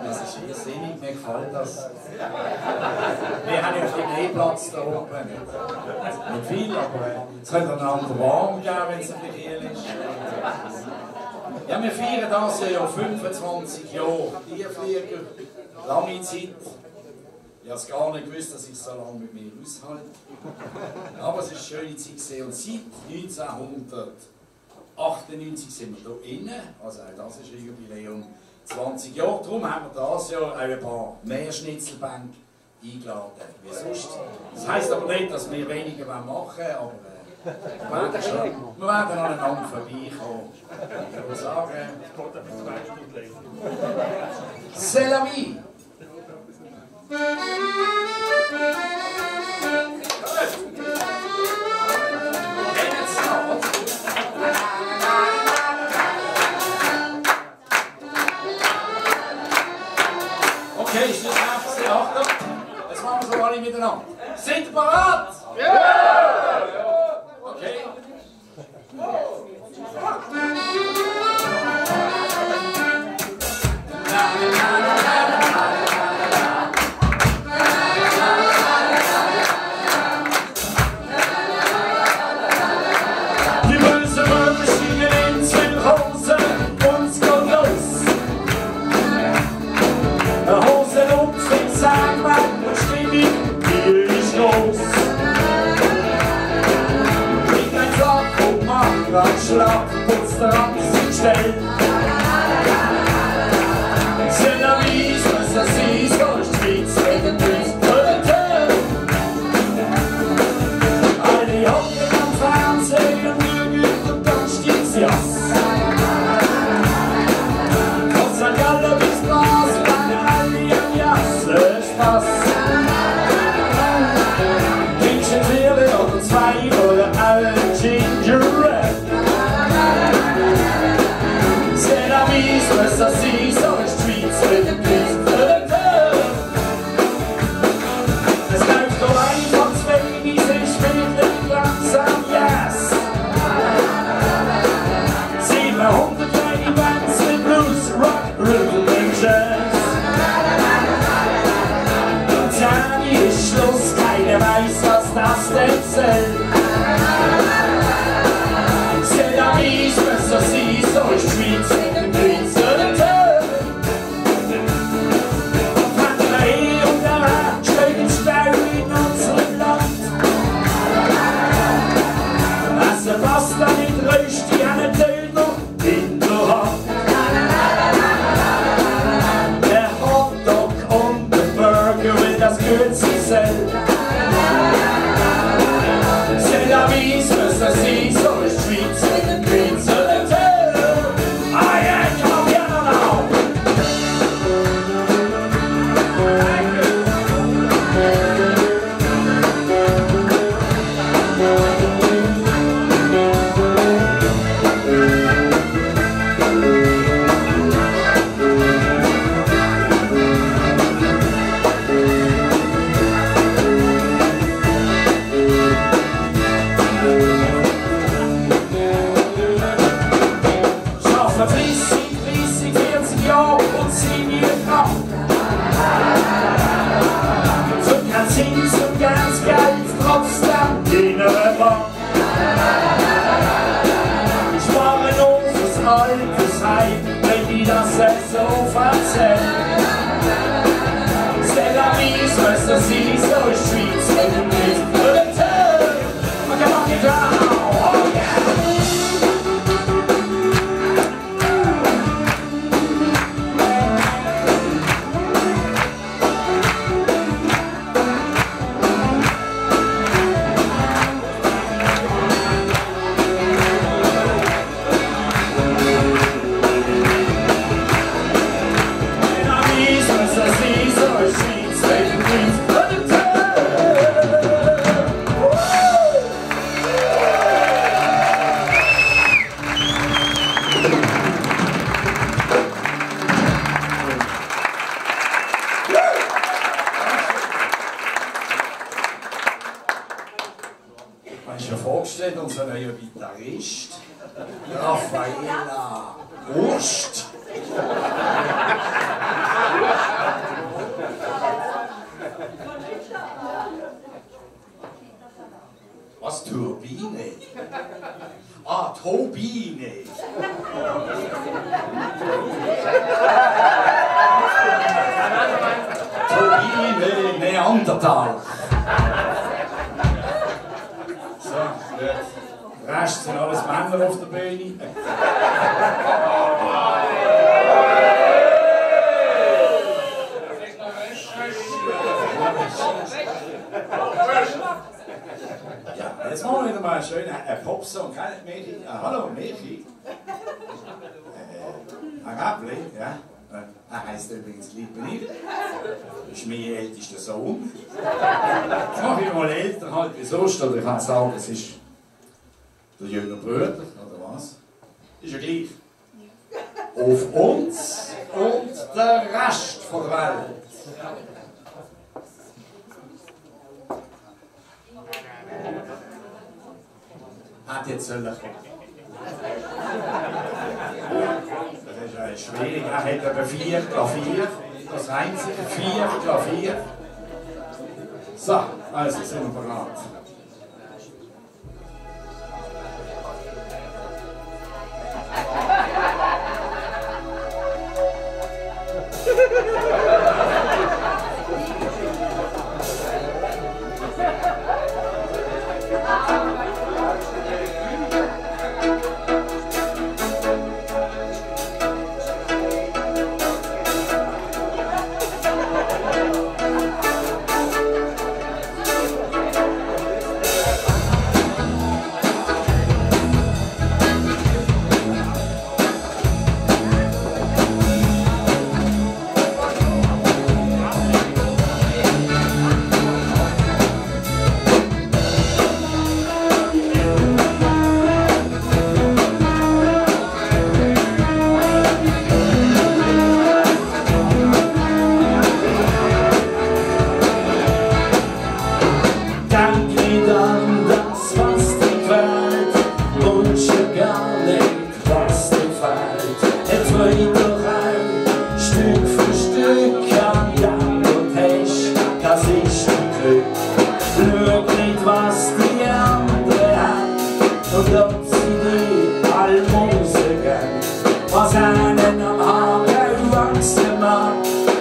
Das ist irrsinnig, mir gefällt das. Wir haben ja auf dem E-Platz da oben. Nicht viel, aber es könnte einander warm geben, wenn es ein bisschen kühl ist. Ja, wir feiern das Jahr 25 Jahre. Tierflieger, lange Zeit. Ich habe es gar nicht gewusst, dass ich so lange mit mir aushalte. Aber es ist eine schöne Zeit gewesen. Und seit 1998 sind wir hier innen. Also auch das ist ein Jubiläum. 20 Jahre. Darum haben wir dieses Jahr auch ein paar mehr Schnitzelbänke eingeladen wie sonst. Das heisst aber nicht, dass wir weniger machen wollen, aber wir werden aneinander vorbeikommen. Ich würde sagen, c'est la vie! Okay, ist das nächste? Achtung! Jetzt machen wir so alle miteinander. Seid ihr bereit? Ja! Okay. Schlag, putz der Angst stell. C'est la vie, je me s'assis sur le street, c'est le plus total. Alle hocken am Fernsehen und lügen und dann steht's Jass. Von St. Gallen bis Basel, eine alle am Jass, Spaß. Trinkst ein Bierchen oder zwei oder alle Ginger Ale. Christmas I see on the streets with the police. Es läuft nur ein von zwei, die sich spielen langsam, yes. 700 kleine Bands mit Blues, Rock, Rhythm und Jazz. Und dann ist Schluss, keiner weiß, was das denn soll. C'est la vie, je me suis sur les streets. C'est la vie, je me suis sur les streets. vorgestellt, unser neuer Gitarrist, Raffaella Wurst. Neandertaler. So, gut. Der Rest sind alles Männer auf der Bühne. Ja, jetzt machen wir wieder mal einen schönen Popsong. Kennt Michi? Hallo Michi. Agapli, ja. Er heisst übrigens Liebenier. Das ist mein ältester Sohn. Jetzt mache ich mal älter halt wie sonst, oder ich kann sagen, es ist der jüngere Bruder, oder was? Ist ja gleich. Auf uns und der Rest der Welt. Hat jetzt sollen kommen. Das ist schwierig. Er hat etwa 4 Klavier. Das einzige 4 Klavier. So, also sind wir bereit.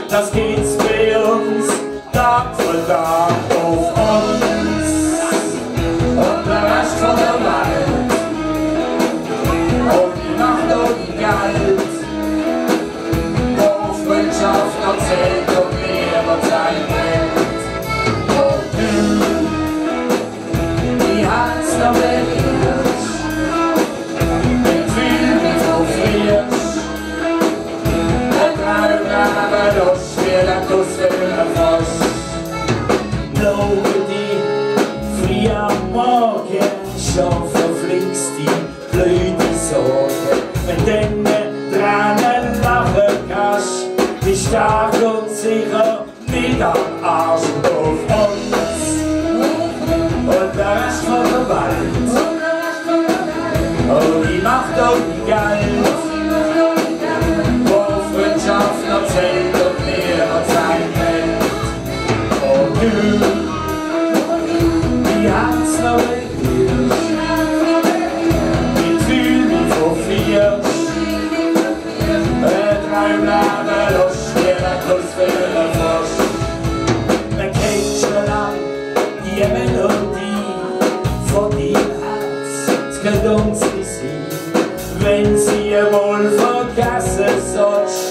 Das geht's für uns Tag für Tag auf uns und der Rest von der Welt. Und die Macht und die Geld, wo Freundschaft noch zählt und niemand sein Welt. Und du, die Herz noch wegirrst, ich fühl mich so friert. Aber los, wir dann Kuss für den Frost. Glaube die, früh am Morgen schon verflixt die blöde Sorge. Wenn deine Tränen lachen kannst, bist stark und sicher nicht am Arsch auf uns und der Rest von der Welt. Oh, die Macht und die Geld, Freundschaft noch zählt und niemand sein Welt. Und du, die Herz noch wegirrst, ich fühl mich so frierst. Drei Blätter los, jeder Kuss für den Frost. Man kennt schon lang die Melodie von deinem Herz, es könnte unsere sein, wenn sie wohl vergessen sollst.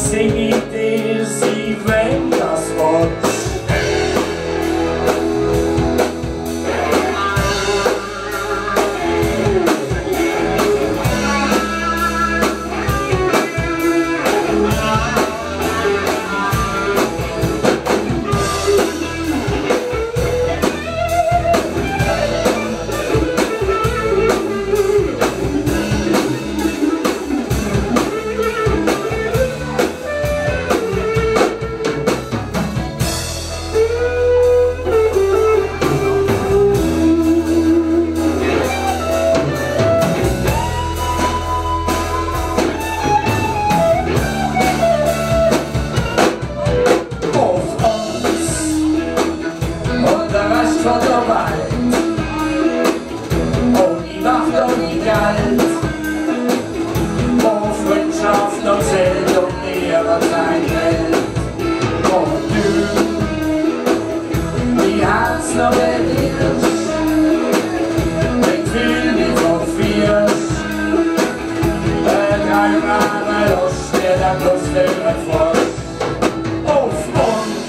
Sing ich dir sie, wenn das willst. bloß der Erfolg auf uns.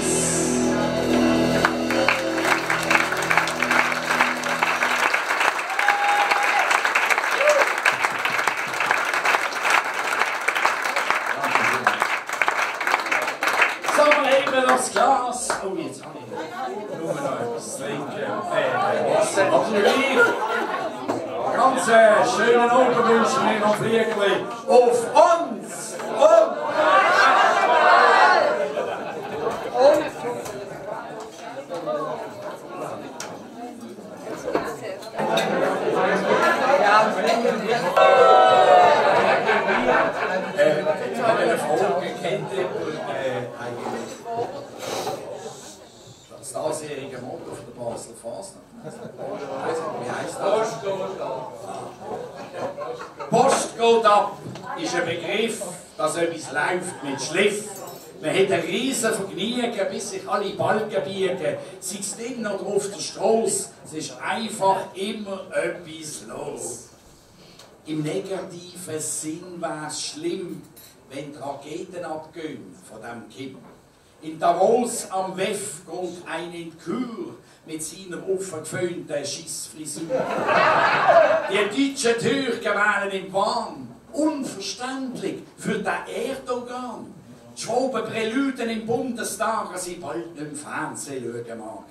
So, wir heben das Glas. Oh, jetzt habe ich nur noch etwas zu trinken. Aber gleich. Ganz schönen Abend wünschen wir noch Fliegli auf uns! Ich habe eine Frage gekannt eigentlich. Das dasjährige Motto für die Basler Fasnacht. Wie heisst das? Post geht ab ist ein Begriff, dass etwas läuft mit Schliff. Man hat ein riesen Vergnügen, bis sich alle Balken biegen. Sei es drin oder auf der Strasse, es ist einfach immer etwas los. Im negativen Sinn wäre es schlimm, wenn die Raketen abgehen von diesem Kind. In Davos am WEF geht einer in die Kür mit seiner aufgeföhnten Schissfrisur. Die deutschen Türken wären im Wahn. Unverständlich für den Erdogan. Die Schwaben prelüden im Bundestag, dass sie bald nicht im Fernsehen schauen mag.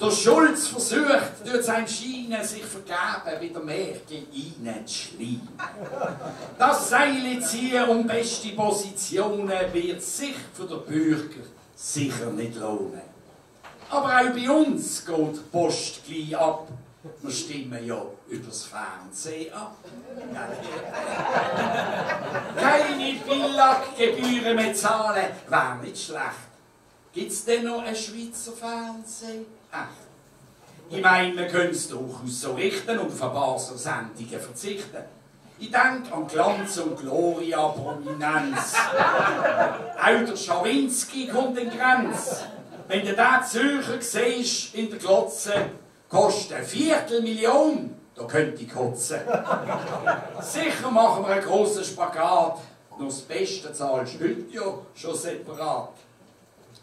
Der Schulz versucht, durch sein Schienen sich vergeben, wie der Merkel reinzuschleimen. Das Seil ziehen um beste Positionen wird sich für den Bürger sicher nicht lohnen. Aber auch bei uns geht die Post gleich ab. Wir stimmen ja übers Fernsehen ab. Keine Billag-Gebühren mehr zahlen, wäre nicht schlecht. Gibt es denn noch ein Schweizer Fernsehen? Echt? Ich meine, wir können es durchaus so richten und auf ein paar so Sendungen verzichten. Ich denke an Glanz und Gloria, Prominenz. Auch der Schawinski kommt in Grenz. Wenn du den Zürcher siehst in der Glotze, kostet 250.000, da könnte ich kotzen. Sicher machen wir einen grossen Spagat, nur das Beste zahlst du heute ja schon separat.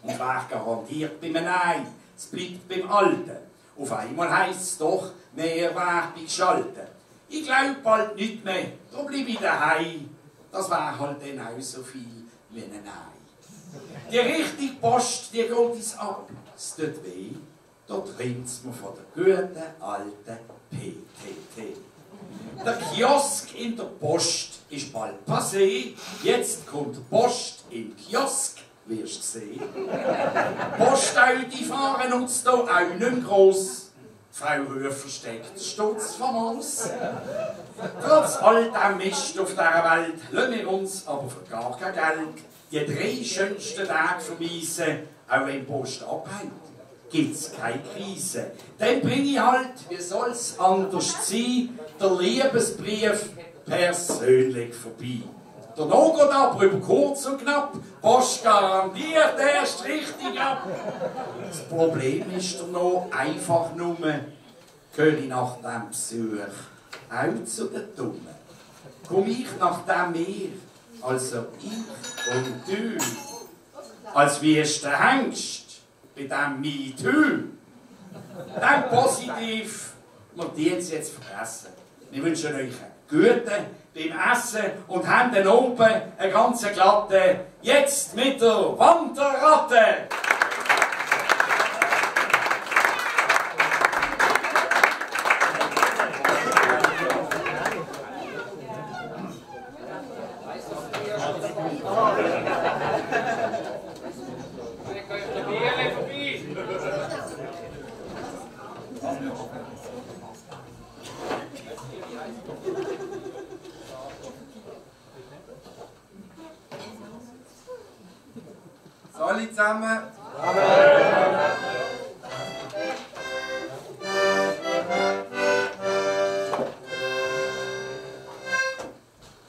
Und wer garantiert bei mir Nein, es bleibt beim Alten. Auf einmal heisst es doch, mehr Werbung schalten. Ich glaube bald nicht mehr, da bleibe ich daheim. Das wäre halt dann auch so viel wie ein Nein. Die richtige Post, die geht uns ab. Es tut weh, da trennt es mir von der guten alten PTT. Der Kiosk in der Post ist bald passé. Jetzt kommt die Post in den Kiosk, wirst du sehen. Postautos, die fahren uns hier auch nicht mehr gross. Frau Höfer steckt Stutz vom Haus. Trotz all dem Mist auf dieser Welt lassen wir uns aber für gar kein Geld die 3 schönsten Tage vermiesen, auch wenn die Post abhängt. Gibt's keine Krise. Dann bringe ich halt, wie soll's anders sein, der Liebesbrief persönlich vorbei. Der Noch geht aber über kurz und knapp, Post garantiert erst richtig ab. Das Problem ist der Noch einfach nur, gehöre ich nach diesem Besuch auch zu den Dummen. Komme ich nach dem mehr, also ich und du, als wie es der Hengst bei diesem MeToo. Dann positiv, wir die jetzt vergessen. Wir wünschen euch einen guten beim Essen und haben dann oben eine ganz glatte, jetzt mit der Wanderratte. Alle zusammen.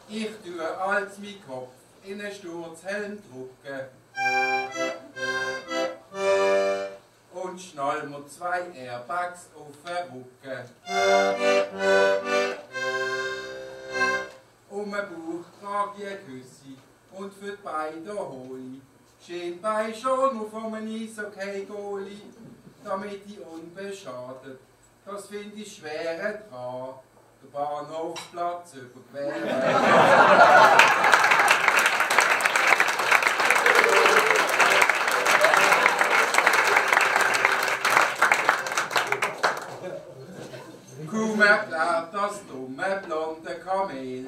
Ich tue als mein Kopf in einen Sturzhelm drucken und schnall mir 2 Airbags auf den Rücken. Um den Bauch trage ich ein Küssi und für die Beine hole ich Schienbein schon auf einem Eishockey-Goalie, damit ich unbeschadet, das finde ich schwer dran, den Bahnhofplatz überqueren. Kaum erklärt das dumme blonde Kamel.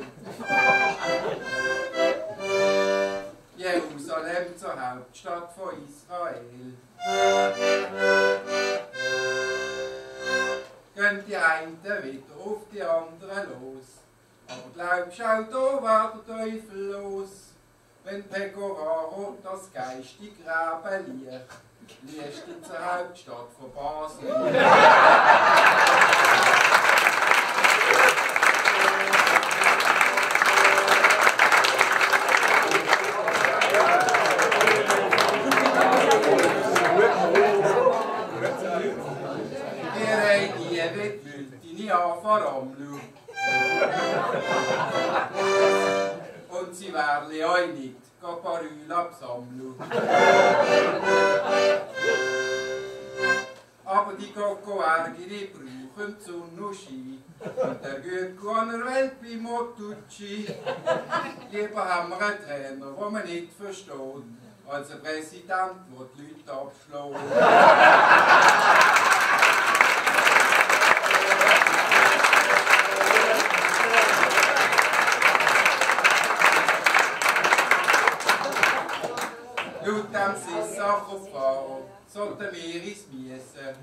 Jerusalem zur Hauptstadt von Israel. Gehen die einen wieder auf die anderen los. Aber glaubst auch da wär der Teufel los, wenn Pecoraro das geistige Gräben liest zur Hauptstadt von Basel. Und sie werden euch nicht Parül absammeln. Aber die Coco-Ärgere brauchen die Sonne und Schein. Und der Gürtel an der Welt wie Motucci. Lieber haben wir einen Trainer, den man nicht versteht, als ein Präsident, der die Leute abschlägt. Laut dem Sissacher-Fahrer sollten wir ins Miesen.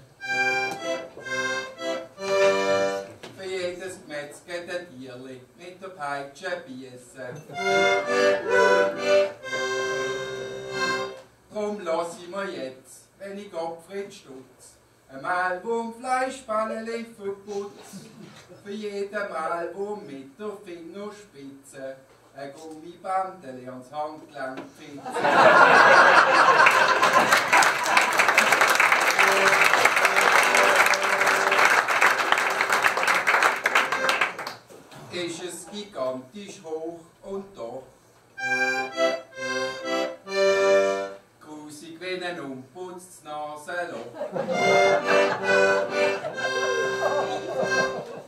Für jedes gemetzgete Tierli mit der Peitsche biessen. Drum lass ich mir jetzt, wenn ich Gottfried Stutz, ein Mehlwurm Fleischbälleli verputz. Für jeden Mehlwurm mit der Fingerspitze ein Gummibändeli ans Handgelenk finden. Ist es gigantisch hoch und doch grusig wie ein unputztes Nasenloch.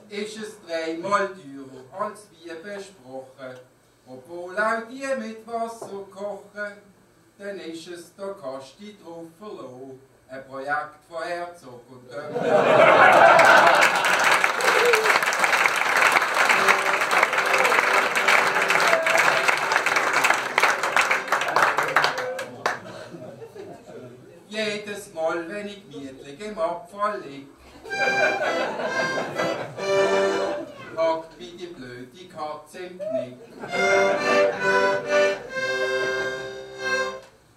Ist es dreimal teurer als wie besprochen, obwohl auch die mit Wasser kochen, dann ist es der Kasti drauf verloren. Ein Projekt von Herzog und Dömmler. Jedes Mal, wenn ich gemütlich im Abfall lieg, hackt wie die blöde Katze im Knick.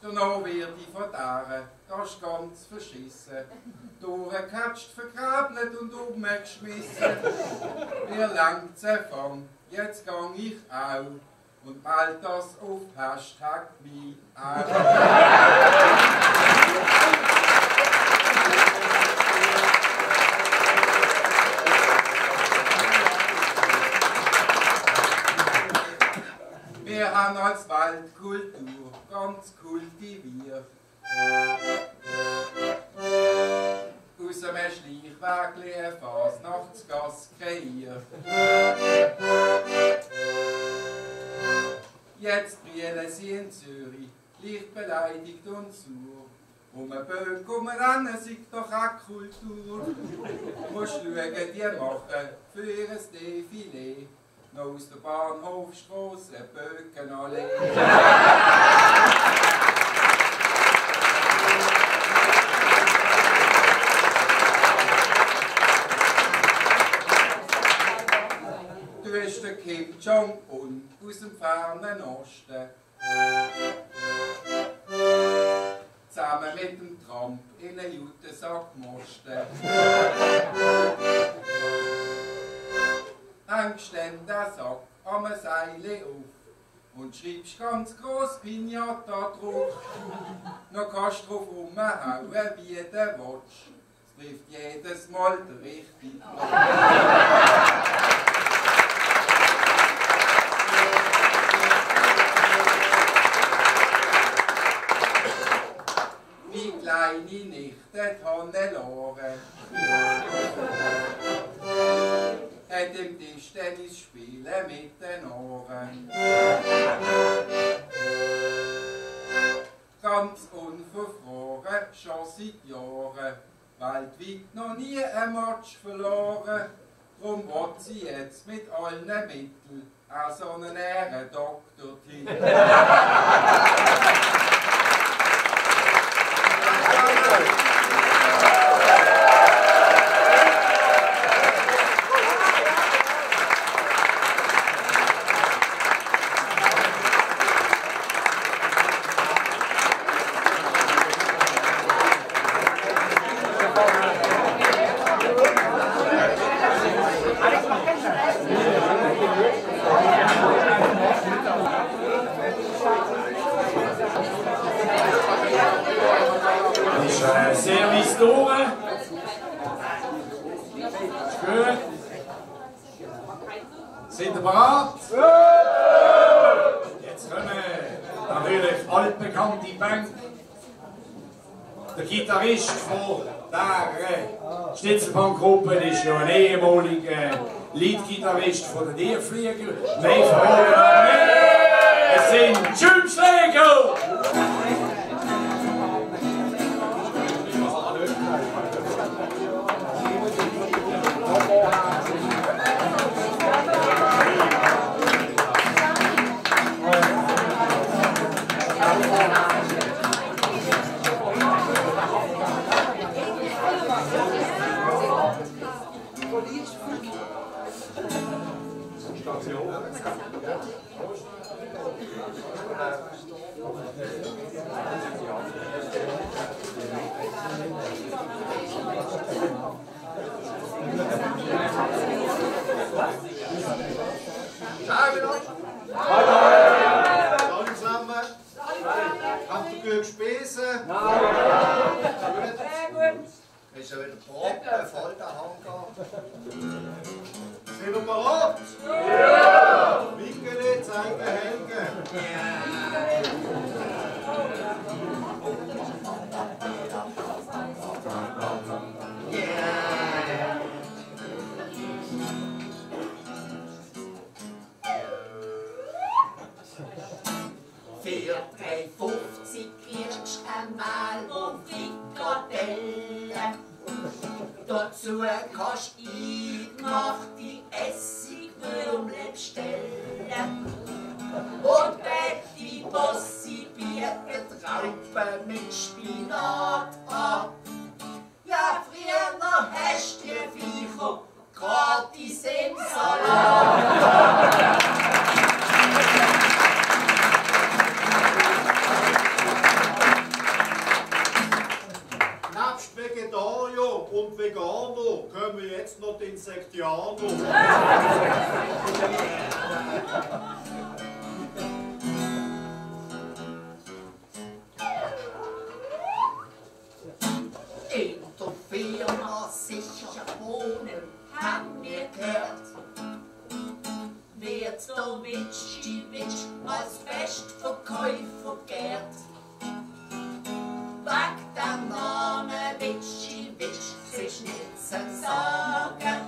Danach wird ich von deren, das ist ganz verschissen, durchgekatscht, verkabelt und umgeschmissen. Mir langt's Fang, jetzt gang ich auch und meld das auf #me Wir haben als Waldkultur ganz kultiviert. Aus einem Schleichwägli eine Fasnachtsgasse kreiert. Jetzt brüllen sie in Zürich, leicht beleidigt und sauer. Ein Böck rennen, sei doch auch Kultur. Musst schauen, die machen für ihr Defilé noch aus der Bahnhofstrasse Böckenallee. Du bist der Kim Jong-un aus dem fernen Osten. Zusammen mit dem Trump in einen Jutensack mosten. Hängst dann den Sack am Seil auf und schreibst ganz gross Pinata drauf. Noch kannst du drauf rumhauen wie der Watch. Es trifft jedes Mal den richtigen. kleine Nichte Hannelore hat im Tischtennis spielen mit den Ohren. Ganz unverfroren, schon seit Jahren, weltweit noch nie ein Match verloren. Drum will sie jetzt mit allen Mitteln auch so einen Ehrendoktortitel. Service durch. Gut. Sind ihr bereit? Jetzt kommen natürlich altbekannte Bank. Der Gitarrist von der Schnitzelbank-Gruppe ist ja ein ehemaliger Leadgitarrist von den Tierfliegern. Nein, es sind Schubschläger! Habt ihr gut gespesen? Nein. Ist ja wieder Proppen, voll der Hangar. Sind wir bereit? Ja! Winkele, zeigen, hängen. Für 3,50 kriegst du einmal und Frikadelle. Dazu kannst du eingemachte Essigblumen bestellen. Und Betty Bossi bietet Raupen mit Spinat an. Ja, früher hast du die Viecher gratis im Salat. Nebst Vegetarier und Veganer kommen jetzt noch die Insektianer. In der Firma sicher wohnen, haben wir gehört, wird der Witsch als Bestverkäufer geehrt. Wegen dem Namen Witsch, sich nicht zu sagen.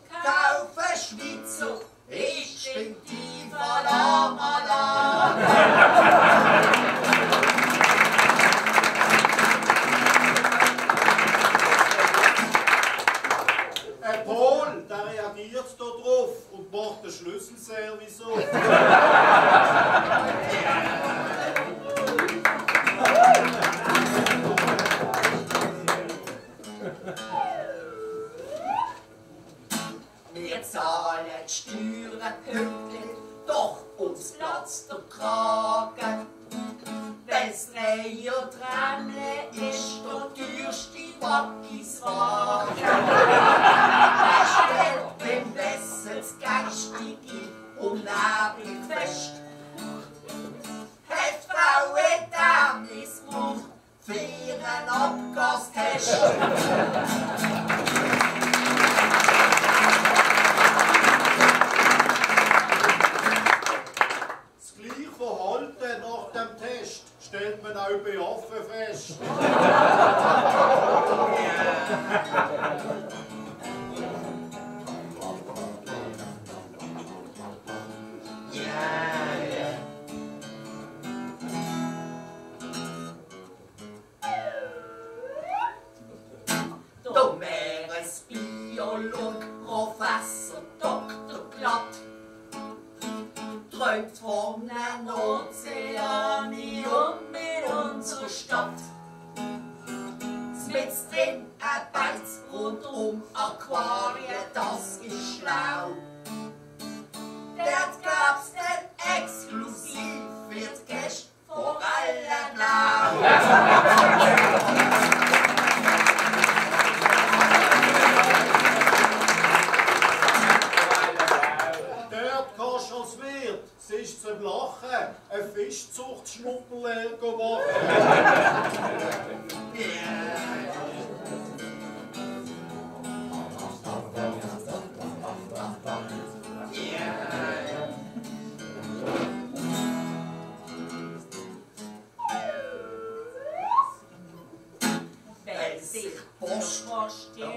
Kaufe Schweizer, instinktiv Alarm, Alarm. Ein Pol, der reagiert da drauf und macht den Schlüsselservice auf. Wir zahlen die Steuern pünktlich, doch uns platzt der Kragen. Wenn's Reiher Trämle ist, der teuerste Wackiswagen. Er stellt beim Wessels geistige und neblig fest. Hat Frau Eternismus für ihren Abgastest. stellt man auch bei Affen fest. Du wärst Biolog, Professor, Doktor glatt. Träumt von einem Ozeanium in unserer Stadt. Mit drin ein Beiz rundum Aquarien, das ist schlau. Dort gab's den exklusiv für die Gäste vor allen Blau. Es ist zum Lachen, eine Fischzuchtschnupperlehre machen. Wenn sich Post die Tür.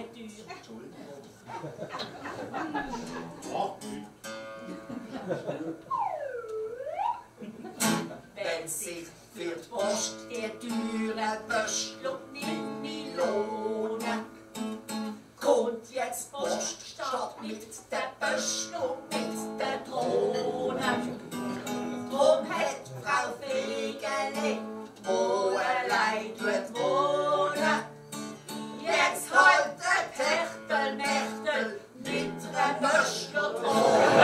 Wenn sich für die Post die Türen Böschluck nicht mehr lohnen, kommt jetzt Post statt mit der Böschluck mit der Drohne. Drum hat Frau Fegele, wo allein dort wohnen, jetzt halt ein Techtelmechtel mit der Böschler-Drohne.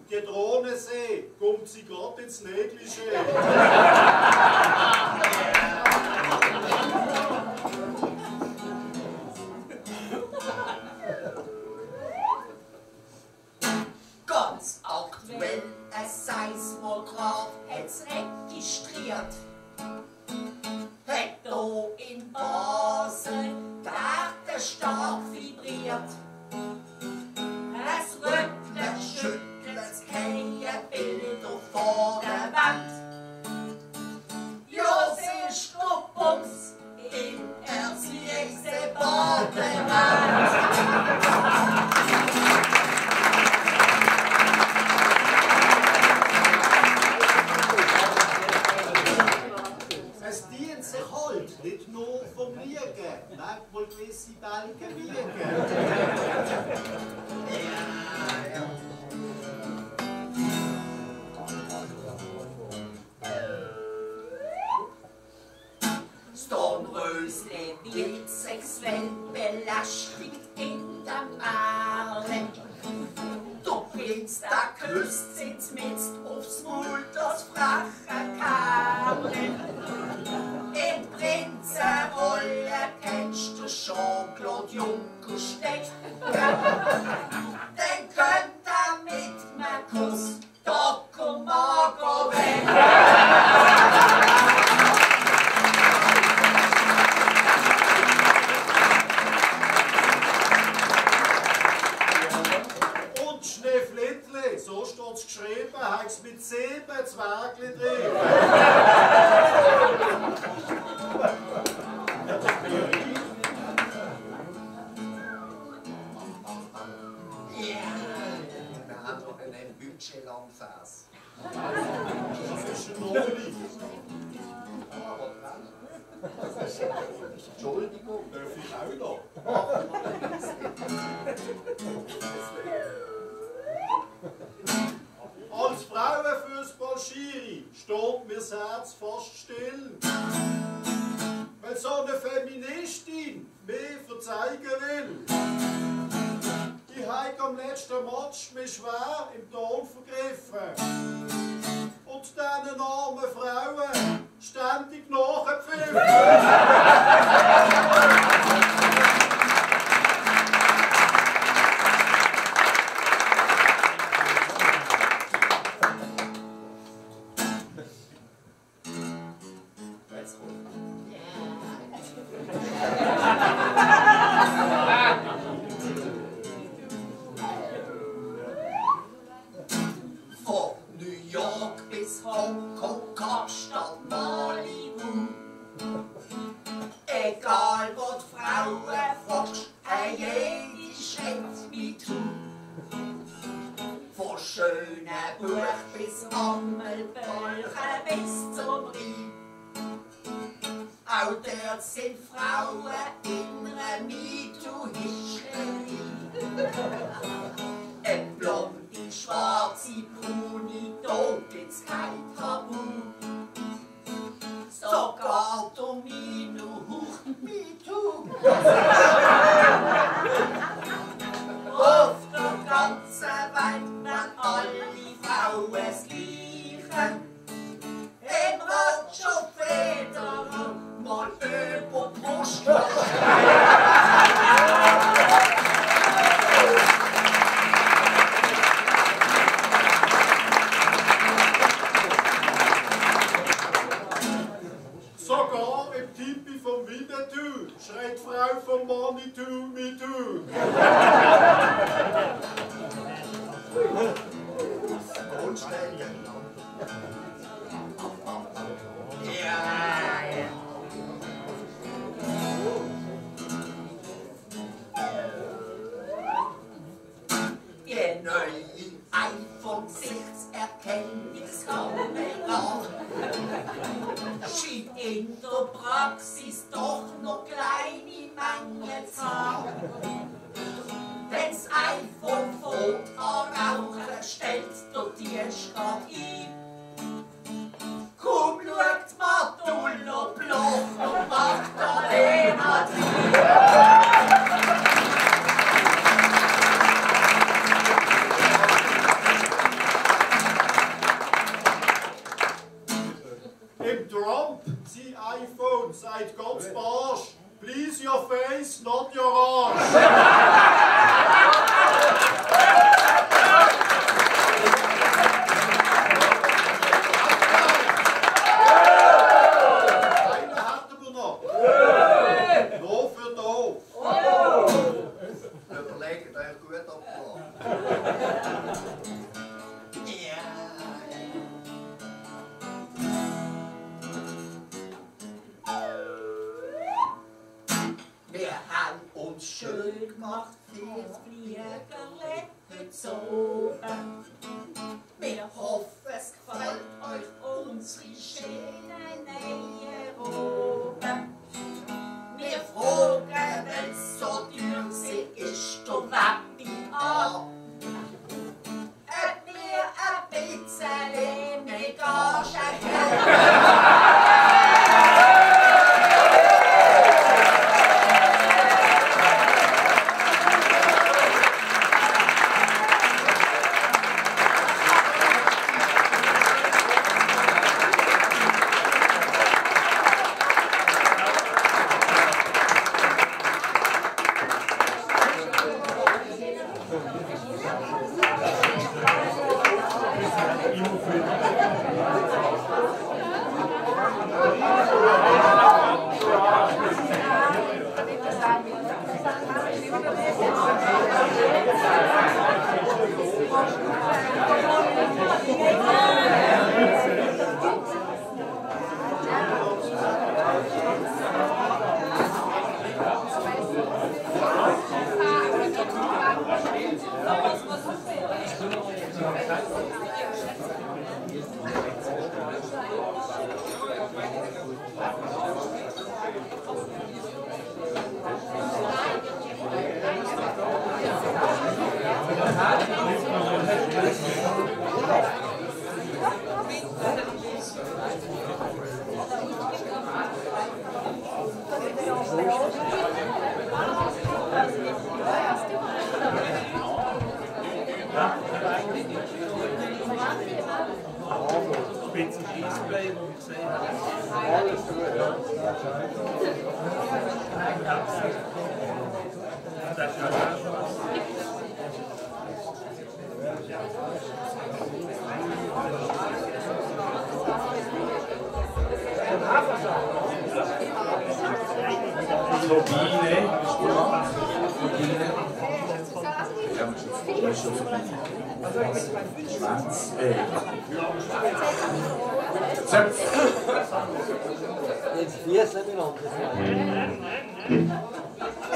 Die Drohne sehen, kommt sie gerade ins Negligé. Ganz aktuell, ein Seismograph hat's registriert. Hat hier in Basel die Erde stark vibriert. Es rüttelt, schüttelt, keine Bilder vor der Wand. Ja, siehst du Bums im Erziehungsdepartement. Es dient sich halt nicht nur vom Liegen, merkt wohl gewisse Balken wiegen. Stornrösle wird sexuell belästigt in der Arme. Du bringst da küsst sitzt mit aufs Maul das freche Kerle. In Prinzenrolle kennst du Jean-Claude Juncker steckt. Den könnt er mit nem Kuss Dr. Margot weg. So steht es geschrieben, hat es mit 7 Zwergli drin. Ja, wir haben noch einen Budgetlandvers. Das ist ein Noli. Entschuldigung. Darf ich auch noch? Als Frauenfußball-Schiri steht mir das Herz fast still. Weil so eine Feministin mehr verzeigen will. Ich habe am letzten Match mich schwer im Ton vergriffen. Und diesen armen Frauen ständig nachgepfiffen. jetzt sind Frauen in einer MeToo-Hysterie. Ein blonde, schwarze, braune, da gibt's kein Tabu. Sogar Domino, MeToo. Auf der ganzen Welt werden alle Frauen das Gleiche. Ein Roger Federer mal über die Brust. Sogar im Tipi vom Winnetou schreit Frau vom Manitou, MeToo. Die neue iPhone-Gesichtserkennungskamera scheint in der Praxis doch noch kleine Mängel zu haben. Wenn das iPhone fängt an rauchen, stellt der Dienst grad ein. Komm, schaut Matula Bloch und Magdalena drin. Im Trump, sein iPhone, sagt ganz barsch, please your face, not your arse. Einen hatten wir noch. No für no. Überlegt euch gut ab. Wir haben uns schön gemacht fürs Fliegerle heute oben. Wir hoffen, es gefällt euch unsere schönen neuen Roben. Wir fragen, wenn es so teuer ist, der Webinar. Ob wir ein bisschen mehr Gage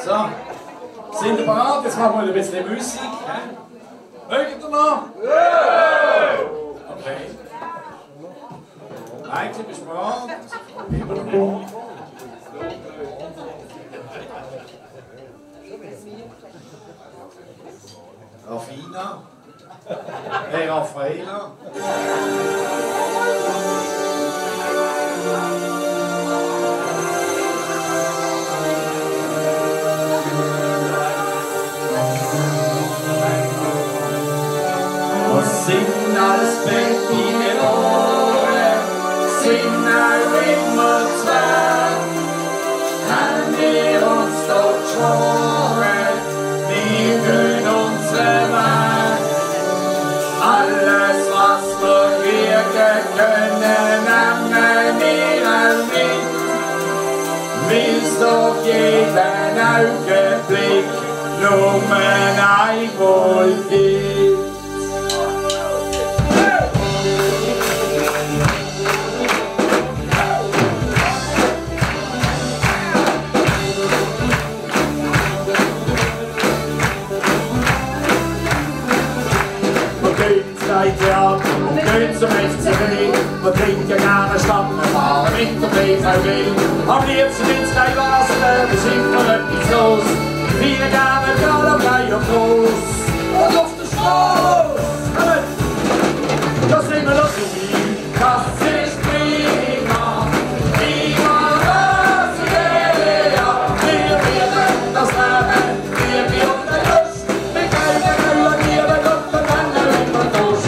So, sind ihr bereit? Jetzt machen wir ein bisschen Musik. Mögt ihr noch? Okay. Eigentlich bist du bereit? Rafina. Hey Raffaella. Was sind alles bäckige Ohren, sind auch immer zwei. Haben wir uns doch geschworen, wir gehen unseren Weg. Alles, was wir kriegen können, nehmen wir mit. Will's doch jeden Augenblick nur einmal gibt. Theater und gehen zum FCB. Wir trinken gerne Stamm, wir fahren mit der BVB. Am liebsten ins Wasser, da ist immer etwas los. Wir gerne Gala, Blei und Groß. Und auf der Straße, da sind wir noch dabei. Das ist prima, prima Brasilia. Wir werden das Leben, wir werden Lust. Wir gehen über die Gott und dann immer durch.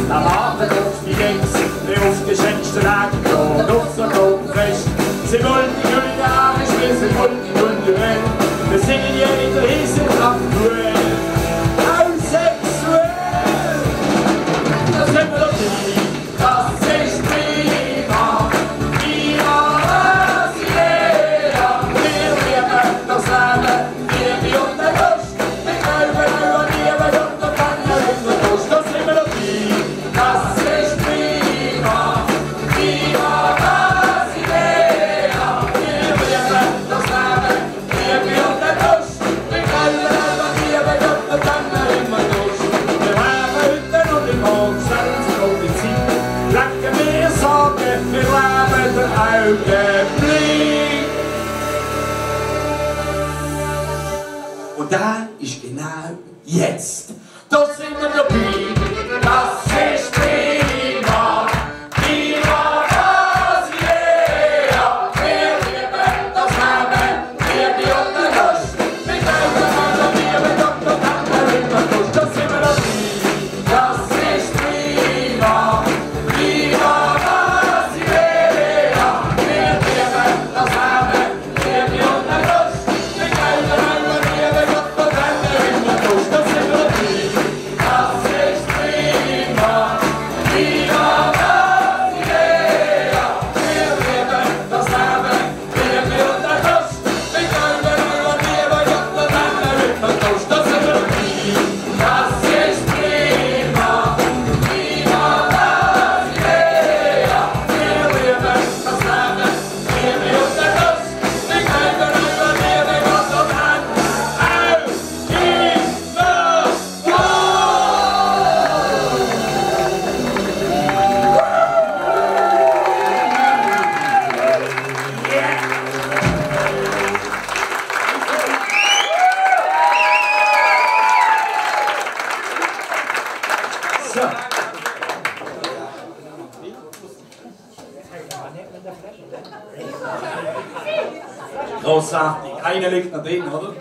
Da warten uns die Gangs, die aufgeschätzten Lagen und auf so großen Fest. Sie wollen die grüne Haare schließen, sie wollen die grüne Welt. Wir singen jeder Riesen aktuell, auch sexuell. Da sind wir doch nicht, das ist prima, prima Brasilia. Wir werden das Leben, wir und der Lust. Wir glauben über die Welt und dann immer durch. Da sind wir doch nicht. Das ist prima, prima Brasilia. Wir werden das Leben, wir und der Lust. Wir glauben über die Welt und dann immer durch. Wir haben heute und im Morgen selbst noch die Zeit. Lacken wir Sorgen, wir leben den Augenblick. Und da ist genau jetzt. Da sind wir dabei. Das ist prima, prima Brasilia. Wir lieben das Leben, wir und der Lust. Wir glauben an die Liebe, und dann immer durch. Da sind wir dabei. Das ist prima, prima Brasilia. Wir lieben das Leben, wir und der Lust. Wir glauben an die Liebe, und dann immer durch. Da sind wir dabei. Das ist prima, prima Brasilia. Wir lieben das Leben, wir und der Lust. Wir glauben an die Liebe, und dann immer durch. Da sind wir dabei. Das ist prima, prima Brasilia. Wir lieben das Leben, wir und der Lust. Wir glauben an die Liebe, und dann großartig. Einer liegt noch drin, oder?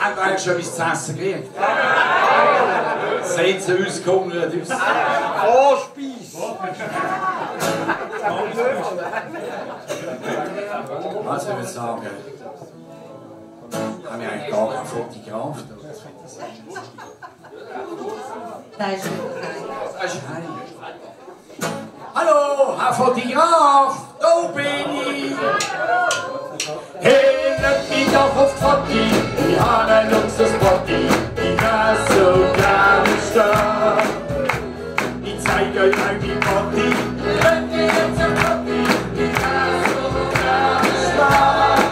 Haben wir eigentlich schon etwas zu essen gekriegt? Sehen Sie uns gehungert aus? Also ich würde sagen, haben wir eigentlich gar keinen Fotograf da? Das ist heim. Hallo, Herr Fotograf, da bin ich. Hängt mich doch auf die Fotti, ich habe einen Luxusbody, ich wär so gerne stark. Ich zeige euch auch die Body, wenn ihr jetzt ein Fotti, ich wär so gerne stark.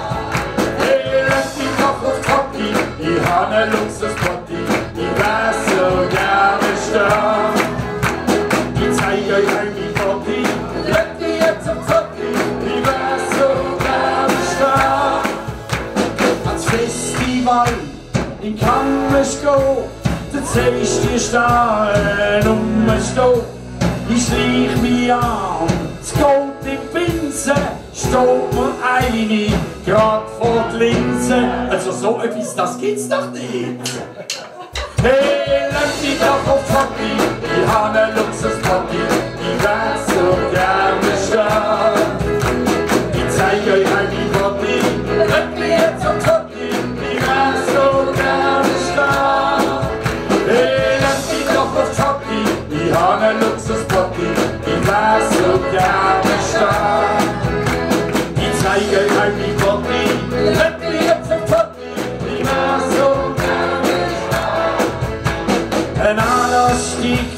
Hängt mich doch auf die Fotti, ich habe einen Luxusbody, ich wär so in Kammer stehen, dann ziehst du die Stahlen umstehen. Ich schleich mich an, es geht im Pinsel, steht mir eine grad vor die Linse. Also so etwas, das gibt's doch nicht. Hey, lass mich doch auf Hockey, ich hab ne Luxusparty, ich wär so gerne stark. Ich zeig euch mein Body, lasst mich jetzt auf Hockey, ich wär so gerne stark. Hey, lass mich doch auf Hockey, ich hab ne Luxusparty, ich wär so gerne stark. Ich zeig euch mein Body, lasst mich jetzt auf Hockey, ich wär so gerne stark. Ein anderer stiegt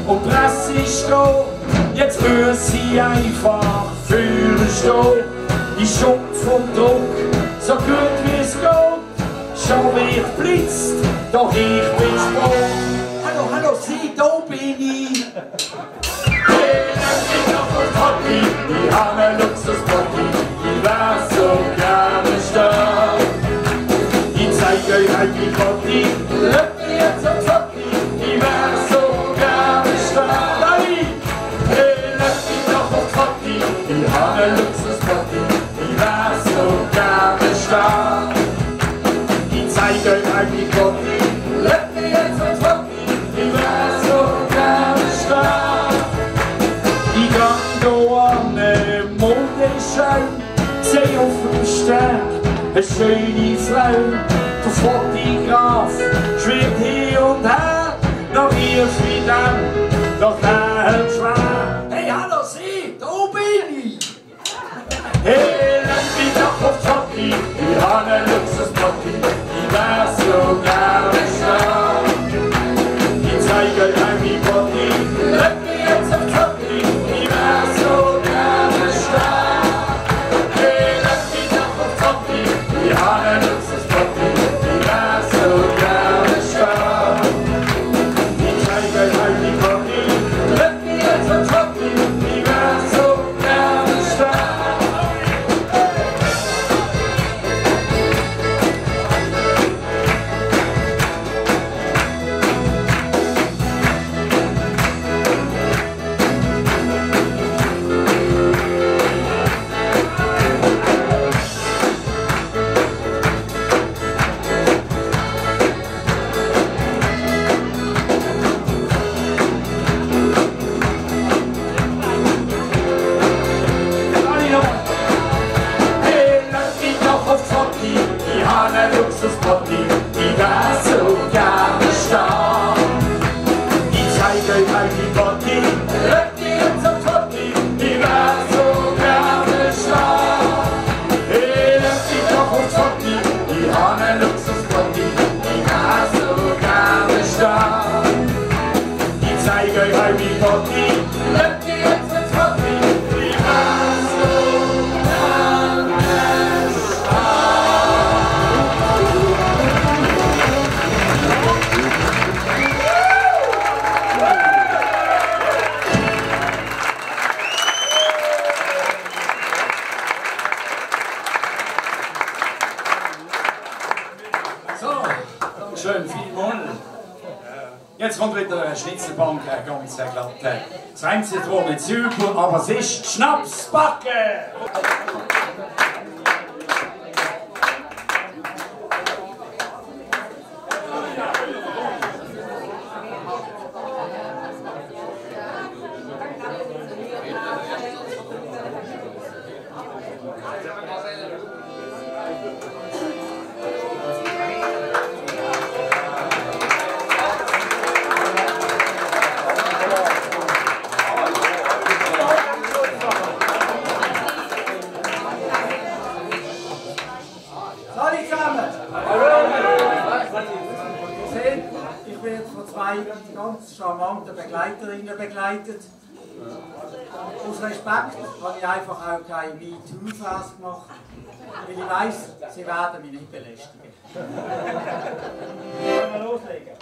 und Presse steht, jetzt muss ich einfach fühlen stehen. Ich schock vom Druck, so gut wie es geht. Schon wird blitzt, doch ich bin spät. Hallo, hallo, Sie, da bin ich. Hey, lass mich doch auf Hockey, ich hab ne Luxusparty, ich wär so gerne stark. Ich zeig euch halt die Party, lasst mich jetzt auf Hockey, ich wär so gerne stark. Nein! Hey, lasst mich doch auf Hockey, ich hab ne Luxusparty, ich wär so gerne stark. Ich zeig euch halt die Party, lasst mich jetzt auf Hockey, ich wär so gerne stark. Ich gang da an ne Modeschau, seh auf dem Stern eine schöne Frau. Der Fotograf schwirrt hier und her, nach ihr wieder, doch der hat schwer. Hey, hallo Sie, da bin ich! Hey, lass mich doch auf Hockey, ich hab ne Luxusparty, ich wär so gerne stark. Ich zeig euch mein Body, lasst mich jetzt auf Hockey, ich wär so gerne stark. Hey, lass mich doch auf Hockey, ich hab ne Luxusparty, ich wär so gerne stark. Ich zeig euch mein Body, lasst mich jetzt auf Hockey, ich wär so gerne stark. Hey, lass mich doch auf Hockey, ich hab ne Luxusparty, ich wär so gerne stark. Ich zeig euch mein Body, lasst mich jetzt auf Hockey, ich wär so gerne stark. Hey, lass mich doch auf Hockey, ich hab ne Luxusparty, ich wär so gerne stark. Ich zeig euch mein Body, lasst mich jetzt auf Hockey, ich wär so gerne stark. So, Dankeschön, vielmals. Jetzt kommt wieder eine Schnitzelbank, eine ganz glatte. Das Einzige war nicht super, aber es ist Schnapsbacke! Hallo zusammen! Seht, ich werde von zwei ganz charmanten Begleiterinnen begleitet. Aus Respekt habe ich einfach auch kein MeToo-Vers gemacht, weil ich weiss, sie werden mich nicht belästigen. Können wir loslegen?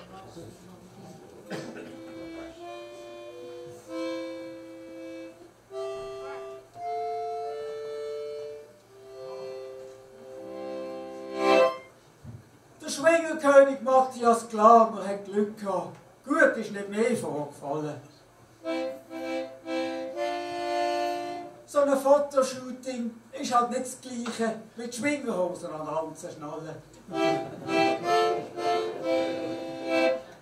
Schwingerkönig Matthias Glaner hat Glück gehabt. Gut ist nicht mehr vorgefallen. So ein Fotoshooting ist halt nicht das Gleiche wie die Schwingerhosen an der Hand schnallen.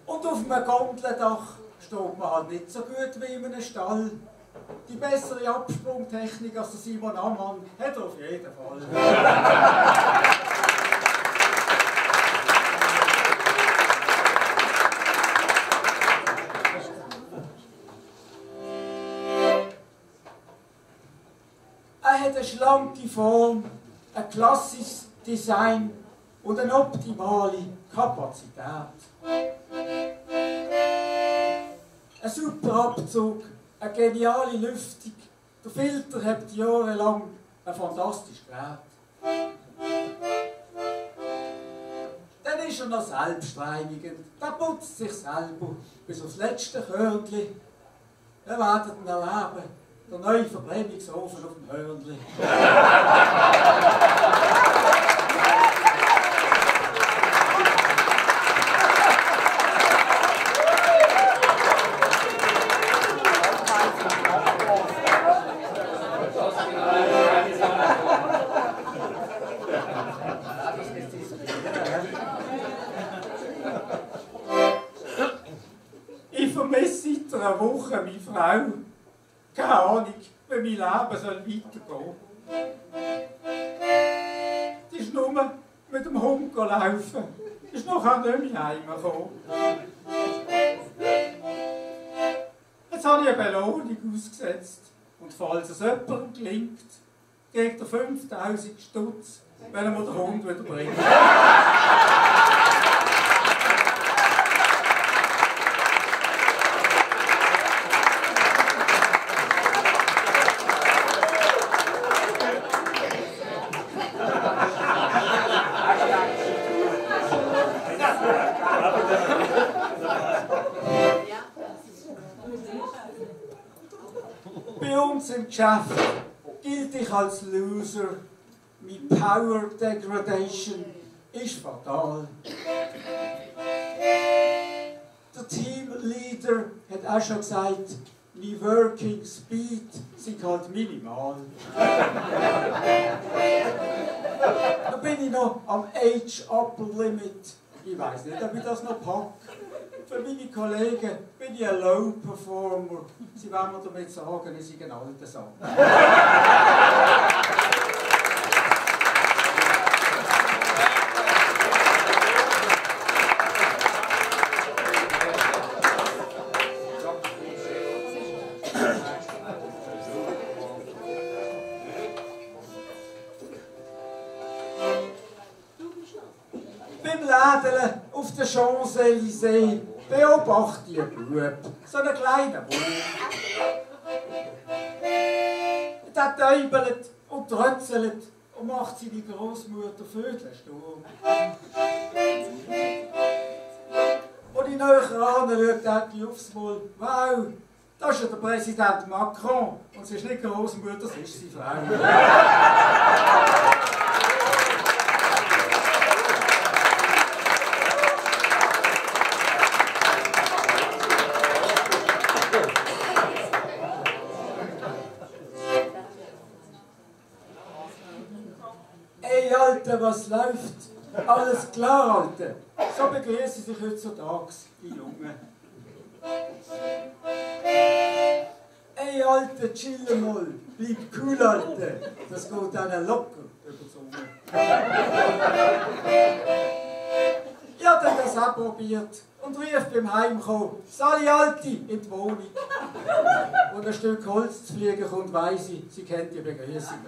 Und auf einem Gondeldach steht man halt nicht so gut wie in einem Stall. Die bessere Absprungtechnik als der Simon Ammann hat er auf jeden Fall. Er hat eine schlanke Form, ein klassisches Design und eine optimale Kapazität. Ein super Abzug, eine geniale Lüftung. Der Filter hat jahrelang ein fantastisches Gerät. Dann ist er noch selbstreinigend. Der putzt sich selber bis aufs letzte Körnchen. Ihr werdet ihn erleben. Der neue Verbrennungsofen auf dem Hörnli. Ich vermisse seit einer Woche meine Frau. Keine Ahnung, wie mein Leben weitergehen soll. Die ist nur mit dem Hund laufen. Die ist nachher nicht mehr heimgekommen. Jetzt habe ich eine Belohnung ausgesetzt. Und falls es jemandem gelingt, kriegt er 5000 Stutz, wenn er mir den Hund wieder bringt. Bei uns im Geschäft gilt ich als Loser. Meine Power Degradation ist fatal. Der Teamleader hat auch schon gesagt, mein Working Speed sei halt minimal. Da bin ich noch am Age Upper Limit. Ich weiss nicht, ob ich das noch packe. Für meine Kollegen bin ich ein Low Performer. Sie wollen mir damit sagen, ich sei ein alter Sack. Beim Lädeln auf der Champs-Élysées beobachte ich einen Bub, so einen kleinen Bub. Der täubelt und trötzelt und macht seine Großmutter Vögelsturm. Und in näher an schaut er aufs Mal, wow, das ist ja der Präsident Macron. Und sie ist nicht Großmutter, das ist seine Frau. Hey Alter, was läuft? Alles klar, Alter? So begrüßen sich heutzutage die Jungen. Hey Alter, chill mal, bleib cool, Alter. Das geht dann locker über die Zunge. Ich habe das auch probiert und rief beim Heimkommen, Sali Alti, in die Wohnung. Und ein Stück Holz zu fliegen kommt, weiss ich, sie kennt die Begrüßung.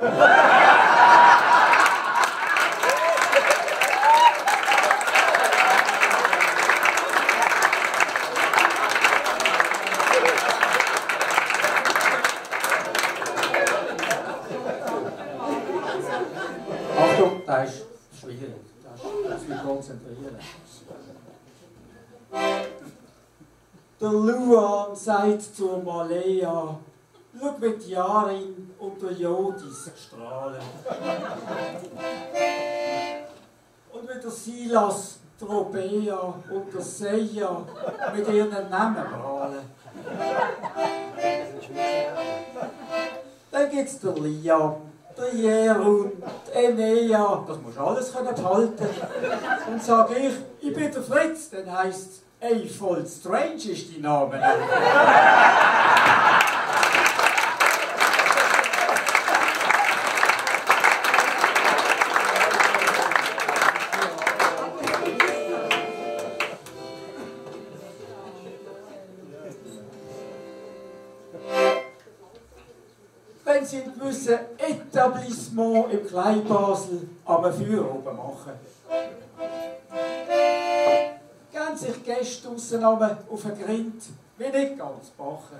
Achtung, das ist schwierig. Das muss mich konzentrieren. Der Luan sagt zur Malea, schau, wie die Jarin und der Jodis strahlen. Und wie der Silas der Obea und der Seia mit ihren Namen prahlen. Dann gibt es der Liam, der Jerun, der Enea, das musst du alles behalten. Und sage ich bin der Fritz, dann heisst es, ey, voll strange ist dein Name. Wenn sie ein gewisses Etablissement im Kleinbasel am Feuer oben machen. Gehen sich Gäste draussen auf den Grind, wie nicht ganz bachen.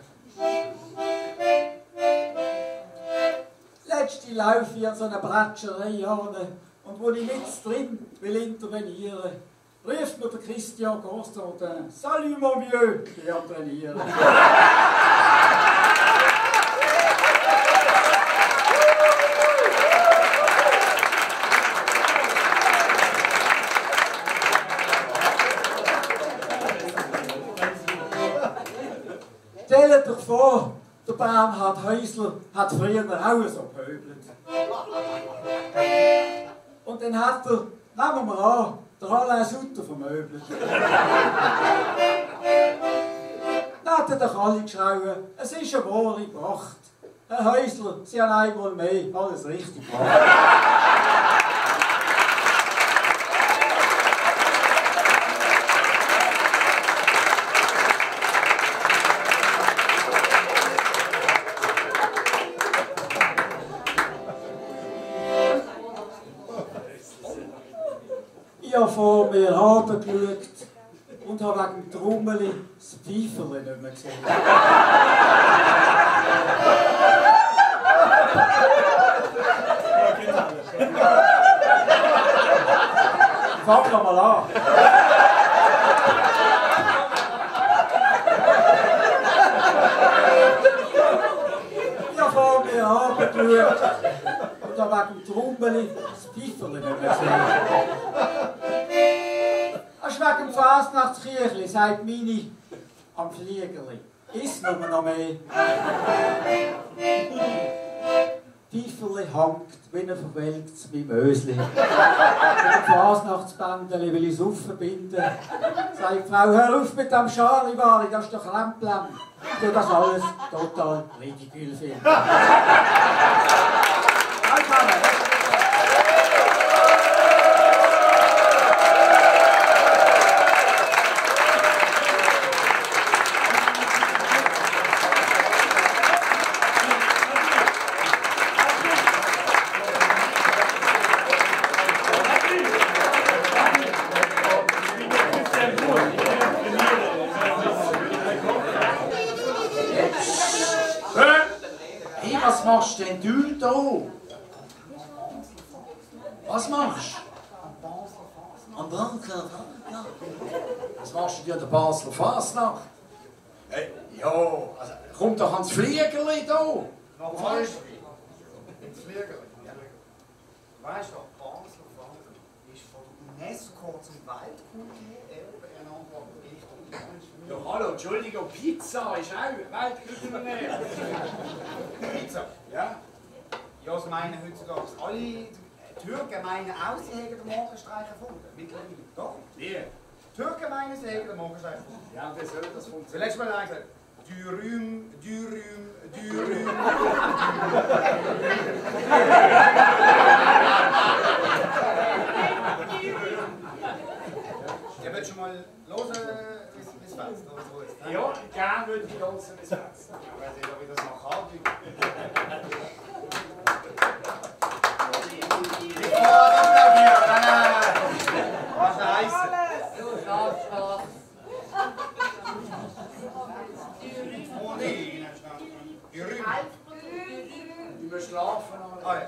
Letzte laufe ich an so einer Bretscherei an und wo ich mit drin will intervenieren, ruft mir der Christian Constantin: «Salut mon vieux!» Ich gehe trainieren. Stellt euch vor, der Bernhard Häusler hat früher auch so gepöbelt. Und dann hat er, nehmen wir an, der Alain Sutter vermöbelt. Dann hat er doch alle geschrien, es ist eine wahre Pracht. Herr Häusler, Sie haben einmal mehr alles richtig gemacht. Ich habe vor mir runtergeschaut und habe wegen dem Trommeli das Pfeiferli nicht mehr gesehen. Fang doch mal an. Ich habe vor mir runtergeschaut und habe wegen dem Trommeli das Pfeiferli nicht mehr gesehen. Das ist wegen dem Fasnachtskirchli, sagt meine am Fliegerli. Isst noch mehr. Pfeiferli hängt wie ein verwelktes Mimösli. Mit dem Fasnachtsbändeli will ich es aufverbinden. Sagt die Frau: «Hör auf mit dem Scharibari, das ist doch Lemplem.» Ich tue das alles total ridikül finden. Was machst denn du da? Was machst du? Am Basler Fasnacht? Was machst du dir an der Basler Fasnacht? Ja, also, kommt doch ans Fliegerli da! Noch weißt du? Ins Fliegerli? Ja. Weißt du, Basler Fasnacht ist von der UNESCO zum Weltkulturerbe ernannt. Ja, hallo, Entschuldigung, Pizza ist auch Weltkulturerbe. Pizza? Ja? Ja, ich meine heutzutage alle Türken meinen auch, sie hätten den Morgenstreich erfunden. Mittlerweile. Doch. Wie? Türken meinen, sie hätten den Morgenstreich erfunden. Ja, und wie soll das funktionieren? Letztes Mal habe ich gesagt, Dürüm. Ihr wollt schon mal hören, wie es fetzt, oder so ist. Ja, gerne würde ich hören, wie es fetzt. Ja, weiß ich, ob ich das noch kann. Was heisst es? Du schaffst das. Dürüm. Wir schlafen. Ah, ja.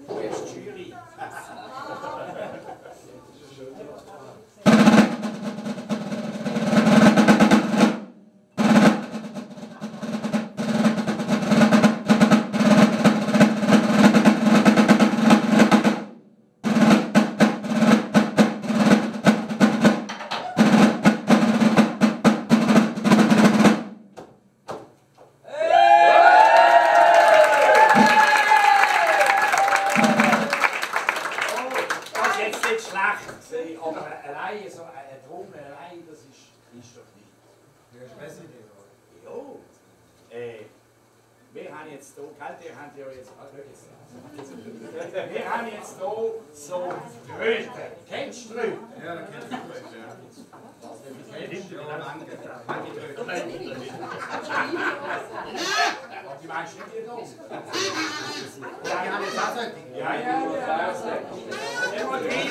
Wo ist die Jury? schlecht gesehen, aber allein so eine Trommel allein, das ist doch nicht. Du hast besser Idee, oder? Jo. Wir haben jetzt hier, ihr habt ja jetzt, wir haben jetzt hier so Tröten. Kennst du Tröten? Ja, dann kennst du Tröten, ja. Die meinst du nicht hier drauf? Ja, die haben jetzt auch solche. Ja. Immer drin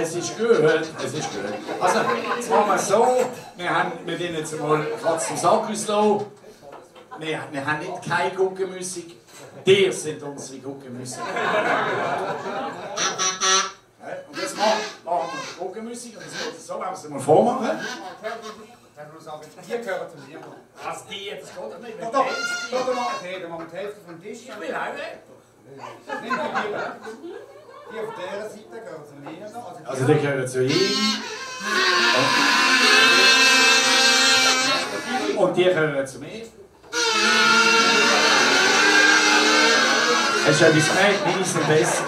es ist gut, es ist gut. Also, jetzt machen wir so, wir haben mit ihnen jetzt mal gerade zum Sack auslassen. Wir haben nicht keine Guckenmusik, die sind unsere Guckenmusik. Und jetzt machen wir Guckenmusik und das geht so, wenn wir es mal vormachen. Dann muss sagen, die gehören zu mir. Was die, das geht doch nicht. Doch, dann machen wir die Hälfte vom Tisch. Ich will auch nicht. Nimm die auf dieser Seite gehören zu mir. Also die gehören zu ihm. Und die gehören zu mir. Hast du etwas gemerkt? Meine sind besser.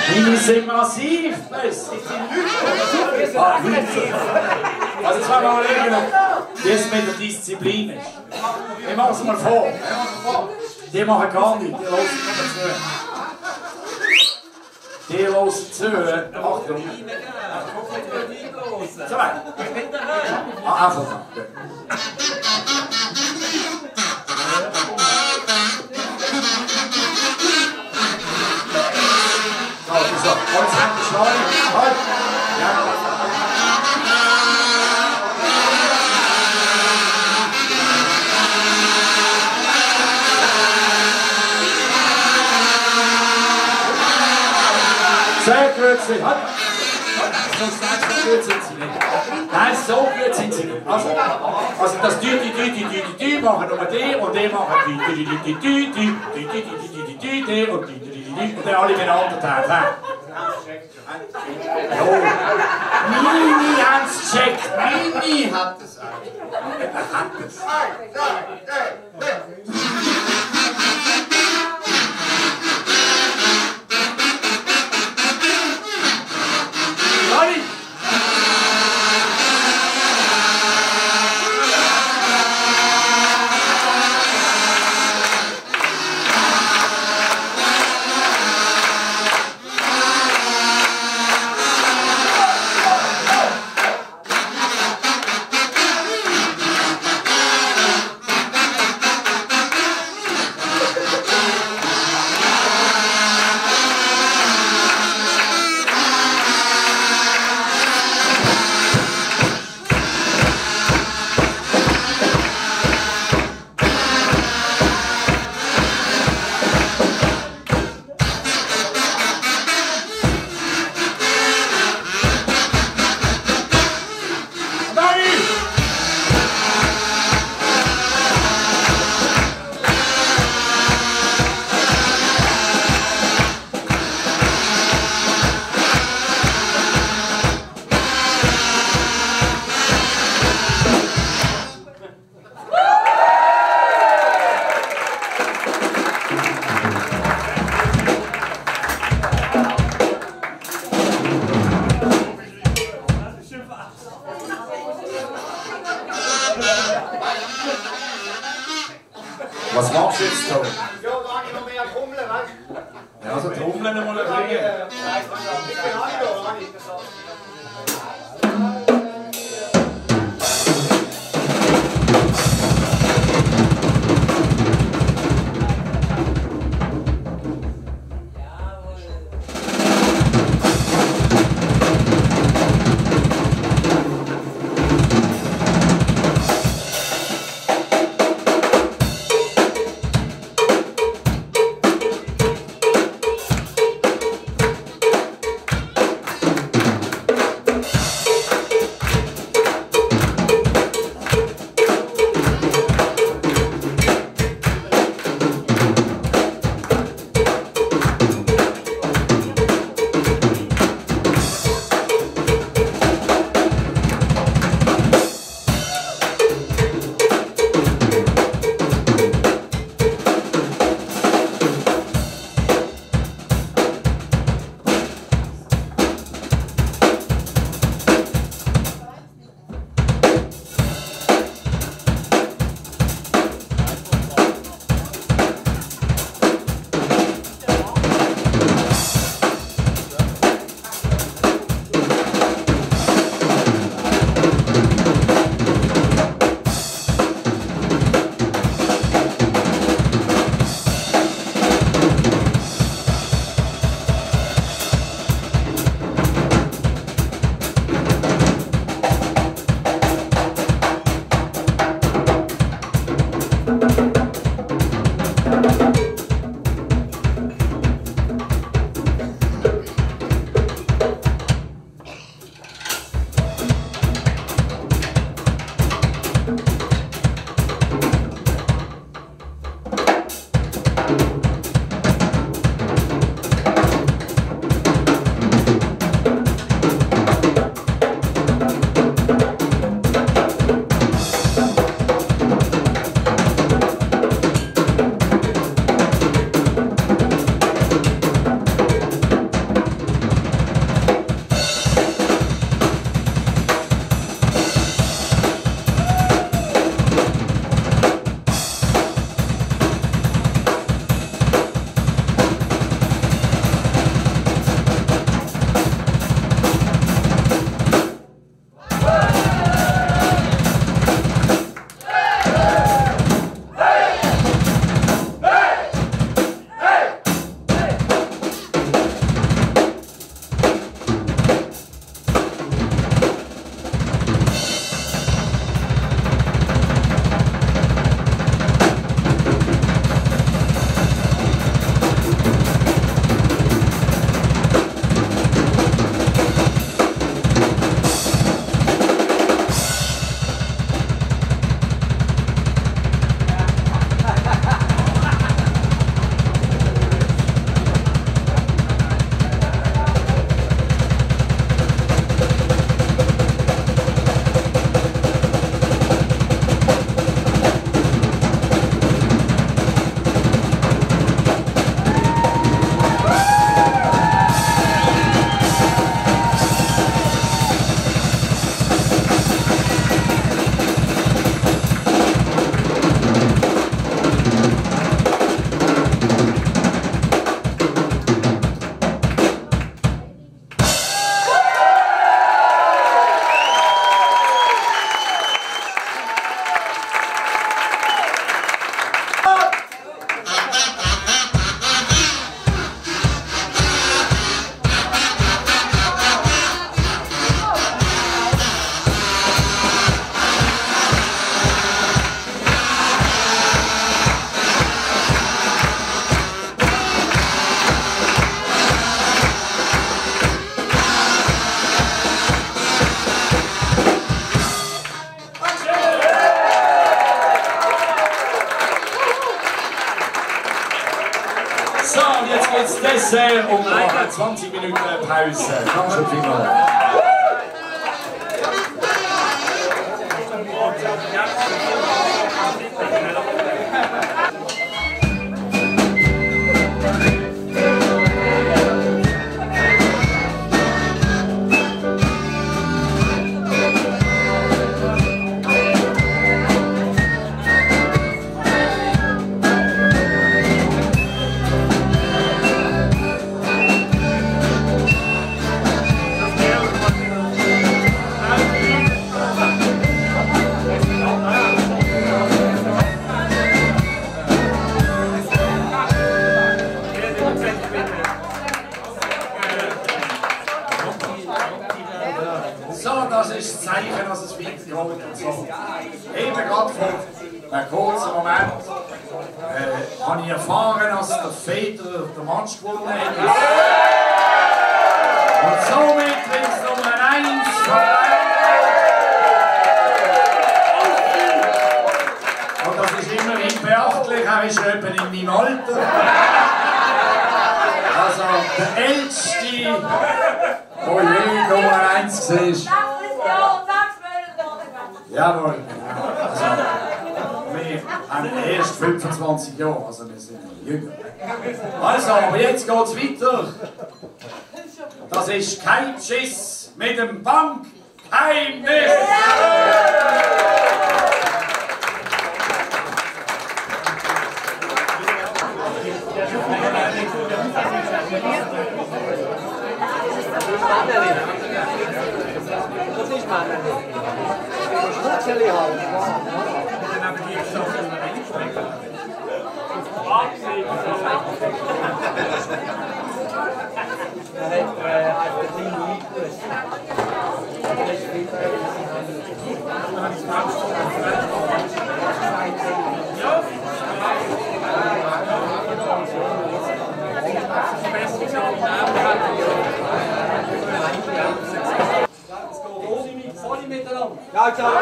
Meine sind massiv besser. Also jetzt wollen wir mal schauen, wie es mit der Disziplin ist. Ich mache es mal vor. Die machen gar nichts, die hören nur zu. Die hören zu. Achtung. So weit. Einfach mal. So, jetzt haben wir Schleim. Halt. Ja. Sehr gut sind. Halt. So gut sind sie nicht. Nein, so gut sind sie nicht. Also das Dü machen nur die und die machen Dü und dann alle miteinander teilen. Mini hat's gecheckt. Mini hat es auch. Hat es. Was machst du jetzt da? Ja, da habe ich noch mehr Trommeln, weißt du? Ja, also Trommeln mal ein bisschen. Ich bin auch nicht da, Schluss und noch 20 Minuten Pause. Komm schon, Finger. Das ist das Zeichen, dass es weitergeht. So. Eben gerade vor einem kurzen Moment habe ich erfahren, dass der Federer den Match gewonnen hat. Und somit wird es Nummer 1 von und das ist immerhin beachtlich, er ist etwa in meinem Alter. Also der älteste, wo je Nummer 1 war. Jawohl. Also, wir haben erst 25 Jahre, also wir sind jünger. Also, aber jetzt geht es weiter. Das ist Keimschiss mit dem Bankgeheimnis. Das ist Mannerli. Schmutzeli haben. Ja, ciao.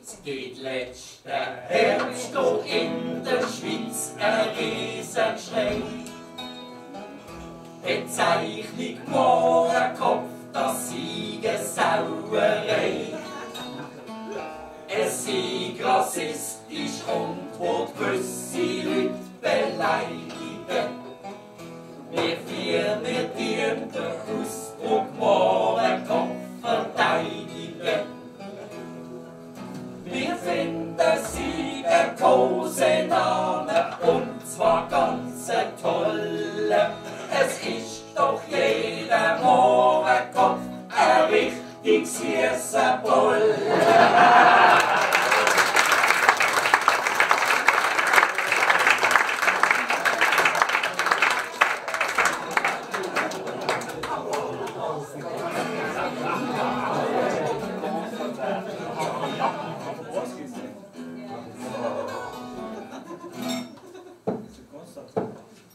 Es geht letzten Herbst in der Schweiz ein Riesenschrei. Bezeichnung Mohrenkopf, das Siegessauerei. Es sei rassistisch und wo gewisse Leute beleidigen. Wir führen den Ausdruck Mohrenkopf verteidigen. Wir finden sie ein Kosename und zwar ganz tolle. Es ist doch jeder Mohrenkopf ein richtig süßer Bull.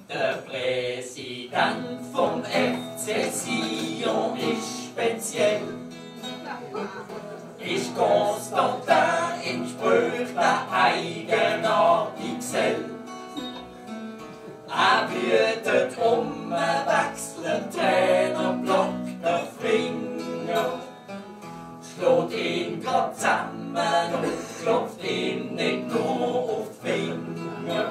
Der Präsident vom FC Sion ist speziell. Ist Konstantin in Sprüch der eigenartig Gesell. Er wütet wechseln, Trainerblock der Finger. Schlägt ihn grad zusammen und klopft ihm nicht nur auf die Finger.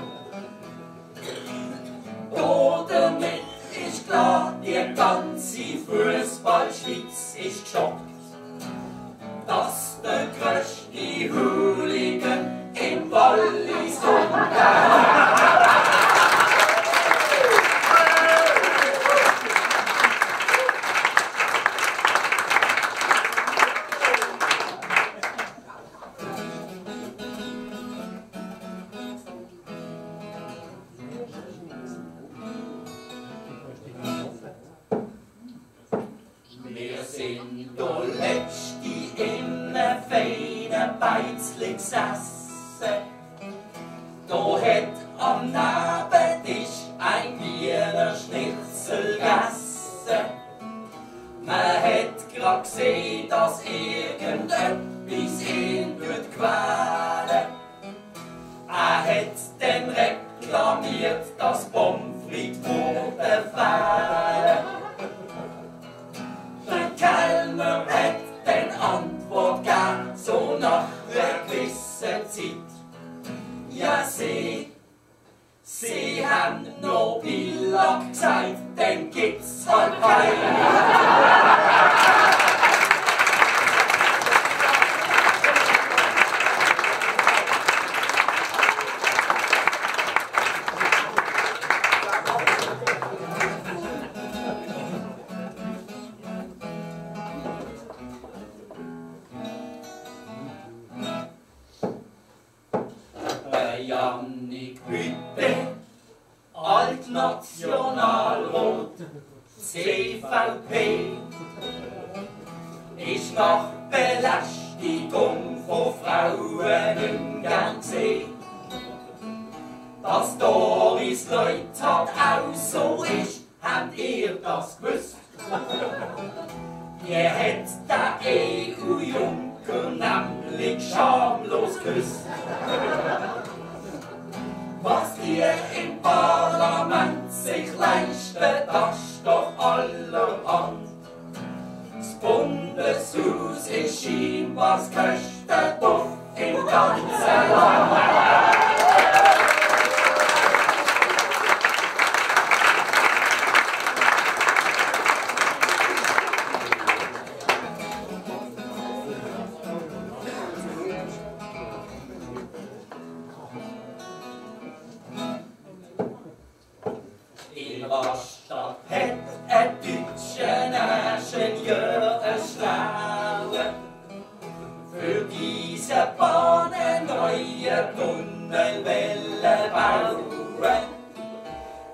Damit ist klar, die ganze Fußballschweiz ist geschockt, dass der größte Hooligan im Wallis wir sind der Letzte in einem feinen Beizli gesessen. Da hat am Pommes frites vor der Fahne. Der Kellner hat den Antwort gegeben, so nach einer gewissen Zeit. Ja, Sie haben noch Villa gesagt, dann gibt's halt keine. Jannik Hütte, Altnationalrat, CVP, ist nach Belästigung von Frauen nicht gern gesehen. Dass Doris Leuthard auch so ist, habt ihr das gewusst? Ihr hättet den EU-Junker nämlich schamlos geküsst. Was ihr im Parlament sich leistet, das ist doch allerhand. Das Bundeshaus ist scheinbar das größte Dorf im ganzen Land. In Rastatt hat ein deutscher Ingenieur eine Schlaue für diese Bahn einen neuen Tunnel bauen.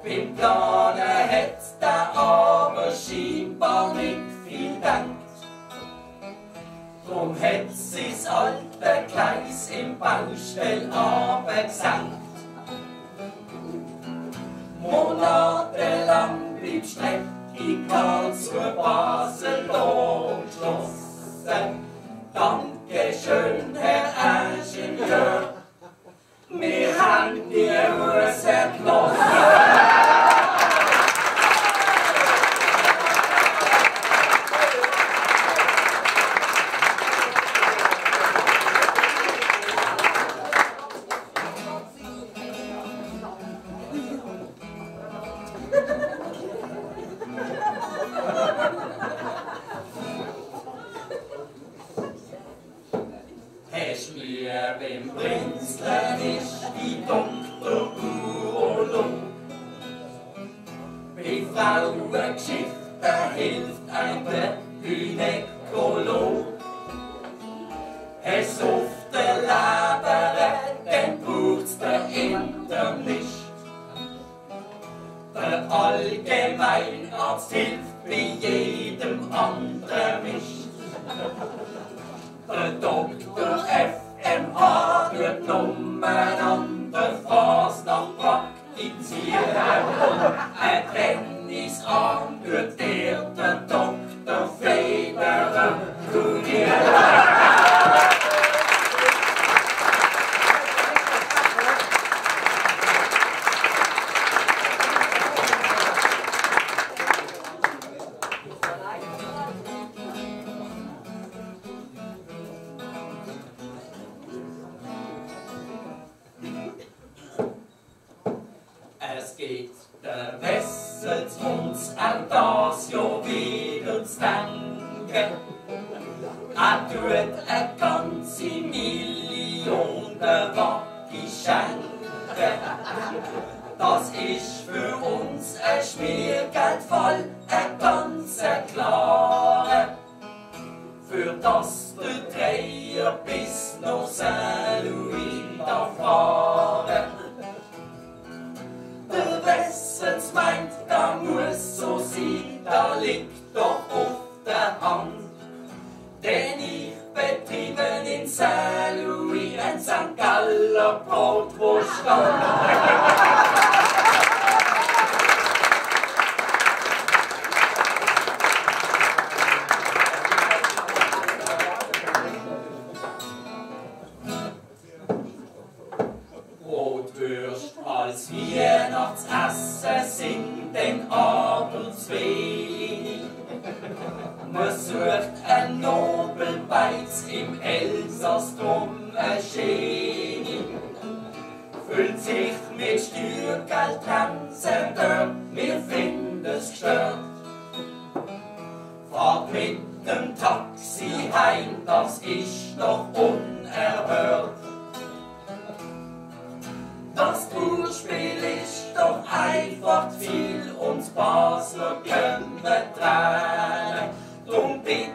Beim Planen hat der aber scheinbar nicht viel gedacht. Drum hat sie das alte Gleis im Baustell abgesenkt. Monatelang blieb Streck in Karlsruhe, Basel geschlossen. Dankeschön, Herr Ingenieur, wir haben die Hose genossen. Hast mir beim Blinzeln ist wie Dr. Urolog. Bei Frauengeschichten hilft ein Gynäkolog. Hast auf der Leber, dann braucht's der Internist. Der Allgemeinarzt hilft bei jedem anderen Mist. Der Doktor FMH tut umeinander Fasnacht praktizieren. Ein Tennisarm tut der Doktor Federer kurieren. Es geht der Wessel uns auch das Jahr wieder zu denken. Tut eine ganze Million der Wacki schenken. Das ist für uns ein Schmiergeldfall, ein ganz klarer. Für das der Dreier bis nach Saint-Louis da fahren. Der Wessels meint, da muss so sein, da liegt doch auf der Hand. Denn ich betriebe in Saint-Louis ein St. Galler Brotwurststand. Brotwürst als Weihnachtsessen Massen sind den Adel zu wenig. Man sucht ein Nobelbeiz im Elsass, drum eine Schäne. Füllt sich mit Steuergeld Hansen dort, wir finden es gestört. Fahrt mit dem Taxi heim, das ist noch unerhört. Das Trauerspiel ist doch einfach zu viel, uns Basler können Tränen. Drum bitte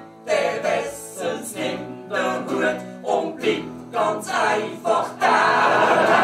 Wessels, nimm den Hut und bleib ganz einfach da.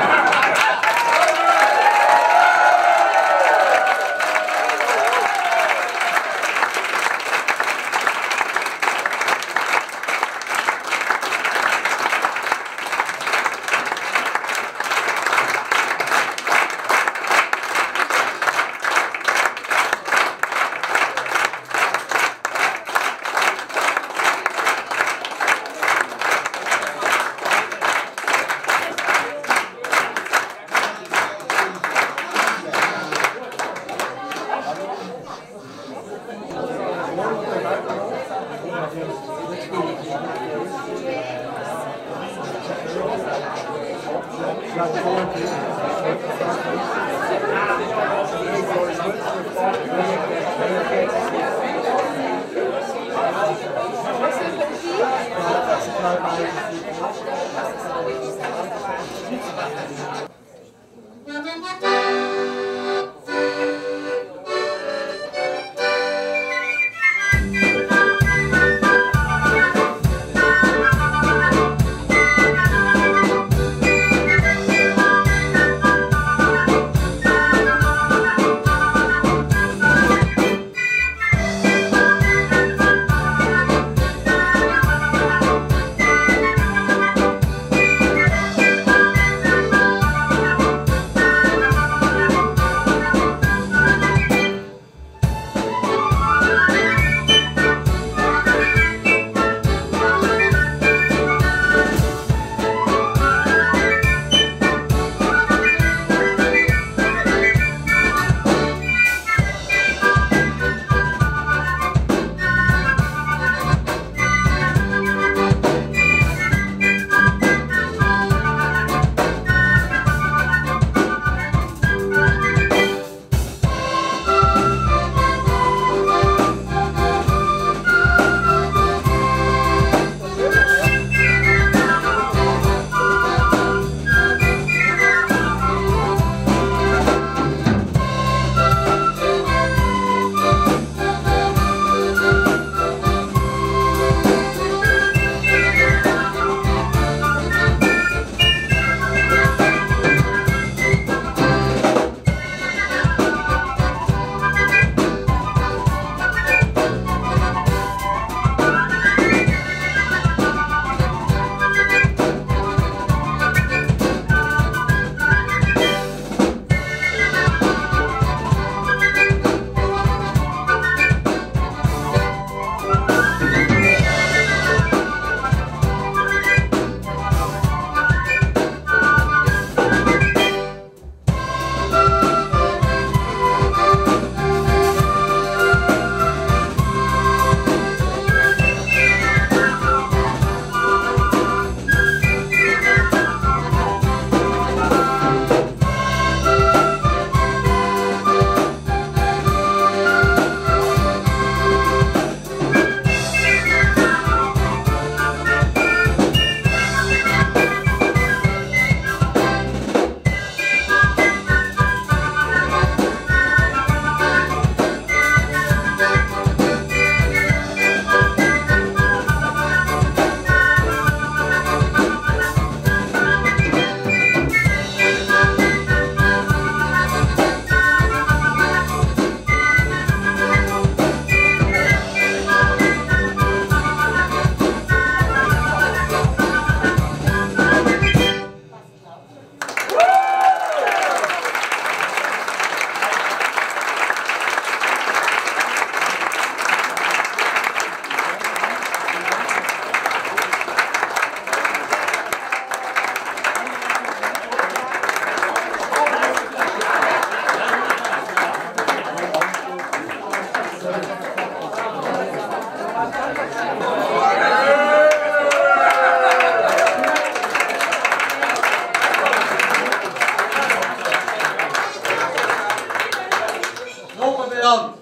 Vaterland!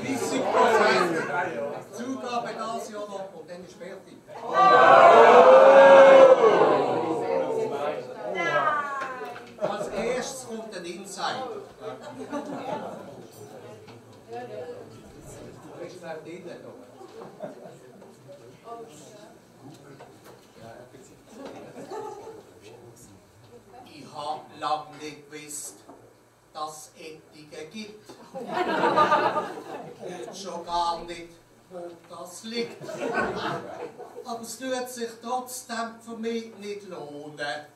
30% Zugabe das Jahr noch und dann ist fertig. Als erstes kommt ein Insider. Ich habe lange nicht gewusst, dass es Ettigen gibt. Und schon gar nicht, wo das liegt. Aber es tut sich trotzdem für mich nicht lohnen,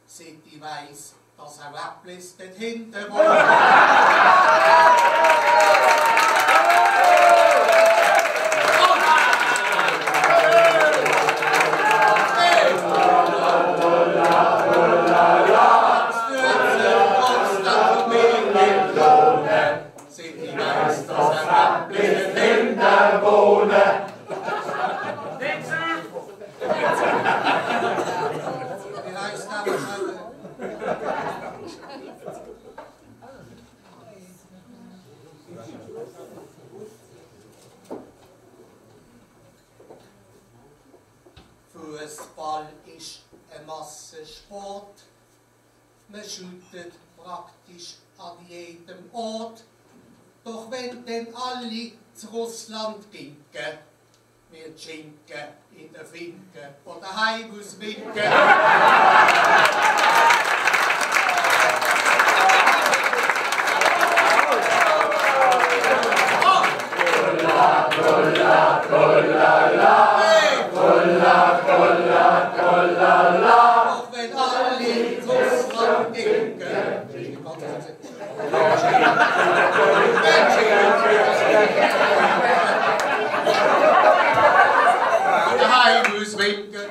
seit ich weiss, dass auch Äpplis dort hinten wohnen. Fußball ist ein Massensport. Man shootet praktisch an jedem Ort. Doch wenn denn alle zu Russland ginken, wird Schinken in der Finke von daheim aus winken. Auch wenn alle zu Russland ginken, daheim aus winken.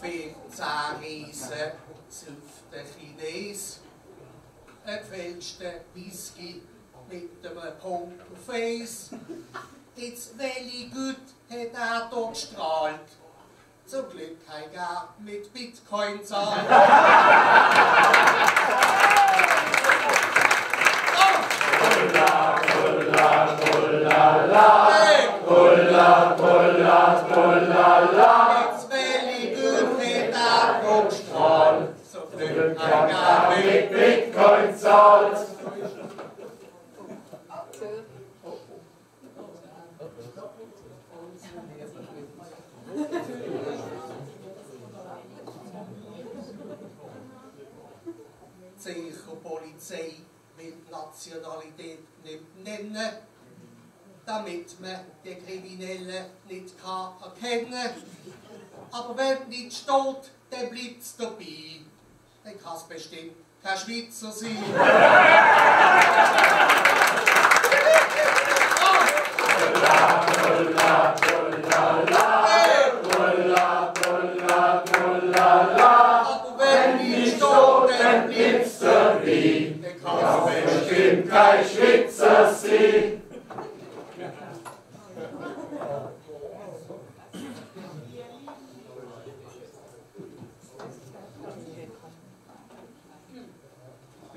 Für 10 Riesen sauft der Chines ein gefälschten Whisky mit einem Pokerface. Jetzt welche gut hat er dort gestrahlt. Zum Glück kein Geld mit Bitcoin zahlen. Jetzt welche gut hat er dort gestrahlt. Zum Glück kein Geld mit Bitcoin zahlt. Zürcher Polizei will die Nationalität nicht nennen, damit man die Kriminellen nicht erkennen kann. Aber wenn nicht steht, dann bleibt es dabei. Dann kann es bestimmt kein Schweizer sein. Aber wenn nicht steht, dann bleibt es dabei. Dann kann es bestimmt kein Schweizer sein.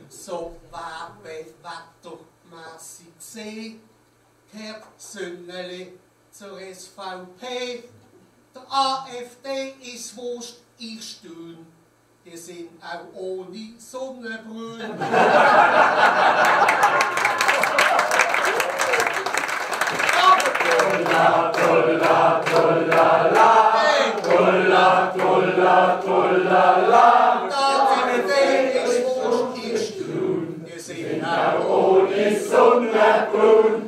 So wettermässig gesehen gehört Sünneli zur SVP. Der AfD ist wurscht, ich staune. Die sind auch ohne Sonnenbrille. Ohne Sonnenbrille.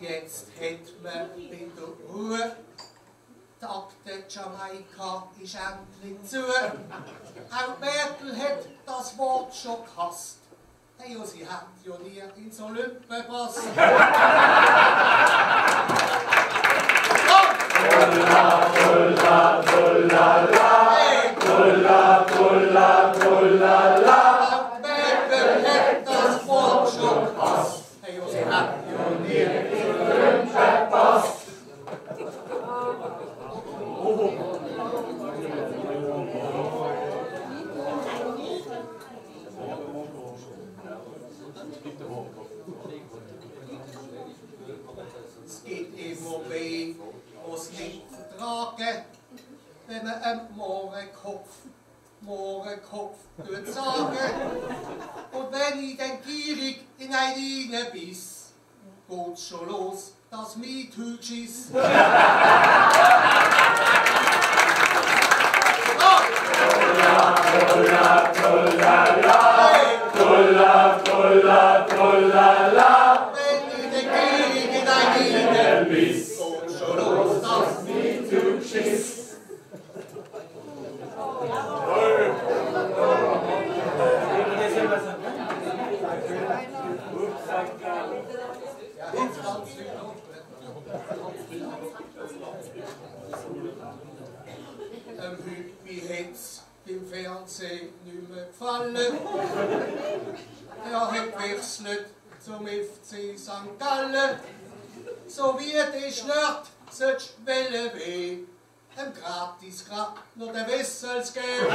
Jetzt hat man wieder Ruhe. Die Akte Jamaika ist endlich zu. Auch Merkel hat das Wort schon gehasst. Hey, ja, sie hat ja nie ins Olymp gepasst. Das Wort schon gepasst. Hey, ja, sie hat ja nie ins Olymp gepasst. Es geht immer weh, was nicht vertragen, wenn man am Mohrenkopf sagen. Und wenn ich dann gierig in eine biss, geht's schon los, dass mich Hütschis. Mir hätt's im Fernsehen nicht mehr gefallen. Er hat gewechselt zum FC St. Gallen. So wie der Schnört sollst du weh, gratis grad nur der Wessels geben.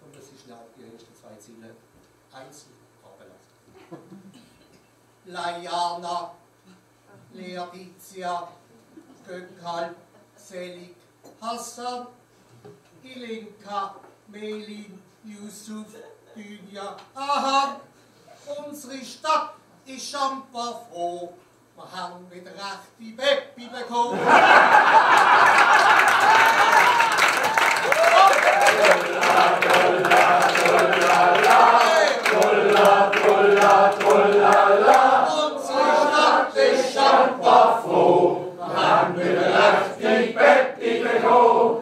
Und das ist laut die ersten zwei Ziele einzeln abgelassen. Lajana, Leadizia, Gökal, Selig, Hassan, Ilinka, Melin, Yusuf, Dünja, Ahan. Unsere Stadt ist schamper froh. Wir haben wieder recht die Beppi bekommen. Unsere Stadt ist schamper froh. Wir haben wieder recht die Beppi bekommen.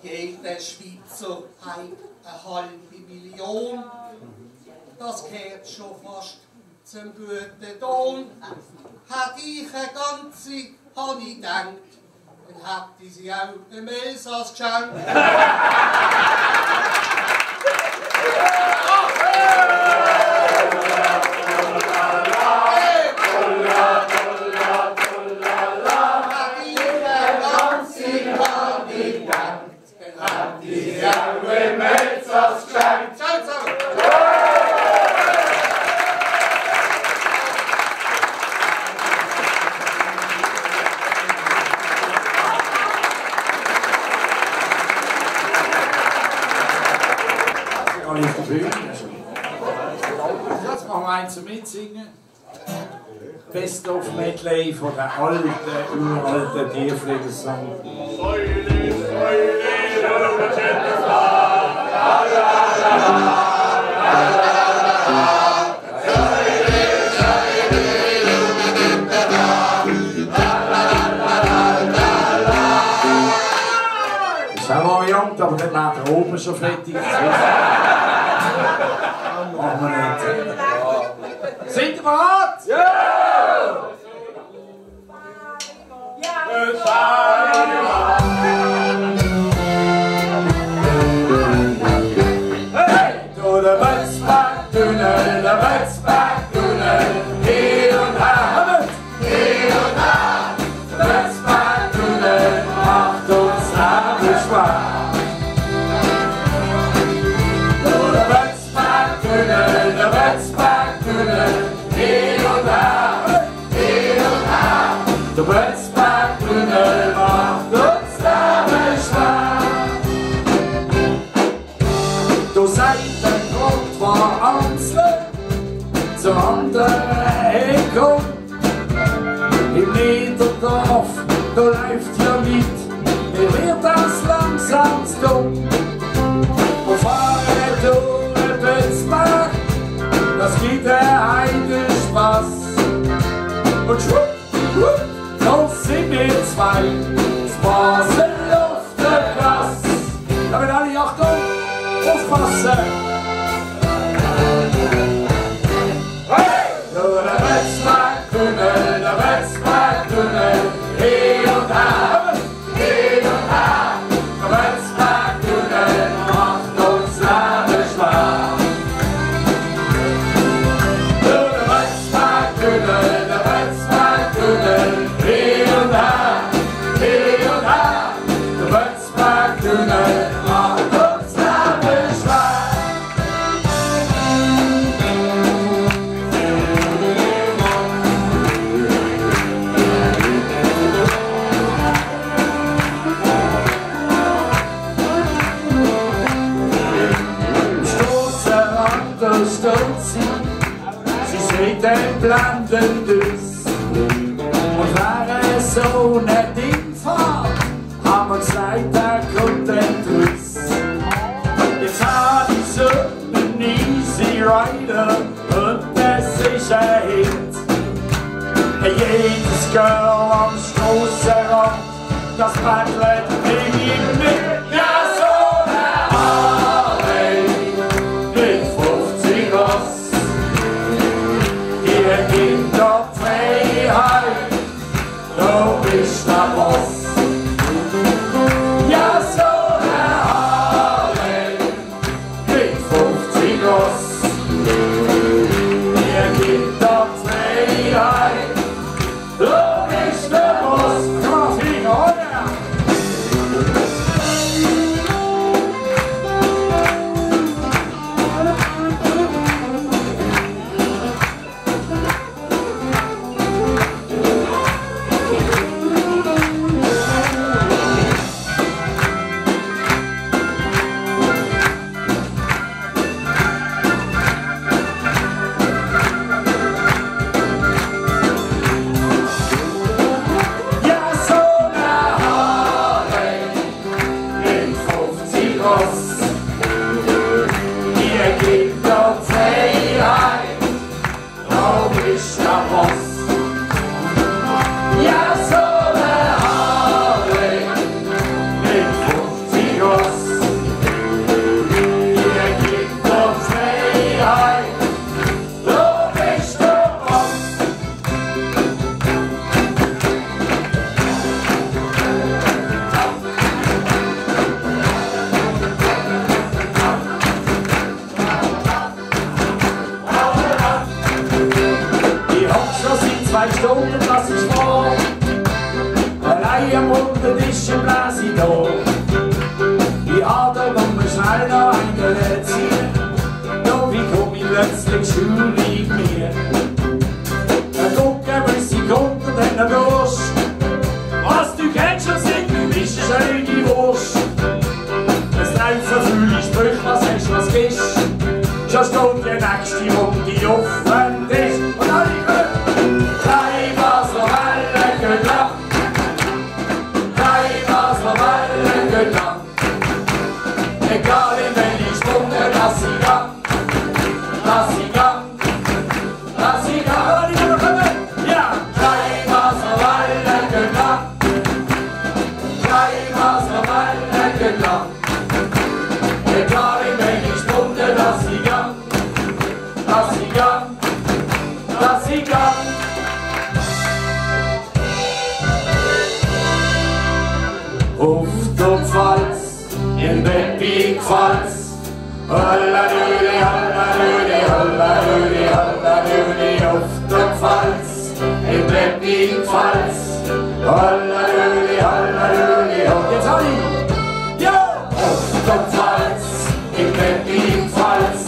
Jeder Schweizer hat eine halbe Million. Das gehört schon fast zum guten Ton. Hätte ich eine ganze, habe ich gedacht, dann hätte ich sie auch dem Elsass geschenkt. Jetzt machen wir eins zum Mitsingen. Best of Medley von der alten, uralten Tierpflegesong. Das haben wir gejankt, aber dann macht er oben schon fertig. Machen wir nicht. Sind ihr bereit? Ja! Hey! Du der Wetzberg-Tunnel, der Wetzberg-Tunnel, hier und her, hier und her. Der Wetzberg-Tunnel macht uns Leben schwer. Du der Wetzberg-Tunnel, hier und her, hier Der Bretzberg-Tunnel macht uns Leben schwer. Du seid der Grund von Amsel zur anderen Ecke. Im Niederdorf, da läuft ja mit, mir wird das langsam dumm. Wir fahren durch den Bretzberg, das gibt einen Spaß. Und schwupp, schwupp, da sind wir zwei, das Basel auf der Klasse. Damit alle Achtung, aufpassen! Hey! Nur der Bretzberg-Tunnel, der Bretzberg-Tunnel, hin und her, hin und her. Der Bretzberg-Tunnel macht uns Leben schwer. Nur der Bretzberg-Tunnel, der Bretzberg-Tunnel, hin und her, hin und her. Der Bretzberg-Tunnel macht uns Leben schwer. Sie sieht den Blendendes. Und wäre so nicht im Fall, haben wir gesagt, er kommt Entrüss. Jetzt hat die Sonne einen Easy Rider und das ist ein Hit. Jedes Girl am Strassenrand, das bettelt wegen ihm mit. Ja, so der Harley mit 50 Ross. Ihr gibt doch Freiheit, du bist der Boss. Ja, so der Harley mit 50 Ross. Ihr gibt doch Freiheit, du bist der Boss. Komm auf, Finger, oder? Auf der Pfalz, in den Pfalz, Halladüli, Halladüli, Halladüli, Halladüli, auf der Pfalz, in den Pfalz, Halladüli, Halladüli, jetzt alle! Ja! Auf der Pfalz, in den Pfalz,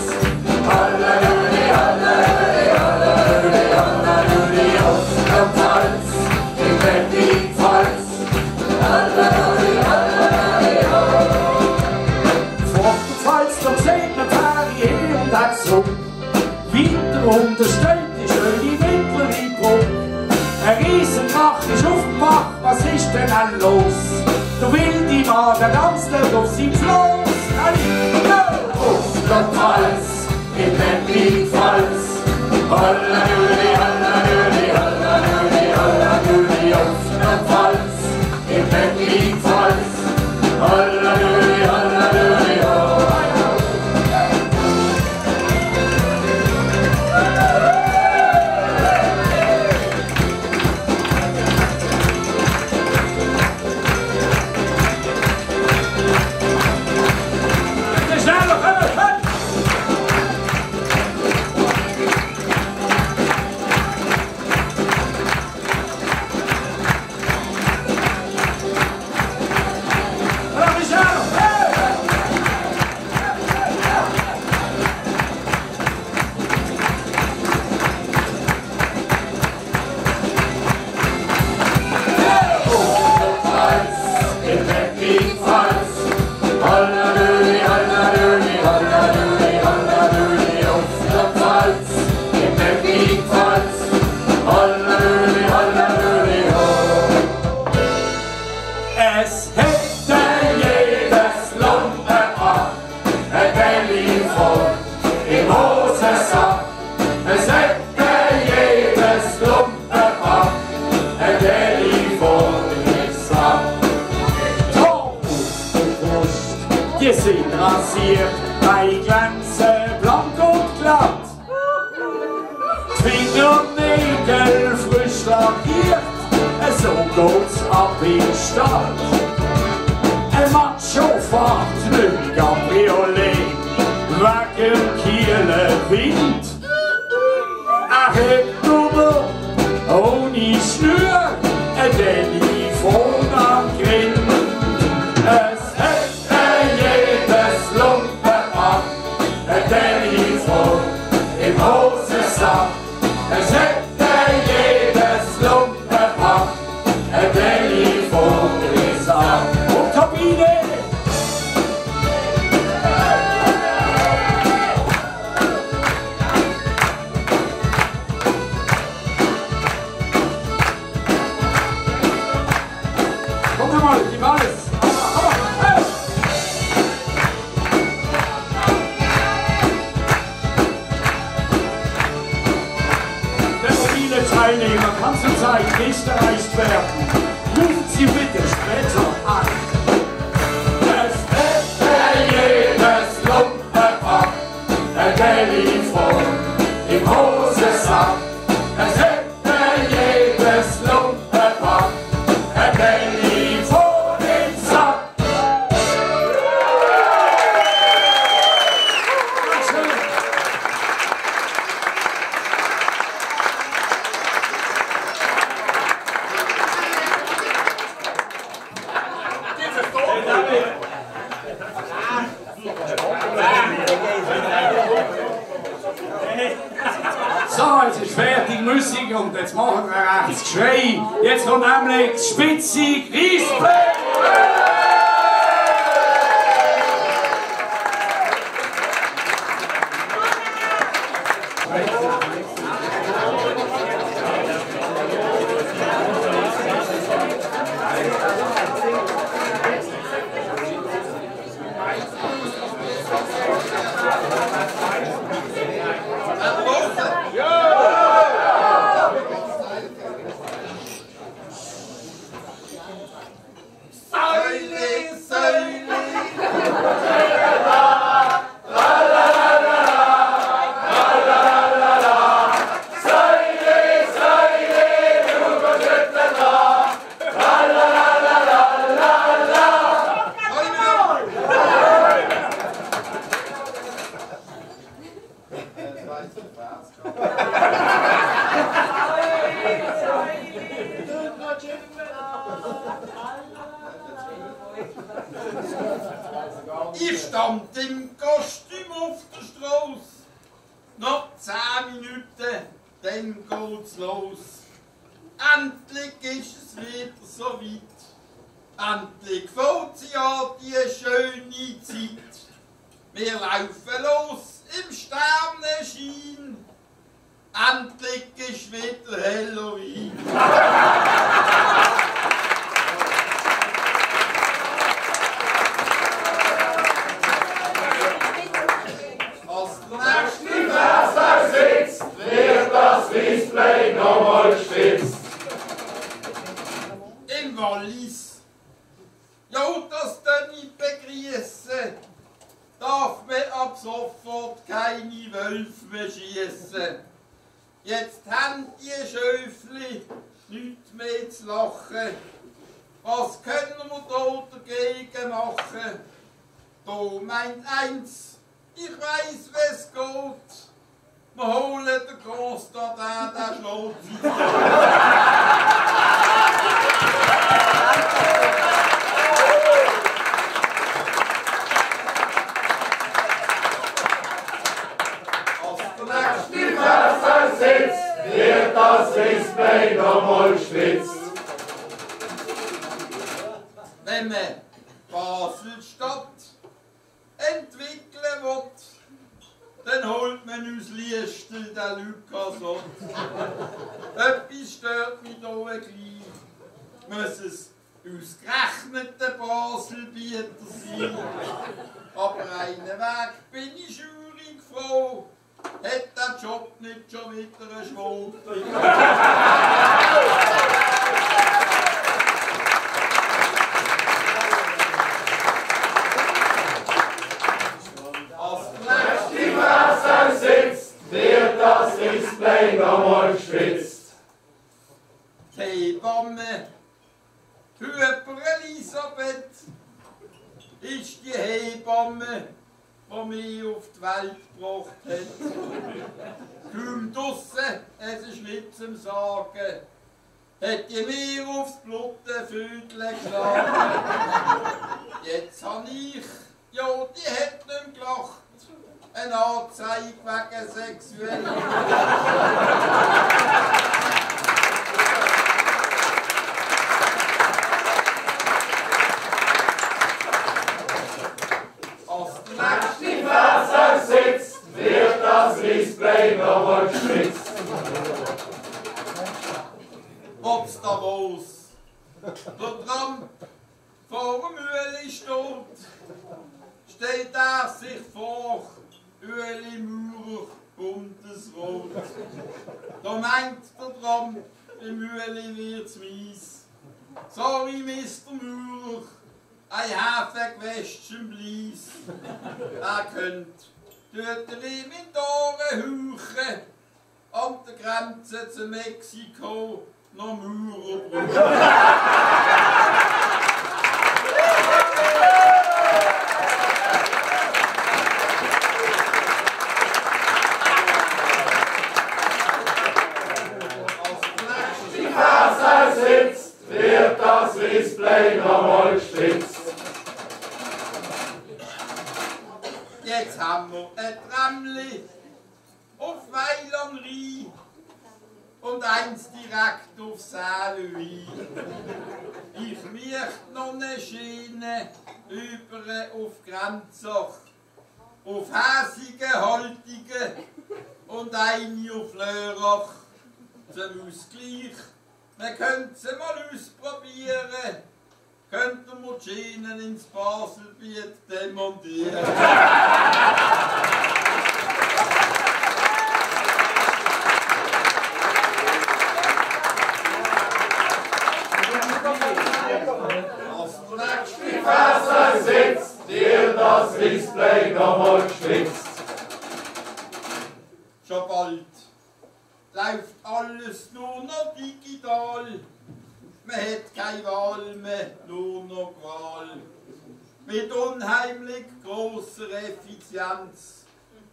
Halladüli, Halladüli, Halladüli, Halladüli, auf der Pfalz, in den denn an los? Du will die Magen ganz nicht auf sie Floß. Osterpfalz, in Berlin-Pfalz. Hallalüli, hallalüli, hallalüli, hallalüli, Osterpfalz, in Berlin-Pfalz. Hallalüli, hallalüli, hallalüli. Die sind rasiert, bei Glänze blank und glatt. Fingernägel frisch lackiert, so geht's ab in die Stadt. Ein Macho fährt mit Cabriolet, wegen Kieler Wind. Ein Heckdubel ohne Schnür, ein Telefon am Grind. Telefon im Hosensack, es hätte jedes Lumpenpack ein Telefon gesagt. Und Kabine! Kommt mal, die Walz! Teilnehmer kann zurzeit nicht erreicht werden. Rufen Sie bitte später an. Es hätte jedes Lumpenpack ein Telefon im Hosensack. Es hätte jedes Lumpenpack ein Telefon im Sack. So, jetzt ist fertig Musik und jetzt machen wir ein rechtes Geschrei. Jetzt kommt nämlich das Spitzig Reisblech! Ich stand im Kostüm auf der Straße. Noch 10 Minuten, dann geht's los. Endlich ist es wieder so weit. Endlich fängt sie an, die schöne Zeit. Wir laufen los im Sternenschein. Endlich ist wieder Halloween. im Wallis. Ja, das dann nicht begrüßen. Darf man ab sofort keine Wölfe mehr schiessen. Jetzt haben die Schöfli nichts mehr zu lachen. Was können wir da dagegen machen? Da meint eins, ich weiss, wie's geht. Wir holen den Großstadtär, der schlägt sich. Wird das Display nochmal spitzt. Wenn man Basel-Stadt entwickeln will, dann holt man aus Liestel den Lukas Ott. Etwas stört mich hier gleich. Muss es ausgerechnete Baselbieter sein? Aber einen Weg bin ich schaurig froh. Hat der Job nicht schon wieder einen Schwung? Als die Fresse sitzt, wird das Display nochmal gespitzt. Die Hebamme, Hüper Elisabeth, ist die Hebamme, die mich auf die Welt gebracht hat. Kaum draussen, es ist nicht zum Sagen, hat die mir aufs Bluttenvödel geschlagen. Jetzt habe ich, ja, die hat nicht gelacht, eine Anzeige wegen sexueller. Sitzt, wird das Display nochmal gespitzt. Ob's da was? Der Tramp vor dem Ueli steht er sich vor, Ueli Maurer, Bundesrot. Da meint der Tramp, im Ueli wird's mies. Sorry, Mr. Maurer, I have a question, please. Könnt ihr ihm in die Ohren hauchen, an der Grenze zu Mexiko noch Maurer brauchen. Die Fresse sitzt, wird das Display nochmal gespitzt. Jetzt haben wir ein Tramli auf Weil am Rhein und eins direkt auf Saarlouis. Ich möchte noch eine Schiene über auf Grenzach, auf Häsigen, Haltigen und eine auf Lörrach zum Ausgleich. Man könnte sie mal ausprobieren. Könnten wir die Schienen ins Baselbiet demontieren? Als die Fresse sitzt, wird das Display nochmal gespitzt. Schon bald läuft alles nur noch digital. Man hat keine Wahl mehr, nur noch Qual. Mit unheimlich grosser Effizienz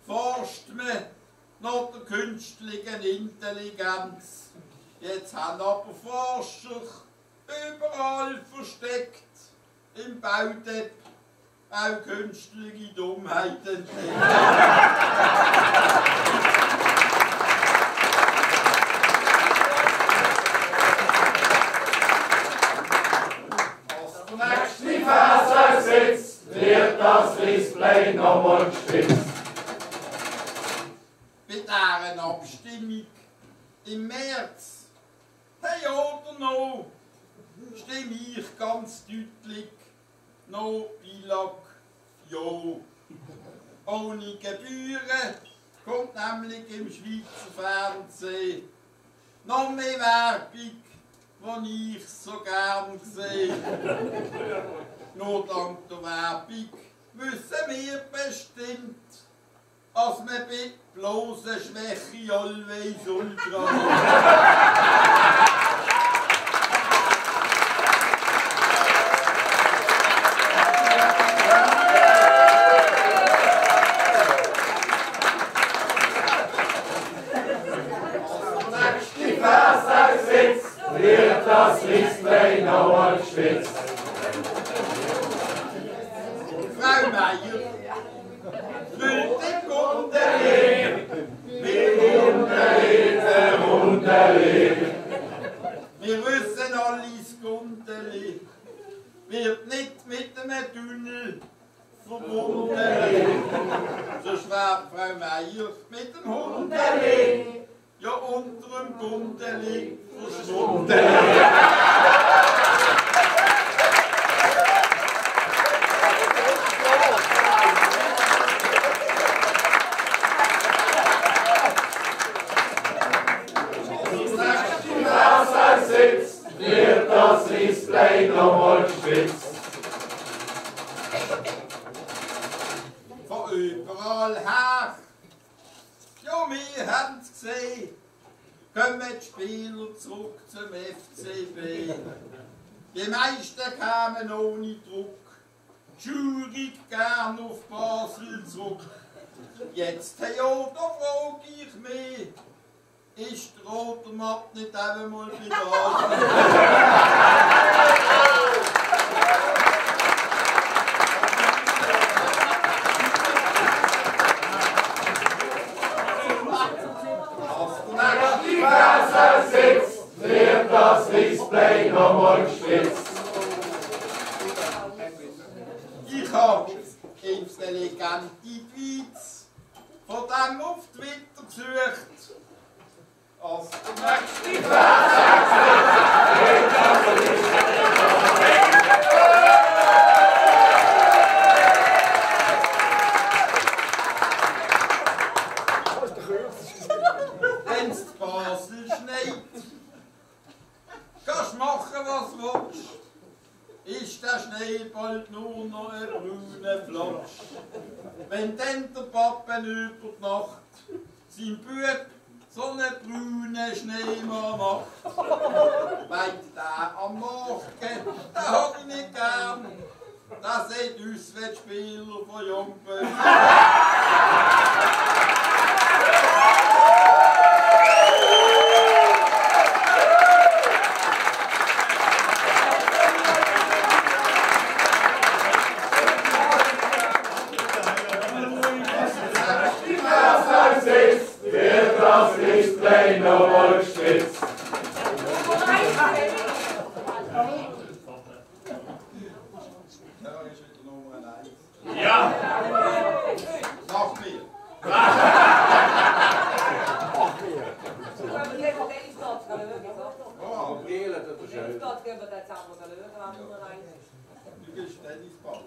forscht man nach der künstlichen Intelligenz. Jetzt haben aber Forscher überall versteckt im Baudepp auch künstliche Dummheiten entdeckt. Die Fresse sitzt, wird das Display nochmal gespitzt. Bei dieser Abstimmung im März, hey oder no, stimme ich ganz deutlich no Bilag Jo. Ohne Gebühren kommt nämlich im Schweizer Fernsehen noch mehr Werbung die ich so gern sehe. Nur dank der Werbung wissen wir bestimmt, als man bei bloßer Schwäche always ultra wird das Display noch mal gespitzt. Frau Meier, füllt die Gundeli mit Gundeli. Wir wissen alles, Gundeli wird nicht mit einem Tunnel verbunden. So schwärmt Frau Meier mit dem Hundeli. Ja, unter dem Gundeli verschwunden. Wird das Display nochmal gespitzt. Von überall her, ja, wir haben es gesehen, kommen die Spieler zurück zum FCB. Die meisten kamen ohne Druck, schaurig gern auf Basel zurück. Jetzt, hey, ja, da frage ich mich, ist der rote Matt nicht einmal bei Basel? Wird das Display nochmal gespitzt. Ich habe intelligente Tweets von dem auf Twitter gesucht. Als der nächste wenn es in Basel schneit, kannst machen, was du willst. Ist der Schnee bald nur noch ein brauner Flotsch. Wenn dann der Papa über die Nacht sein Bub so einen braunen Schneemann macht, meint der am Morgen, den hab ich nicht gern. Das sieht aus wie die Spieler von Jungböhm. Wird das Display nochmal gespitzt. Da ist wieder Nummer 1. Ja! Nach mir. Oh, du gehst Tennisball.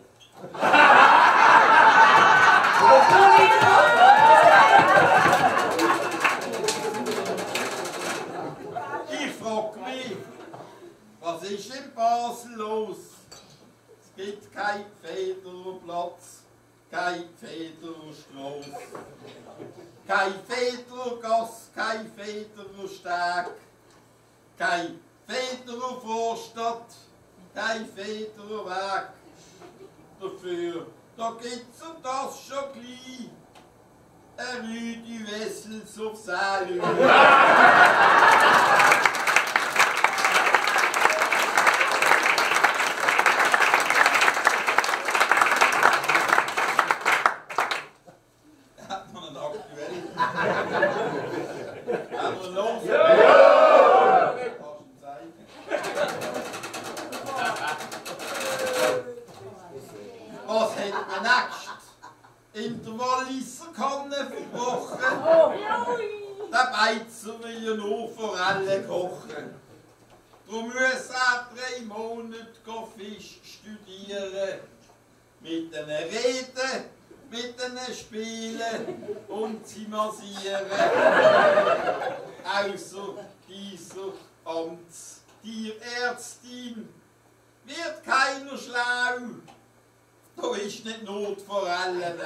Ich frage mich, was ist in Basel los? Es gibt keinen Federplatz, kein Federstrasse, kein Federgasse, kein Federsteg, kein Federvorstadt, kein Federweg. Dafür, da gibt's und das schon gleich ein Rüdi Wessels auf Seil. Hat man einen aktuellen? Haben wir los? Ja! Kannst du zeigen? Was hat man nächst in der Walliser Kanne verbrochen? Der Beizer will ja nur Forellen kochen. Darum muss er 3 Monate Fisch studieren. Mit den Reden, mit den Spielen und sie massieren. Außer dieser dir Ärztin, wird keiner schlau. Da ist nicht Not vor allen.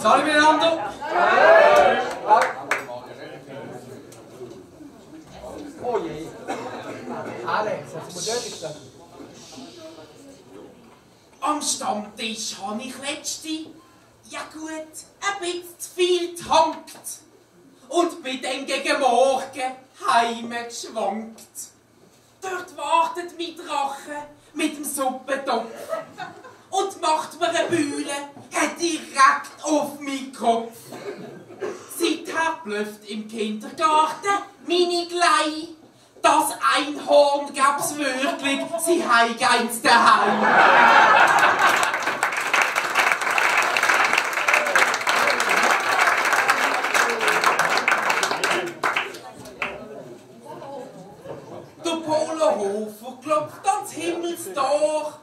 Salut miteinander! Oh je. Alex, hast du modern gesagt? Am Stammtisch habe ich letzte, ja gut, ein bisschen zu viel getankt und bin dann gegen Morgen heimgeschwankt. Dort wartet mein Drache mit dem Suppentopf und macht mir eine Bühne direkt auf meinen Kopf. Seither blüfft im Kindergarten meine Glei. Das Einhorn gab's wirklich, sie heig eins daheim. Der Polohofer klopft ans Himmelstor.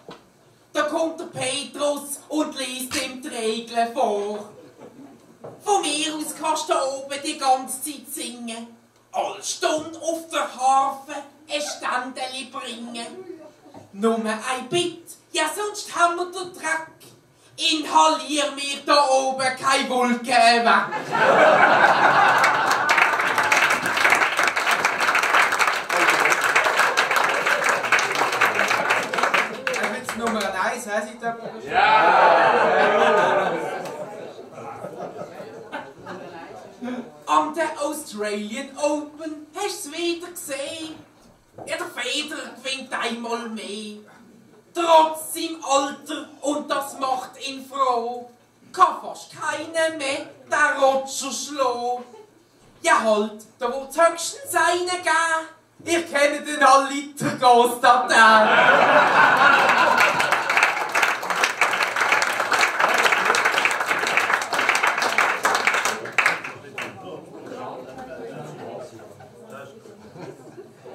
Da kommt der Petrus und liest ihm die Regeln vor. Vom mir aus kannst du oben die ganze Zeit singen. All Stunde auf der Harfe ein Ständeli bringen. Nur ein Bitt, ja sonst haben wir den Dreck. Inhalier mir da oben keine Wolke weg. Nummer 1, hast du da? Ja! An der Australian Open hast du es wieder gesehen. Ja, der Federer gewinnt einmal mehr. Trotz seinem Alter, und das macht ihn froh, kann fast keiner mehr den Roger schlagen. Ja halt, da wird's höchstens einen geben. Ihr kennt den alle, der Ghost-Dateien.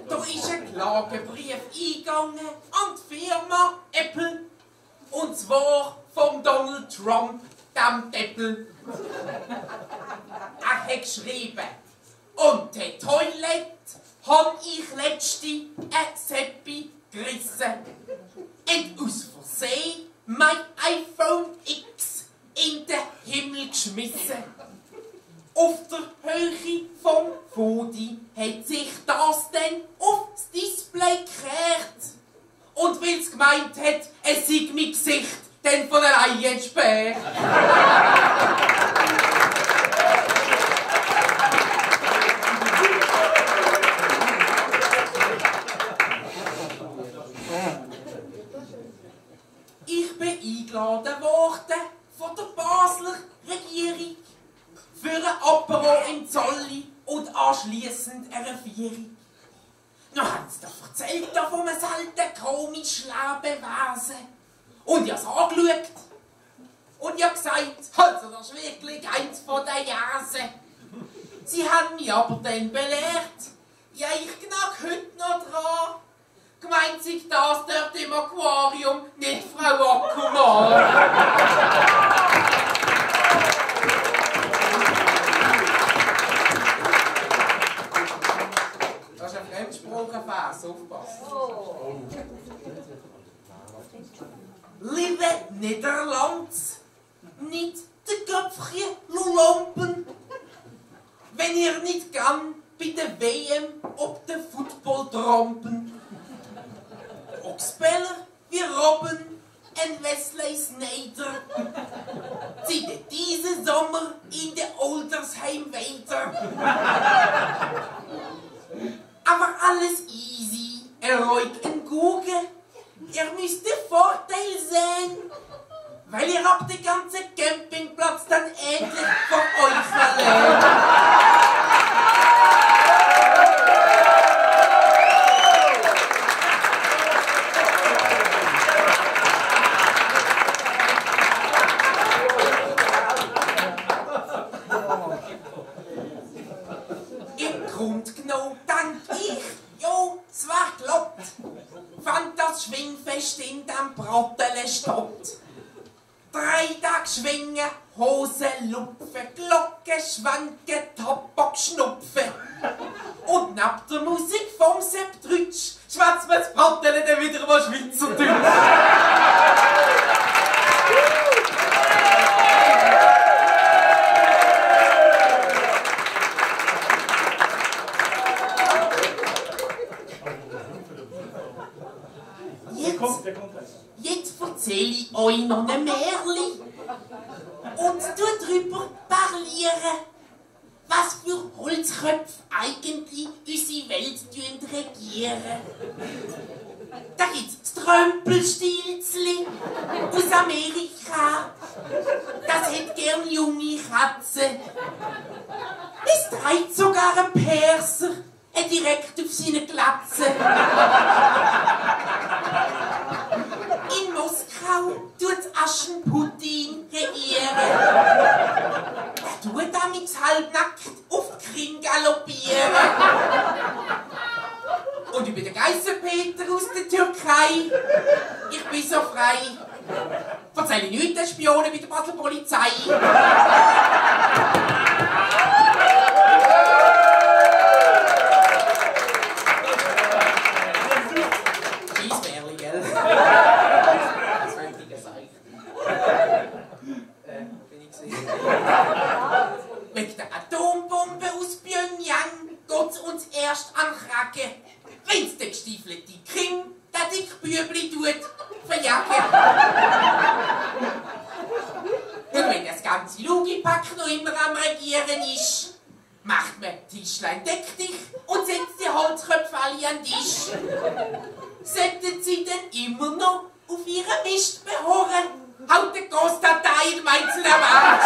Da ist ein Klagebrief eingegangen an die Firma Apple. Und zwar vom Donald Trump, dem Deppel. Er hat geschrieben, und die Toilette hab ich letzte ein Seppi gerissen. Und aus Versehen mein iPhone X in den Himmel geschmissen. Auf der Höhe vom Fodi hat sich das dann aufs Display gekehrt. Und weil es gemeint hat, es sei mein Gesicht dann von allein entsperrt. Ich bin eingeladen worden von der Basler Regierung für ein Apero im Zolli und anschliessend eine Vierung. Noch haben sie doch erzählt von einem selten komisch Lebewesen. Und ich habe es angeschaut. Und ich habe gesagt, also das ist wirklich eins von den Jäsen. Sie haben mich aber dann belehrt. Ja, ich knack heute noch dran. Gemeint sich das dort im Aquarium, nicht Frau Ackermann. Das ist ein Fremdsprachenvers, aufpassen. Oh. Liebe Niederlands, nicht de Köpfchen Lulompen. Wenn ihr nicht gern bei der WM ob den Football trampen. Oxbeller wie Robben und Wesley Sneijder zieht diesen Sommer in der Oldersheim weiter. Aber alles easy, ruhig und gucken. Ihr müsst den Vorteil sehen, weil ihr habt den ganzen Campingplatz dann endlich von euch verloren. Im Grund genommen denk ich, jo, es wär glatt, wenn das Schwingfest in dem Brattele stoppt. 3 Tage schwingen, Hosen lupfen, Glocken schwenken, Tabak schnupfen. Und neben der Musik vom Sepp Trütsch schwätzt man das Brattele dann wieder mal Schweizerdeutsch. Jetzt erzähle ich euch noch ein Märchen und tu drüber parlieren, was für Holzköpfe eigentlich unsere Welt regieren. Da gibt's das Trömpelstilzli aus Amerika, das hat gern junge Katzen. Es trägt sogar ein Perser, direkt auf seine Glatze. In Moskau tut's Aschenputtin regieren. Er tut damit halbnackt auf die Krim galoppieren. Und über den Geissenpeter aus der Türkei, ich bin so frei, erzähle ich nichts den Spionen bei der Basler Polizei. Tischlein, deck dich und setz die Holzköpfe alle an den Tisch. Sollten Sie denn immer noch auf Ihren Mist beharren? Haut der Großdatei in Mainzel am Arsch!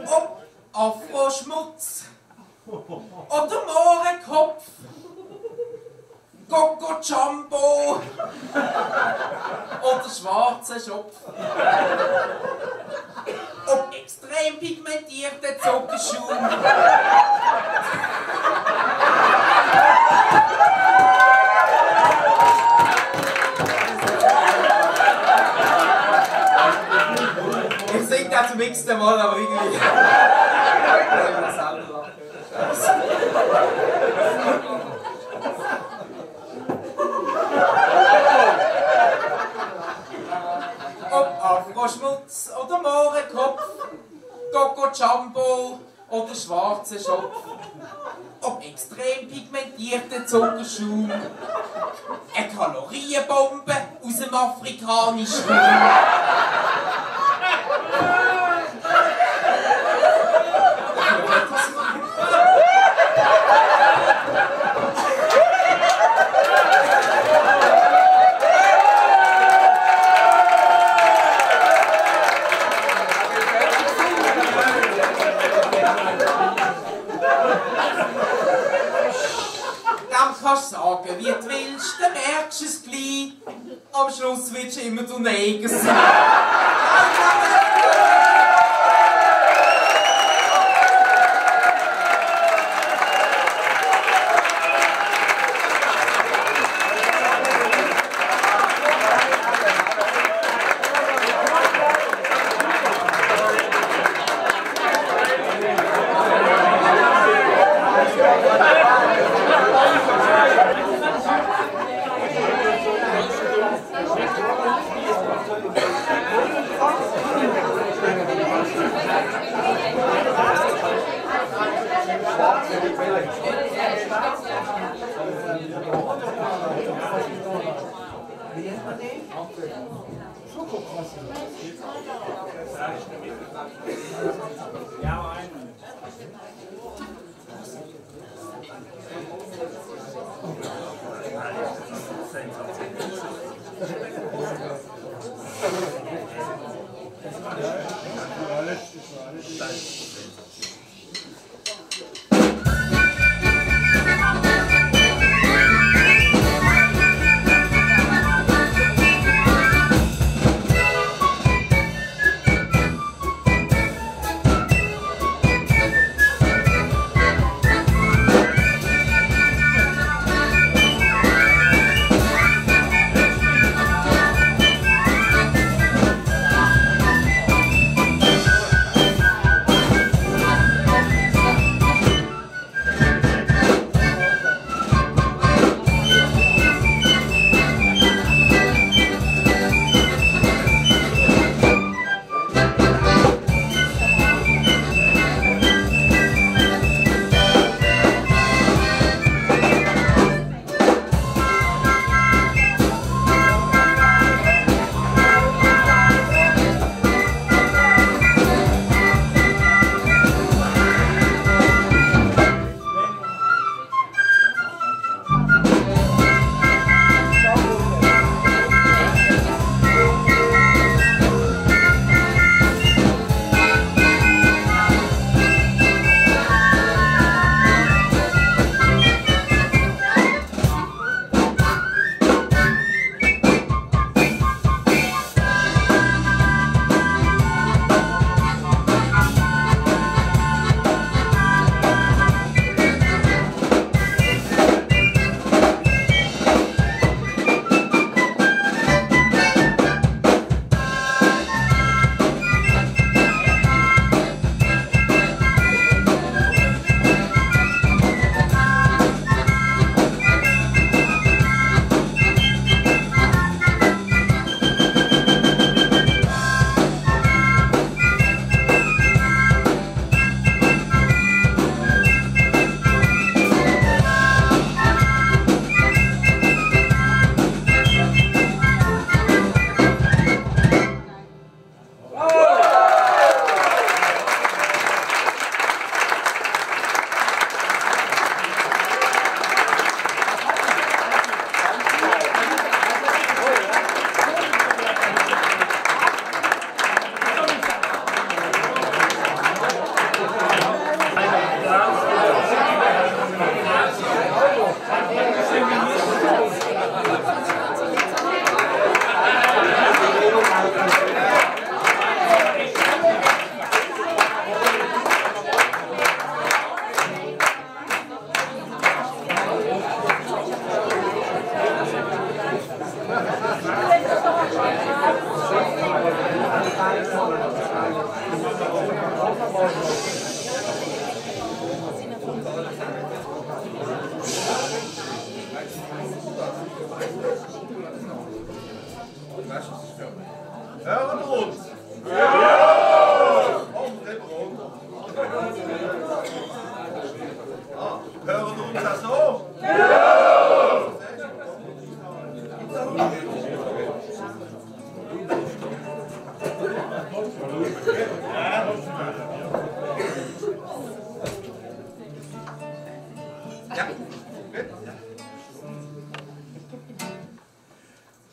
Ob Afroschmutz oder Mohrenkopf, Coco Jumbo oder schwarzer Schopf, ob extrem pigmentierter Zuckerschaum, ich singe das zum x-ten Mal, aber irgendwie. Ob Afroschmutz oder Mohrenkopf, Coco Jumbo oder schwarzer Schopf, ob extrem pigmentierter Zuckerschaum, eine Kalorienbombe aus dem afrikanischen Raum. Kannst sagen, wie du willst, dann merkst du es gleich. Am Schluss willst du immer du Neger sein.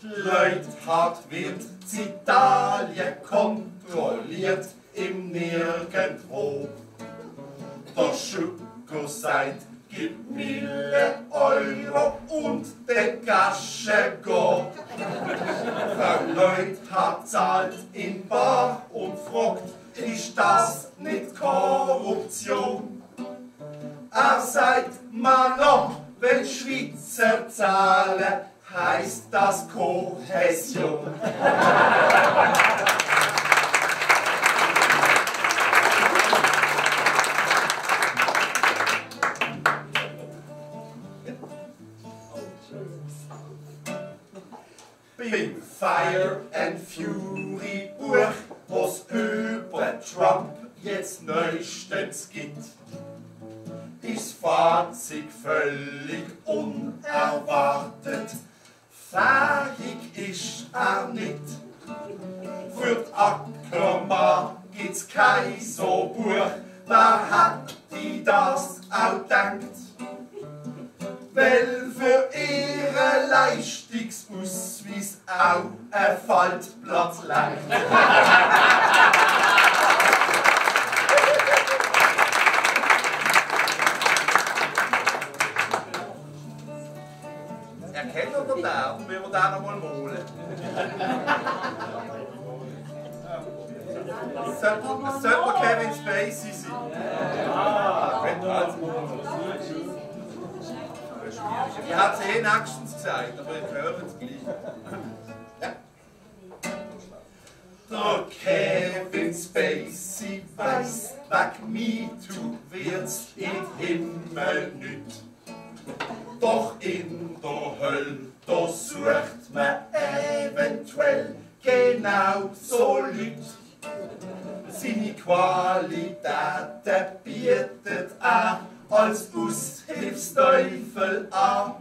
Die Leute wird in Italien kontrolliert im Nirgendwo. Der Schuko sagt, gib mir Euro und den Gasche go. Frau Leut hat zahlt in Bar und fragt, ist das nicht Korruption? Er sagt, Mann, wenn Schweizer zahlen, heißt das Kohäsion. Beim Fire and Fury Buch, was über Trump jetzt neuestens gibt, ist Fazit völlig unerwartet. Fähig ist er nicht. Für die Ackermann gibt's kein so Buch. Wer hat die das auch gedacht? Weil für ihre Leistungsausweis auch ein Faltplatz langt. Erkennt ihr den? Wenn wir den noch mal malen. Es sollte Kevin Spacey sein. Ich habe es nächstens gesagt, aber ich höre es gleich. Der Kevin Spacey weiss, wegen MeToo wird's im Himmel nicht. Doch in der Hölle, da sucht man eventuell genau so Leute. Seine Qualitäten bietet er als Aushilfsteufel an.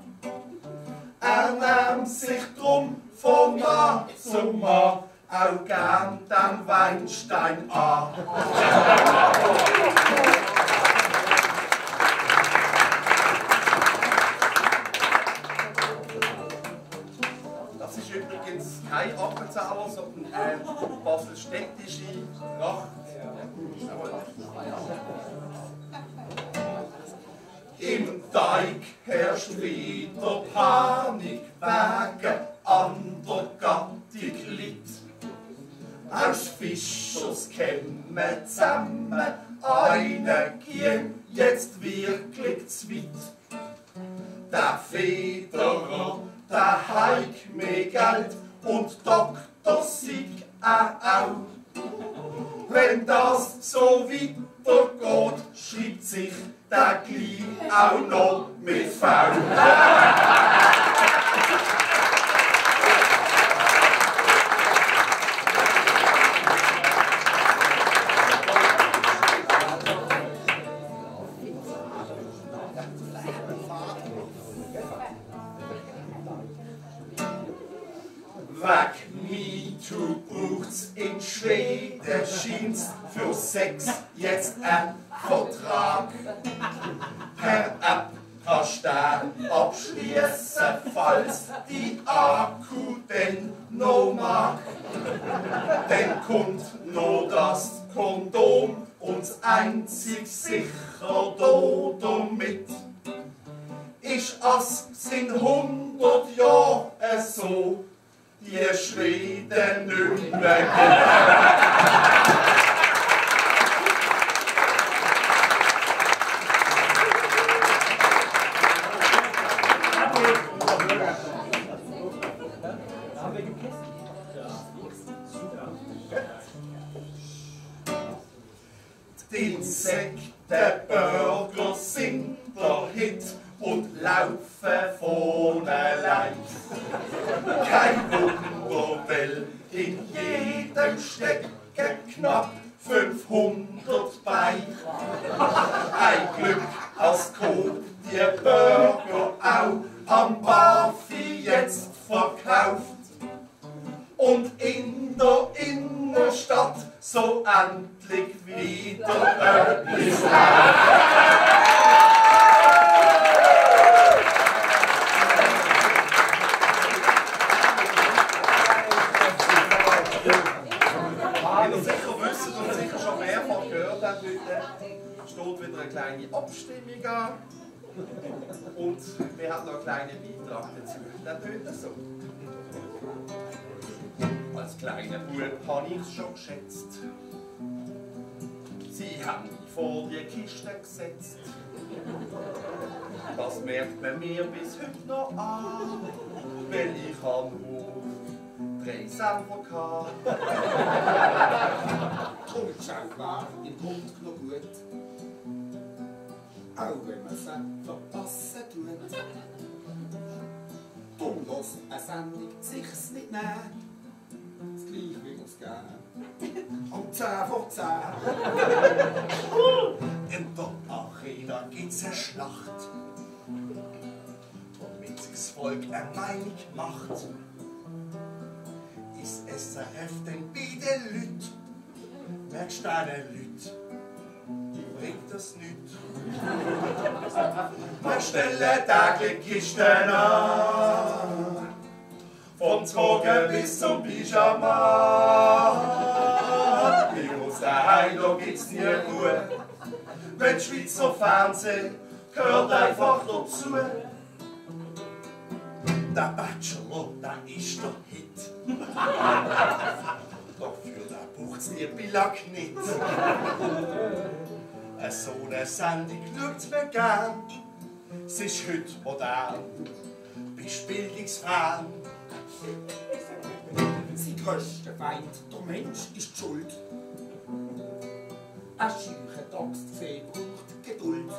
Er nimmt sich drum von Mann zu Mann auch gern den Weinstein an. Das ist übrigens kein Appenzeller, sondern eine baselstädtische Tracht. Im Teig herrscht wieder Panik wegen andergattig Lied. Aus Fischers kämen zusammen, einer ging jetzt wirklich zu weit. Der Federer, der heik mehr Geld und Doktor Sieg er auch. Wenn das so weitergeht, schreibt sich der gleich auch noch mit V. Wegen MeToo braucht's in Schweden scheint's für Sex jetzt ein Vertrag. Per App kannst du abschließen, falls die Akku denn noch mag. Dann kommt noch das Kondom und das einzig sicher damit ist es sind 100 Jahre so, die Schweden nicht mehr gibt. Die Insektenburger sind der Hit und laufen von allein. Kein Wunder, weil in jedem stecken knapp 500 Beine. Ein Glück, als kommt die Burger auch am Bafi jetzt verkauft. Und in der Innenstadt so endlich wieder etwas Wie ihr sicher wisst und sicher schon mehrfach gehört habt heute, steht wieder eine kleine Abstimmung an. Und wir haben noch einen kleinen Beitrag dazu. Der tönt so. Als kleiner Bub habe ich es schon geschätzt. Sie haben mich vor die Kiste gesetzt. Das merkt man mir bis heute noch an, weil ich habe nur 3 Cent gehabt. Und schau war im Grund noch gut. Auch wenn man es verpassen tut. Drum lässt eine Sendung sich's nicht nehmen. Das gleich wie wir's geben. Um 10 vor 10. In der Arena gibt's eine Schlacht, damit sich das Volk eine Meinung macht. Ist SRF denn bei den Leuten? Merkst du den Leuten? Bringt das nicht. Wir stellen täglich Kisten an, vom Trocken bis zum Pyjama. Bei uns daheim, da gibt's nie Ruhe. Wenn Schweizer Fernsehen gehört einfach dazu. Der Bachelor, der ist der Hit. Dafür braucht's die Billag nicht. So eine Sendung schaut mir gern. Es ist heute modern. Bist Bildungsfan. Sein grösster Feind, der Mensch, ist die Schuld. Ein scheuer Dachszeh braucht Geduld.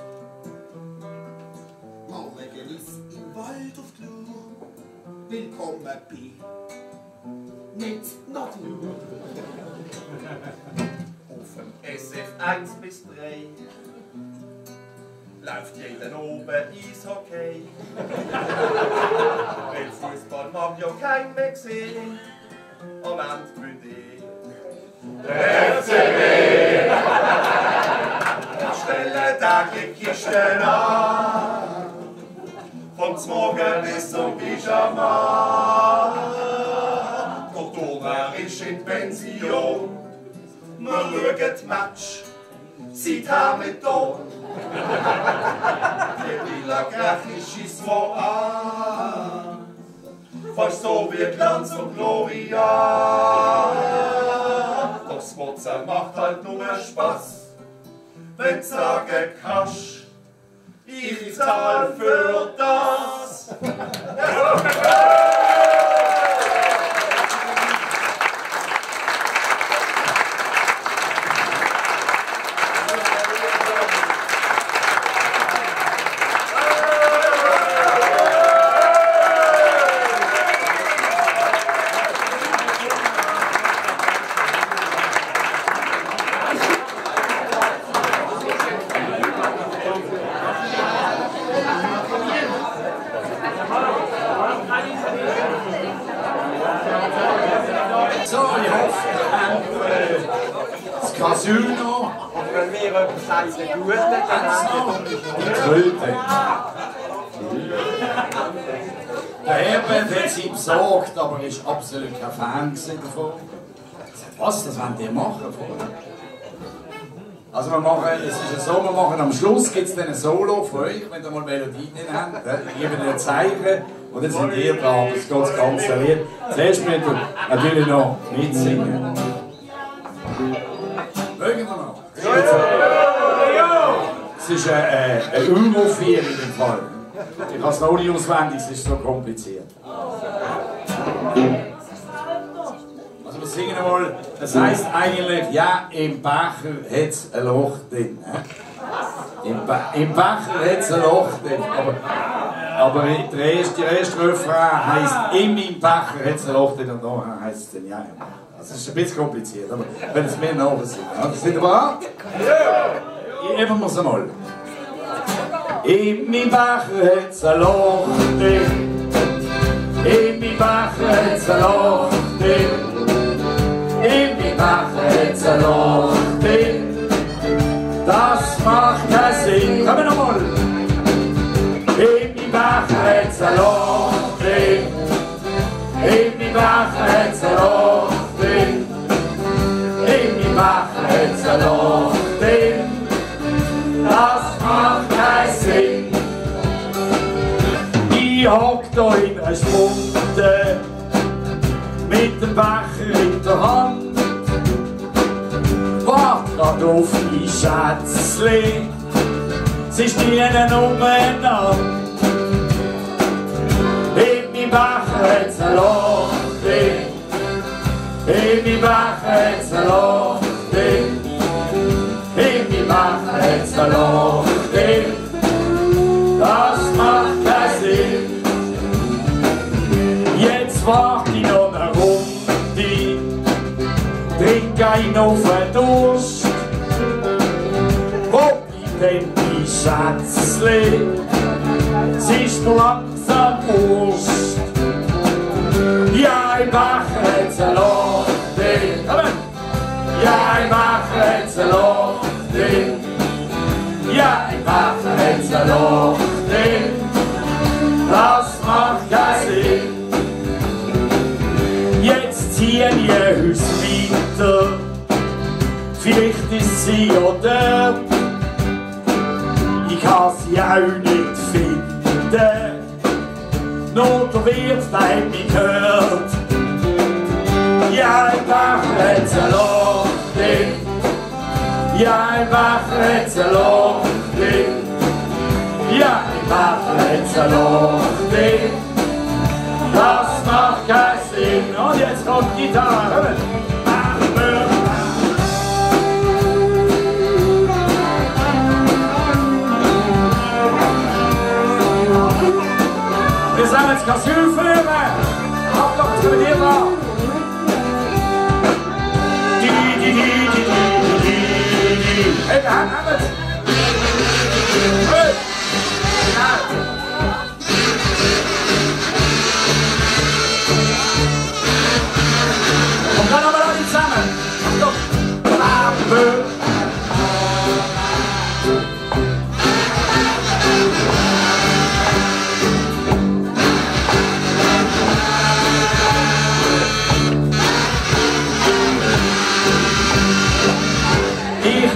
Mal legen uns im Wald auf die Lur. Willkommen bei nicht Natur. Auf dem SF 1 bis 3 läuft jeden oben Eishockey. Weil Fußball mag ja kein mehr sehen. Am Ende gewinnt der FCB. Wir stellen täglich Kisten an, vom Morgen bis zum Pyjama. Der Turner ist in Pension. Wir schauen das Match, seit Hamilton. Die Billag-Rechnung schießt mir an, fast so wie Glanz und Gloria. Doch das Motzen macht halt nur Spaß, wenn du sagen kannst, ich zahl für das. Casino. Und wenn wir etwas sagen, gut, dann Die Kröte. Der Herbert hat sie besorgt, aber er ist absolut kein Fan davon. Was, das wollen die machen? Also es ist ja so, wir machen am Schluss gibt es dann ein Solo für euch, wenn ihr mal Melodien habt. Ich gebe dir ein Zeichen und dann sind ihr dran, das geht das ganze Lied. Zuerst müsst ihr natürlich noch mitsingen. Mögen wir noch? Es ist eine Uraufführung im Fall. Ich kann es noch nicht auswendig, es ist so kompliziert. Also wir singen einmal, das heisst eigentlich, ja, im Becher hat es ein Loch drin. Im Becher hat es ein Loch drin. Aber der erste Refrain heisst, in meinem Becher hat es ein Loch drin und nachher heisst es dann, ja. Das ist ein bisschen kompliziert, aber wenn es mehr nachsingen. Sind ihr bereit? Ja! Eben wir es einmal. In meinem Becher hat es ein Loch drin. In meinem Becher hat es ein Loch drin. Ich mache jetzt ein Loch drin, das macht keinen Sinn. Kommen wir nochmal. Ich mache jetzt ein Loch drin, ich mache jetzt ein Loch drin, ich mache jetzt ein Loch drin, das macht keinen Sinn. Ich hock da in einer Spunde mit dem Becher in der Hand, wart grad auf die Schätzli, sie stehen umeinander. In meinem Becher hat's ein Loch drin, in meinem Becher hat's ein Loch drin, in meinem Becher hat's ein Loch drin, das macht keinen Sinn. Jetzt wart ich noch eine Runde, trink einen auf den Durst, wo bleibt denn die Schätzli, sie ist mir langsam Wurst. Ja, ich mache jetzt ein Loch drin, ja, ich mache jetzt ein Loch drin, ja, ich mache jetzt ein Loch drin, das macht keinen Sinn. Jetzt ziehen wir uns weiter, vielleicht ist sie ja dort, ich kann sie auch nicht finden, nur der Wirt, der hat mich gehört. Ja, ich mache jetzt ein Loch drin, ja, ich mache jetzt ein Loch drin, ja, ich mache jetzt ein Loch drin, das macht keinen Sinn. Und jetzt kommt die Gitarre. Wir sagen jetzt Kasülfilme. Hauptsache, es kommt hier mal. Hey, wir haben es. Hey. Und dann haben wir alle zusammen. Achtung.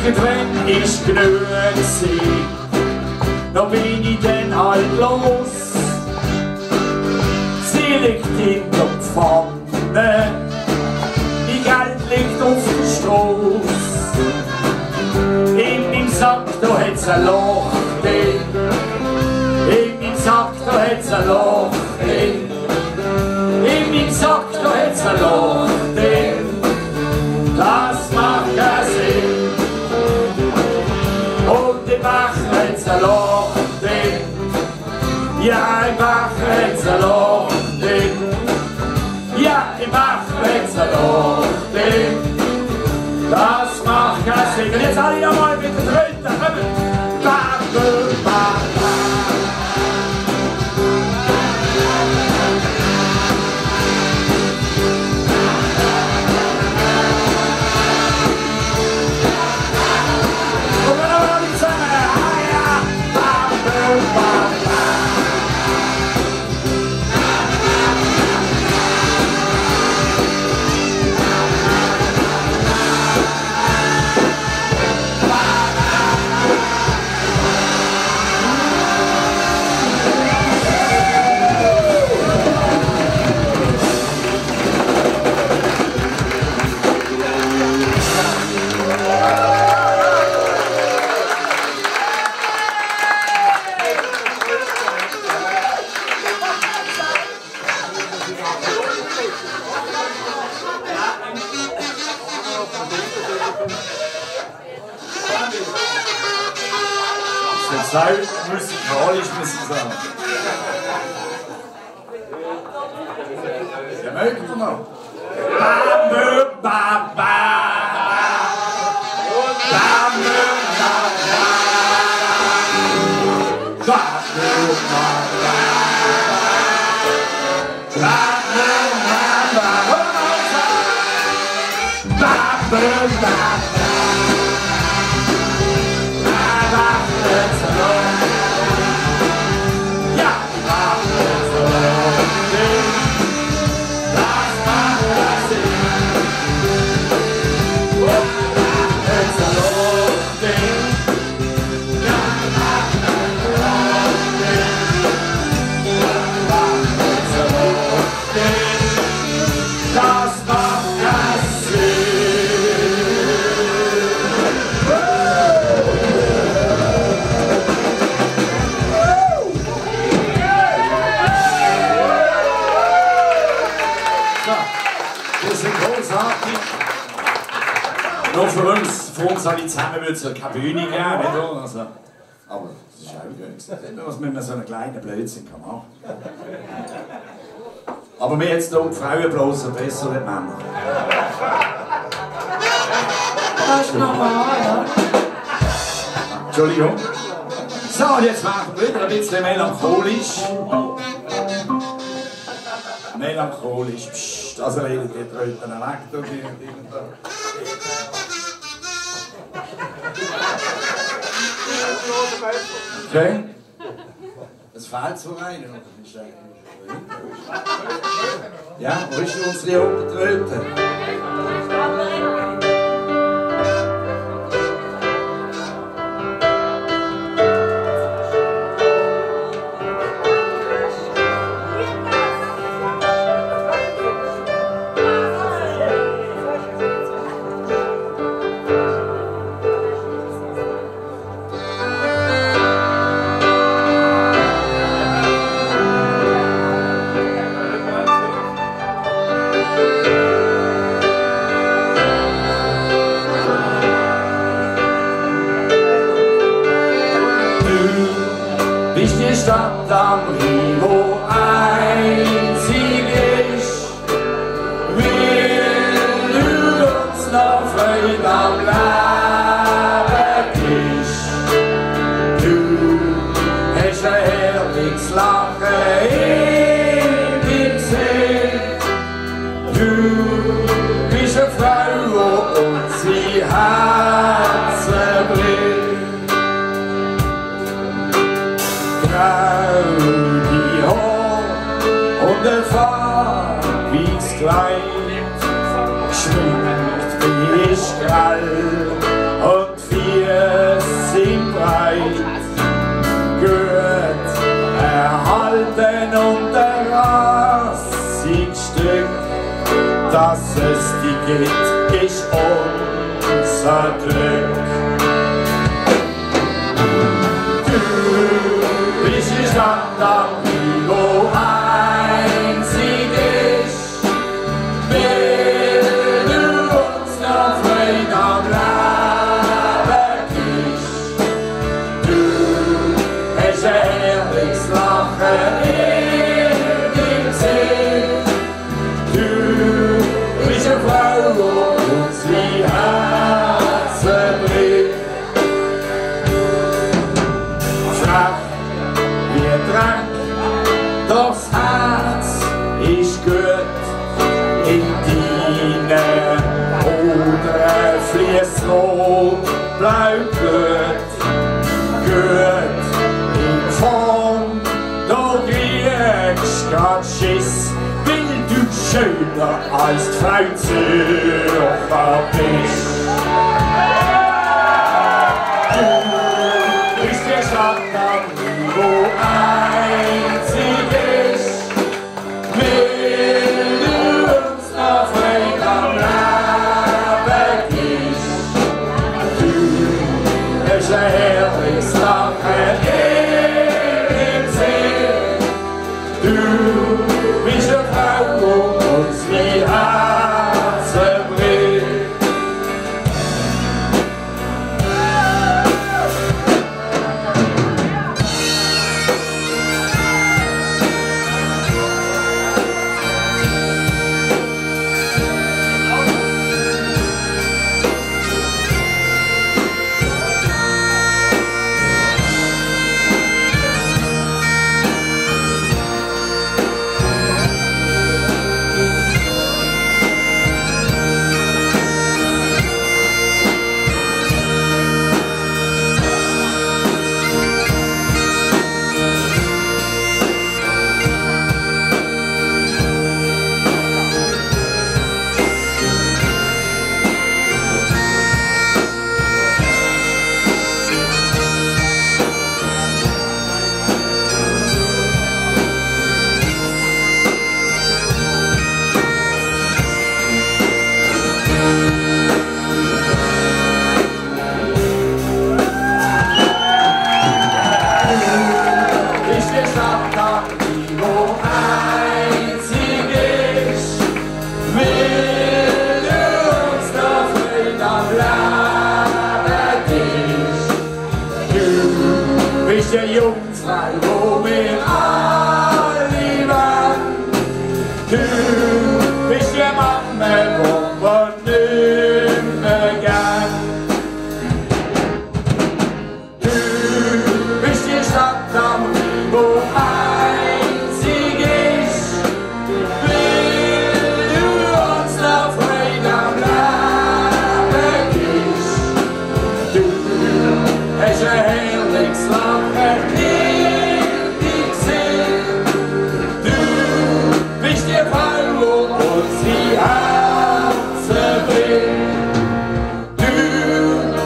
Wenn ich genug seh, dann bin ich dann halt los. Sie liegt in der Pfanne, die Geld liegt auf dem Stoß. In meinem Sack, da hat's ein Loch drin, in meinem Sack, da hat's ein Loch drin, in meinem Sack, da hat's ein Loch drin, das macht keinen Sinn. Und ich mache jetzt ein Loch drin, ja, ich mache jetzt ein Loch drin, ja, ich mache jetzt ein Loch drin, das macht keinen Sinn. Und jetzt alle nochmal mit den Tröten, kommen! Sei musikalisch, muss ich sagen. Ja, mögt ihr noch? Für uns alle zusammen würde es ja keine Bühne geben, nicht wahr? Also, aber das ist auch gut. Was man mit so einem kleinen Blödsinn machen kann. Aber wir jetzt hier die Frauen bloßen besser als die Männer. Das ist normal, ja. Entschuldigung. So, und jetzt machen wir wieder ein bisschen melancholisch. Melancholisch. Psst, also redet die Tröten weg. Okay. Es fehlt so rein, oder? Ja, wo ist unsere Untertröte? Stadt am Rhein, wo einzig ist, will du uns noch Freude am Leben gibst. Du hast ein herrliches Lachen in deinem Sinn, du bist eine Frau, die uns in Herzen bringt. Die Haar und ein farbiges Kleid, geschminkt bist grell und Füße sind breit, gut erhalten und ein rassiges Stück, dass es dich gibt, ist unser Glück. Bist die Stadt am Rhein, wo einzig ist, will du uns noch Freude am Leben gibst. Du hast ein herrliches Lachen in deinem Sinn, du bist eine Frau, die uns die Herzen bricht. Trank, das Herz ist gut, in deinen Odern fließt rot, bleibt gut, gut in Form, da kriegst grad Schiss, weil du schöner als die Frau Zürcher bist. Du bist die Stadt am Rhein, wo einzig ist, will du uns noch Freude am Leben gibst. Du hast ein herrliches Lachen in deinem Sinn, du bist eine Frau, die uns die Herzen bricht. bist die Jungfrau, wo wir alle wollen. Du bist die Mama, wo wir nicht mehr gehen. Du bist die Stadt am Rhein, wo einzig ist, will du uns noch Freude am Leben gibst. Du hast ein herrliches Lachen in deinem Gesicht. Du bist die Frau, wo unsere Herzen bringt. Du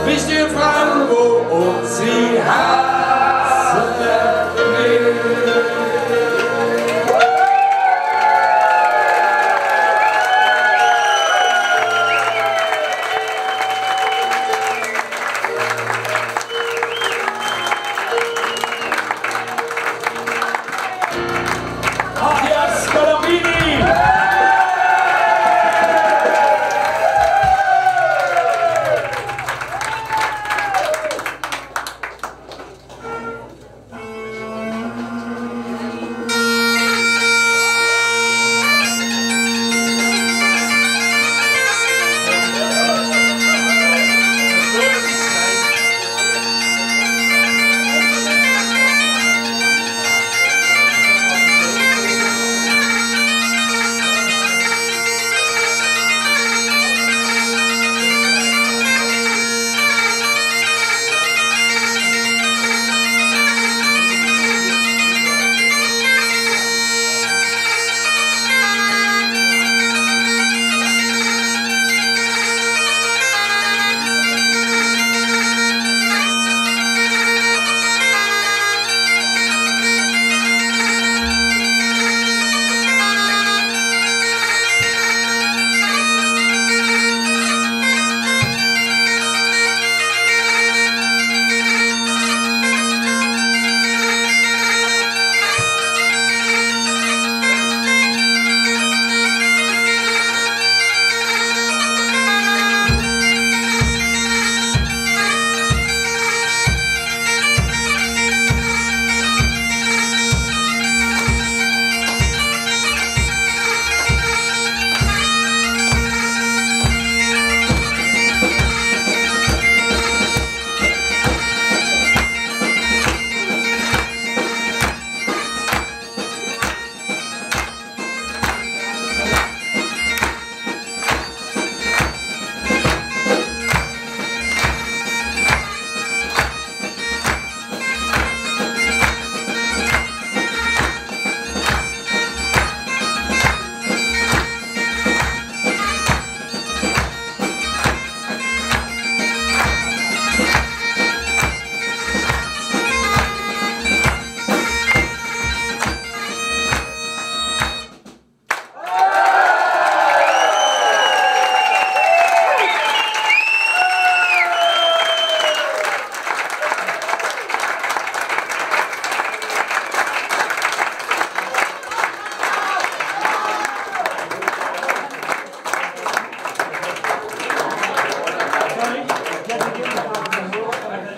bist die Frau, wo unsere Herzen bringt. Matthias Colombini!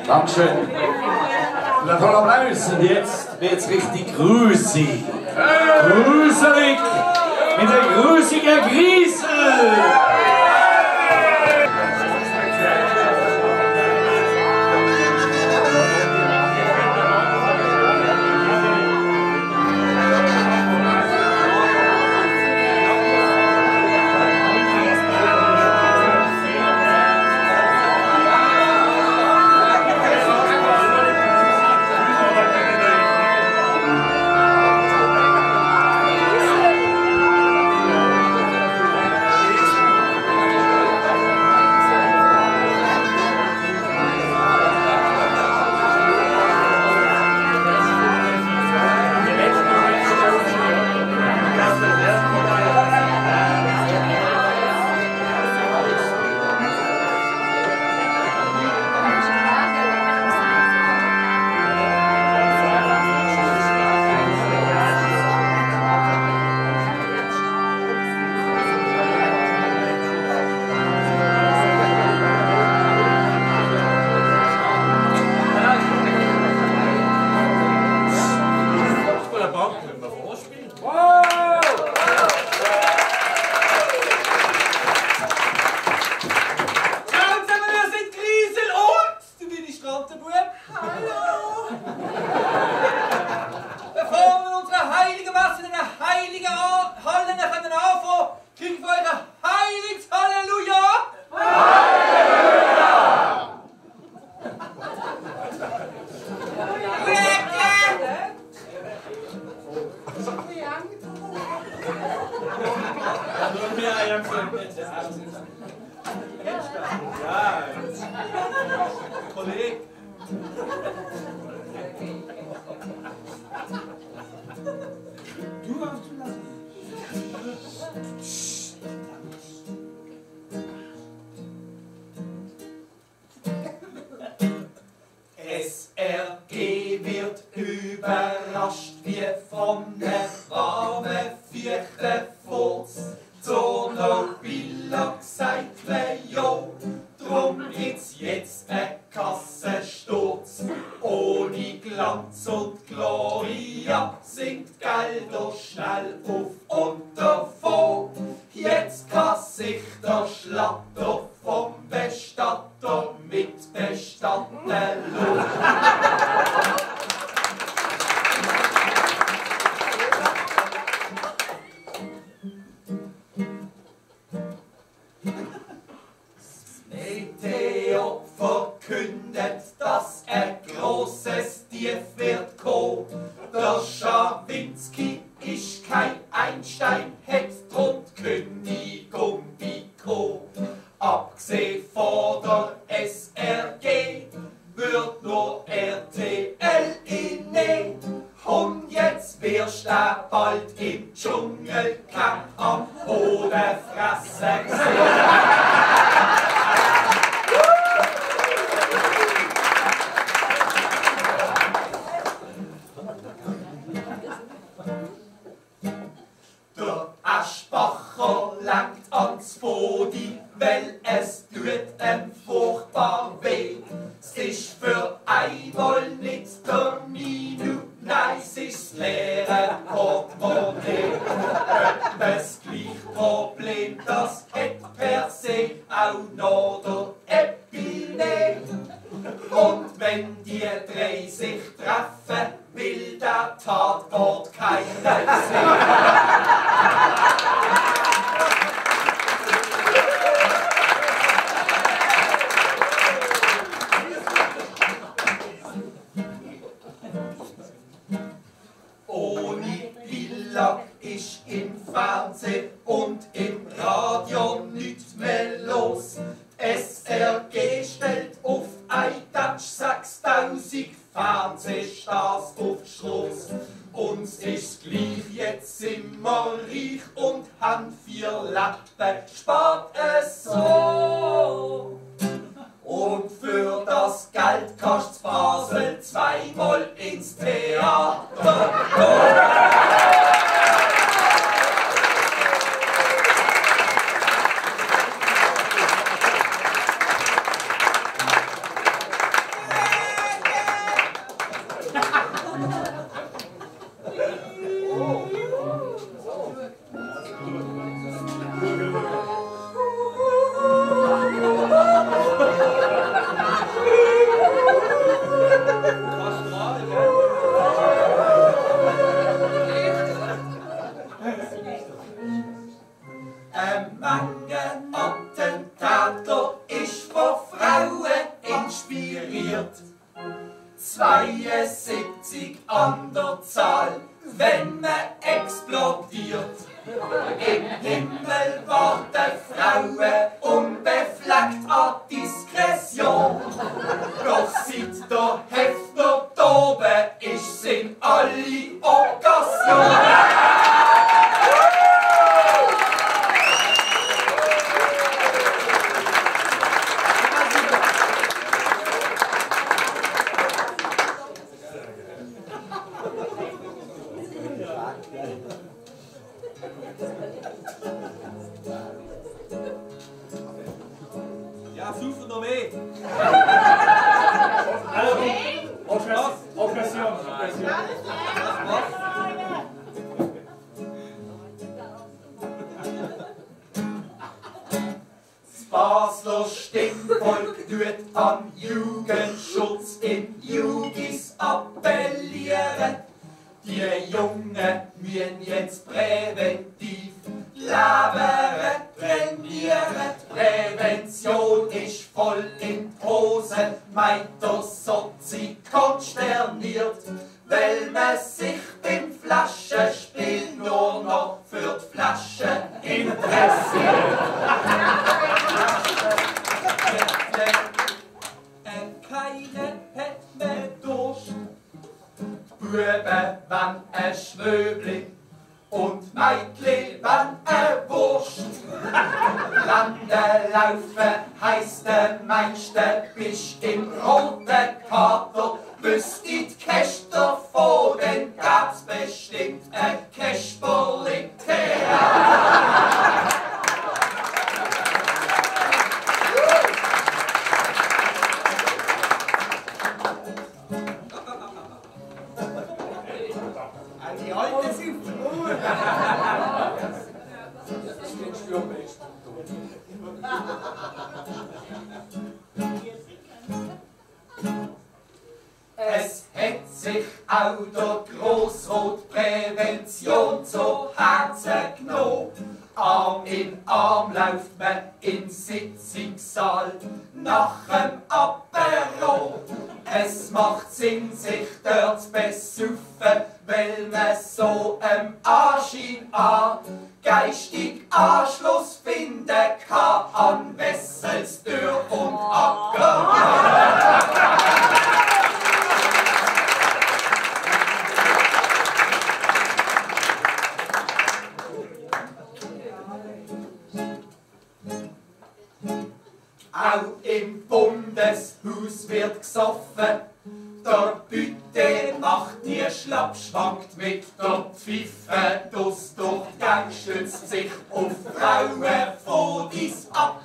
Dankeschön. Der voller Applaus. Und jetzt wird's richtig grusig. Gruselig. Mit der grusigen Griesel. der Weg. Du darfst du lassen. SRG wird überrascht wie von der warmen vierten Furz. Zornobiller sagt mir jo, drum gibt's jetzt ein Kassensturz. Ohne Glanz und Gloria sinkt Gelder schnell auf und davon. Jetzt kann sich der Schlatter vom Bestatter mit bestatten lassen. Meteo verkündet, dass ein großes Tief wird kommen. Der Schawinski ist kein Einstein, hätt drum Kündigung bekommen. Abgesehen von der SRG wird nur RTL inne. Und jetzt wirst du bald im Dschungelcamp am Boden fressen sehen. Der Aschbacher langt ans Bodi, weil es tut ihm furchtbar weh. Es ist für einmal nicht der Minu, nein, es ist das leere Portemonnaie. Das gleiche Problem, das hat per se auch noch der Epine. Und wenn die drei sich treffen, will der Tatort keinen sehen. Ohne Villa ist im Fernsehen und im Radio nichts mehr los. SRG stellt auf iTouch 6000 Fernsehstars auf die Strasse. Uns ist gleich, jetzt sind wir reich und haben 4 Lappen, spart es so. Und für das Geld kostet's Basel zweimal ins Theater. Ein Mange-Attentator ist von Frauen inspiriert. 72 an der Zahl, wenn man explodiert. Im Himmel warten Frauen unbefleckt an Diskretion. Doch seit der Hefter d'oben ist, sind alle Occasion. Ja, suchen noch mehr. Okkasion. Das Basler Stimmvolk tut an Jugendschutz in Jugis appellieren. Die Jungen müssen jetzt präventiv labern, trainieren. Prävention ist voll in die Hose, meint der Sozi konsterniert, weil man sich beim Flaschenspiel nur noch für die Flasche interessiert. Kein Weile hat man Durst. Buben wann ein Schwöbli und Meitli wann ein Wurst. Landelaufen heisst der Meister, bist im roten Kater, wüsst die Käster vor, denn gab's bestimmt ein Käsperli-Theater. Die Alten sind froh. Es hat sich auch der Grossrotprävention zu Herzen genommen. Arm in Arm läuft man in Sitzungssaal nach dem Apero. Es macht Sinn, sich dort zu besaufen, weil man so Anschein an geistig Anschluss finden kann an Wesselstür und Acker. Auch im Bundeshaus wird gesoffen, der Bütte macht die Schlapp, schwankt mit der Pfeife, das Durchgang stützt sich auf Frauen von dies ab.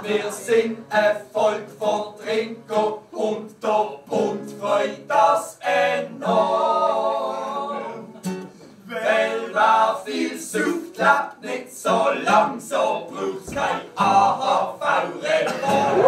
Wir sind ein Volk von Trinker und der Bund freut das enorm. Weil wer viel sucht, lebt nicht so lang, so braucht's kein AHV-Reform.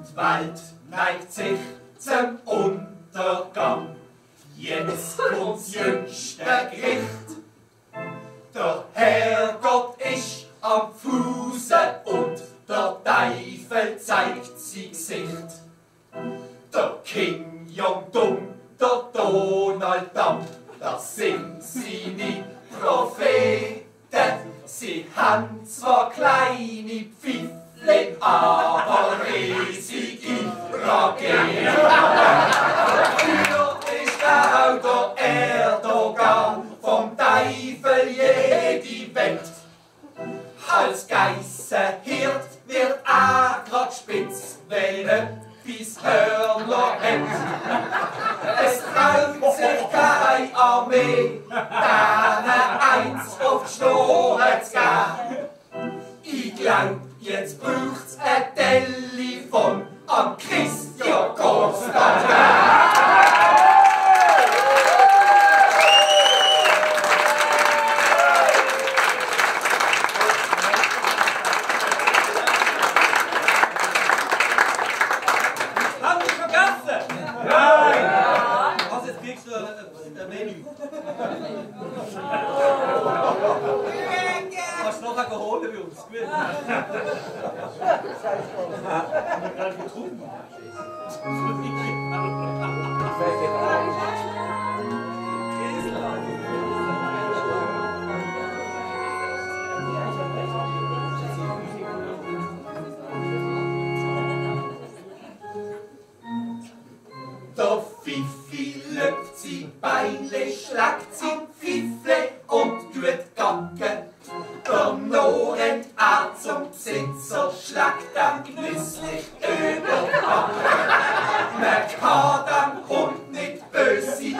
Die Welt neigt sich zum Untergang. Jetzt kommt's jüngste Gericht. Der Herrgott ist am Fuße und der Teufel zeigt sein Gesicht. Der Kim Jong-dong, der Donald Trump, das sind seine Propheten. Sie haben zwar kleine Pfifflein, aber riesige Raketen. Dafür ist auch der Erdogan vom Teufel jede Welt. Als Geissenhirt wird er grad spitz, wenn etwas Hörner hat. Es traut sich keine Armee, denen eins auf die Schnurren zu geben. Ich glaub, jetzt braucht's ein Telefon am Christian Costa. Kannst du nachher holen bei uns? Gut. Haben wir gerade getrunken? Der Fifi löpft sie Beinle, schlägt sie Pfiffle und tut Gacken. Der Noren zum Besitzer schlägt dann genüsslich über die Backen. Man kann dem Hund nicht böse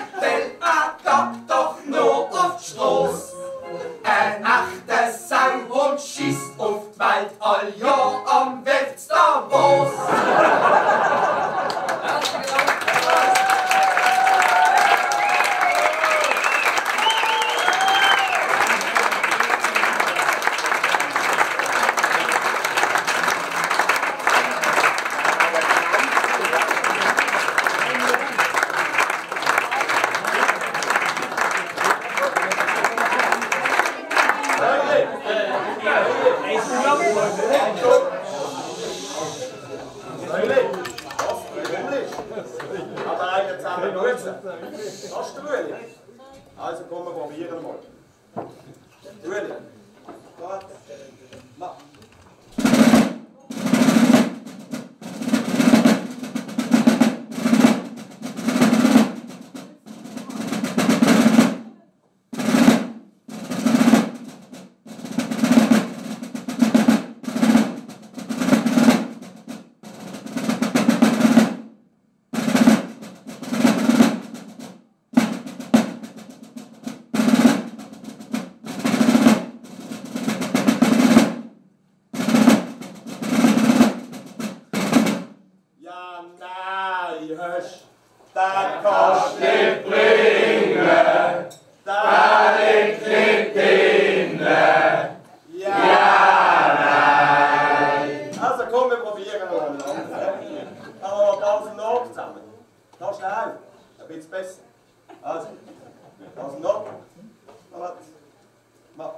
probieren mal. Ueli, warte, mach. Das kannst du nicht bringen, das liegt nicht drin. Ja, nein. Also komm, wir probieren noch einen anderen. Aber noch ganz noch zusammen. Noch schnell, ein bisschen besser. Also, ganz noch. Mach.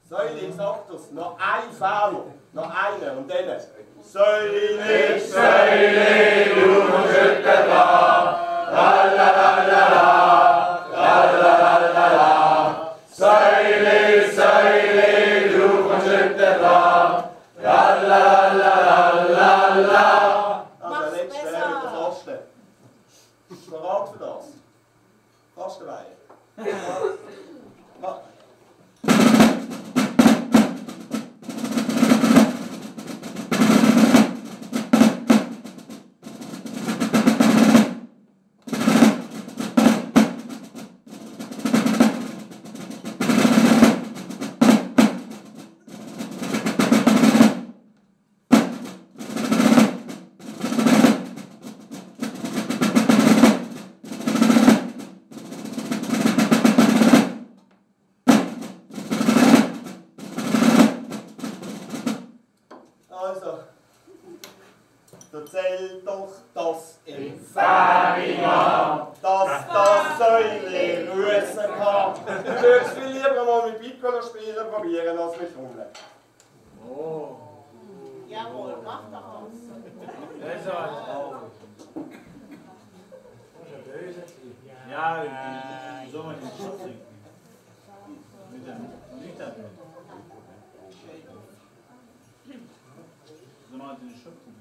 Säule, sagt das, noch ein Fehler, noch einer und dann. Säule, Säule, du musst schütten dran. Lalalala, lalalala. Säule, Säule, du musst schütten dran. Lalalala. Also der letzte wäre mit der Fasten. Bist du bereit für das? Fastenweihe. Mach. Also, erzähl doch das im Ferienjahr, dass das Säule Russen kann. Du würdest viel lieber mal mit Piccolo spielen probieren als mit Hunde. Oh. Jawohl, mach doch was. Das ist auch. Ja, soll man den Schutz trinken? Mit dem Liter. Soll man den Schutz trinken?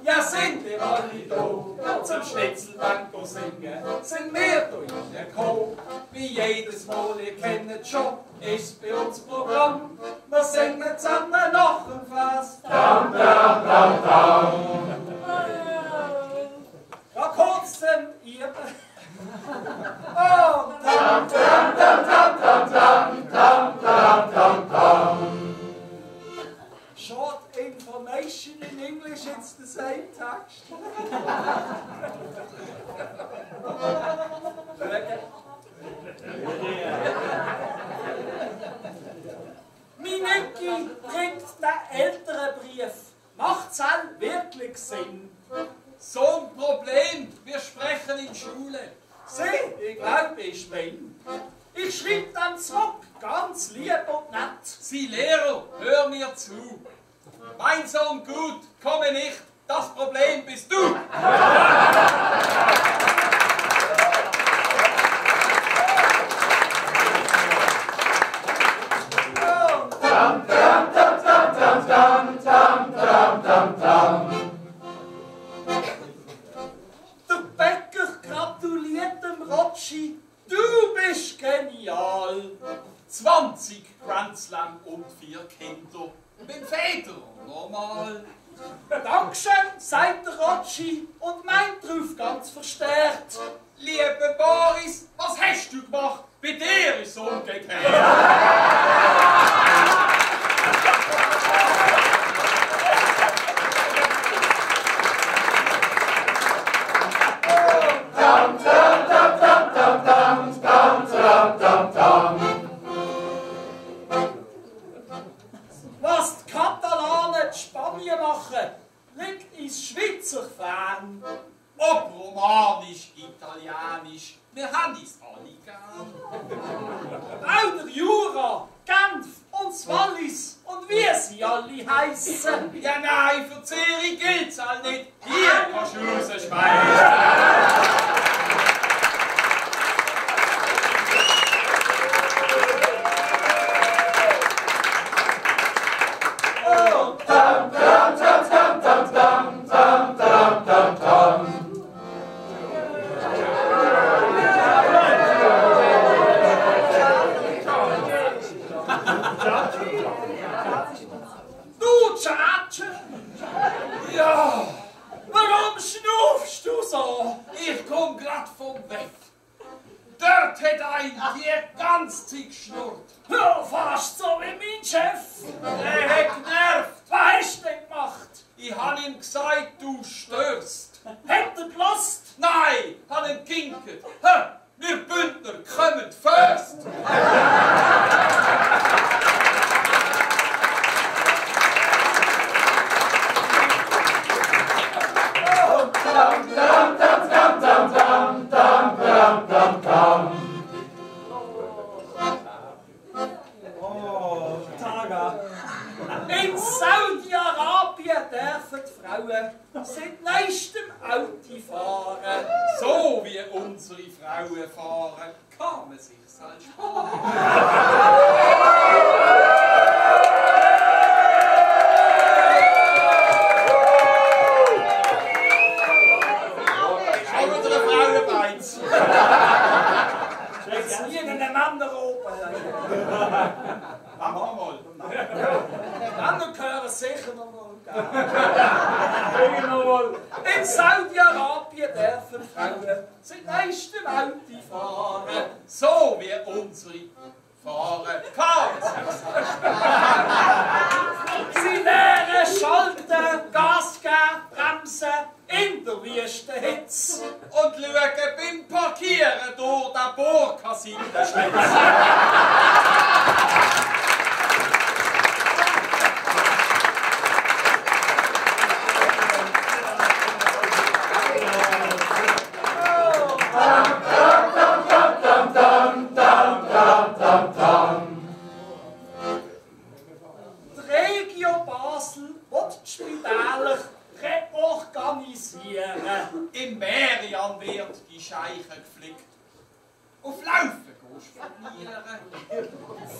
Ja, sind wir alle da, zum Schnitzelbank singen, sind wir durch den Chor. Wie jedes Mal, ihr kennt schon, ist bei uns Programm. Wir singen zusammen noch ein Vers. Dam, dam, dam, dam. Ja, kurz denn ihr. Oh, dam, dam, dam, dam, dam, dam, dam, dam, dam, dam. Short information in English, it's the same text. Mineki bringt den älteren Brief. Macht's all wirklich Sinn? So ein Problem, wir sprechen in Schule. Sieh, ich glaube, ich bin. Ich schreibe dann zurück, ganz lieb und nett. Sie Lehrer, hör mir zu. Mein Sohn gut, komme nicht, das Problem bist du. Dam, dam, dam, dam, dam, dam, dam, dam, dam, dam. Der Bäcker gratuliert dem Rotschi, du bist genial. 20 Grand Slam und 4 Kinder. Bin Väter, normal. Dankeschön, sagt der Rotschi und meint drauf ganz verstärkt. Liebe Boris, was hast du gemacht? Bei dir ist es umgekehrt. Dam, dam, dam, dam, dam, dam, dam, dam, dam, dam. Was die Katalanen in Spanien machen, liegt ins Schweizer fern. Ob Romanisch, Italienisch, wir haben es alle gern. Auch der Jura, Genf und das Wallis und wie sie alle heissen. Ja nein, für Zürich gilt's all nicht. Hier kannst du rausschmeißen. Du Tschatsche! Ja, warum schnufst du so? Ich komm grad vom Weg. Dort hat ein die ganze Zeit geschnurrt. Ja, fast so wie mein Chef. Der hat genervt. Was hast du denn gemacht? Ich hab ihm gesagt, du störst. Hat er gelost? Nein, hab ihn gekinkt. Wir Bündner kommen first. Dam, dam, dam, dam, dam, dam, dam, dam, dam, dam. Oh, Taga. In Saudi-Arabien dürfen die Frauen seit neuestem Auto fahren. So wie unsere Frauen fahren, kann man sich selbst sparen. Jetzt nie in den anderen oben. Machen wir mal. Die anderen gehören sicher noch mal. In Saudi-Arabien dürfen Frauen seit neuestem Auto fahren. So wie unsere fahren kann. Sie lernen schalten, Gas geben, bremsen. In der Wüstenhitze. Und schauen beim Parkieren durch den Bohrkassinenschlitz. Die Regio Basel wird die Spitäler reorganisieren. Im Merian wird die Scheiche geflickt. Auf Laufen gehst du verlieren.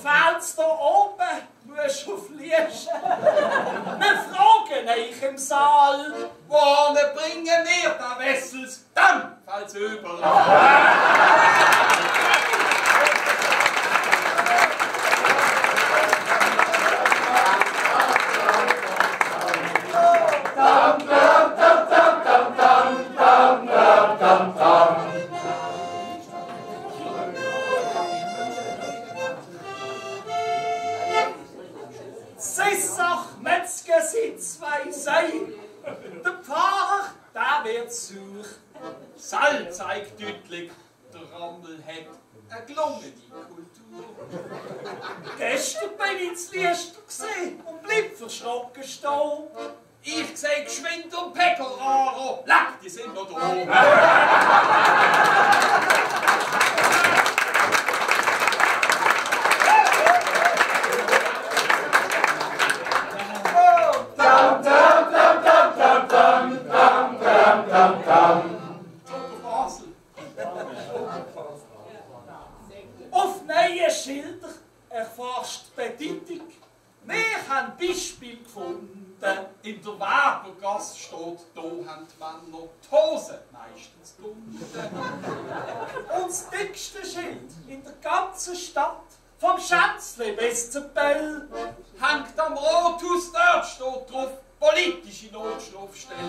Fehlt's da oben, musst du fliegen. Wir fragen euch im Saal. Wohin bringen wir den Wessels? Dann fällt's über. Sissach, Metzger, sind zwei Sei. Der Pfarrer, der wird such. Sal zeigt deutlich, der Rammel hat eine gelungene Kultur. Gestern bin ich ins Liester gesehen und blieb verschrocken stehen. Ich seh geschwind und Pegelraro, leck, die sind noch da. Auf neue Schilder erforscht die Bedeutung. Wir haben Beispiel gefunden. In der Webergasse steht, da haben die Männer die Hosen meistens gebunden. Und das dickste Schild in der ganzen Stadt, vom Schänzli bis zur Bell, hängt am Rathaus, dort steht drauf, politische Notschlafstelle.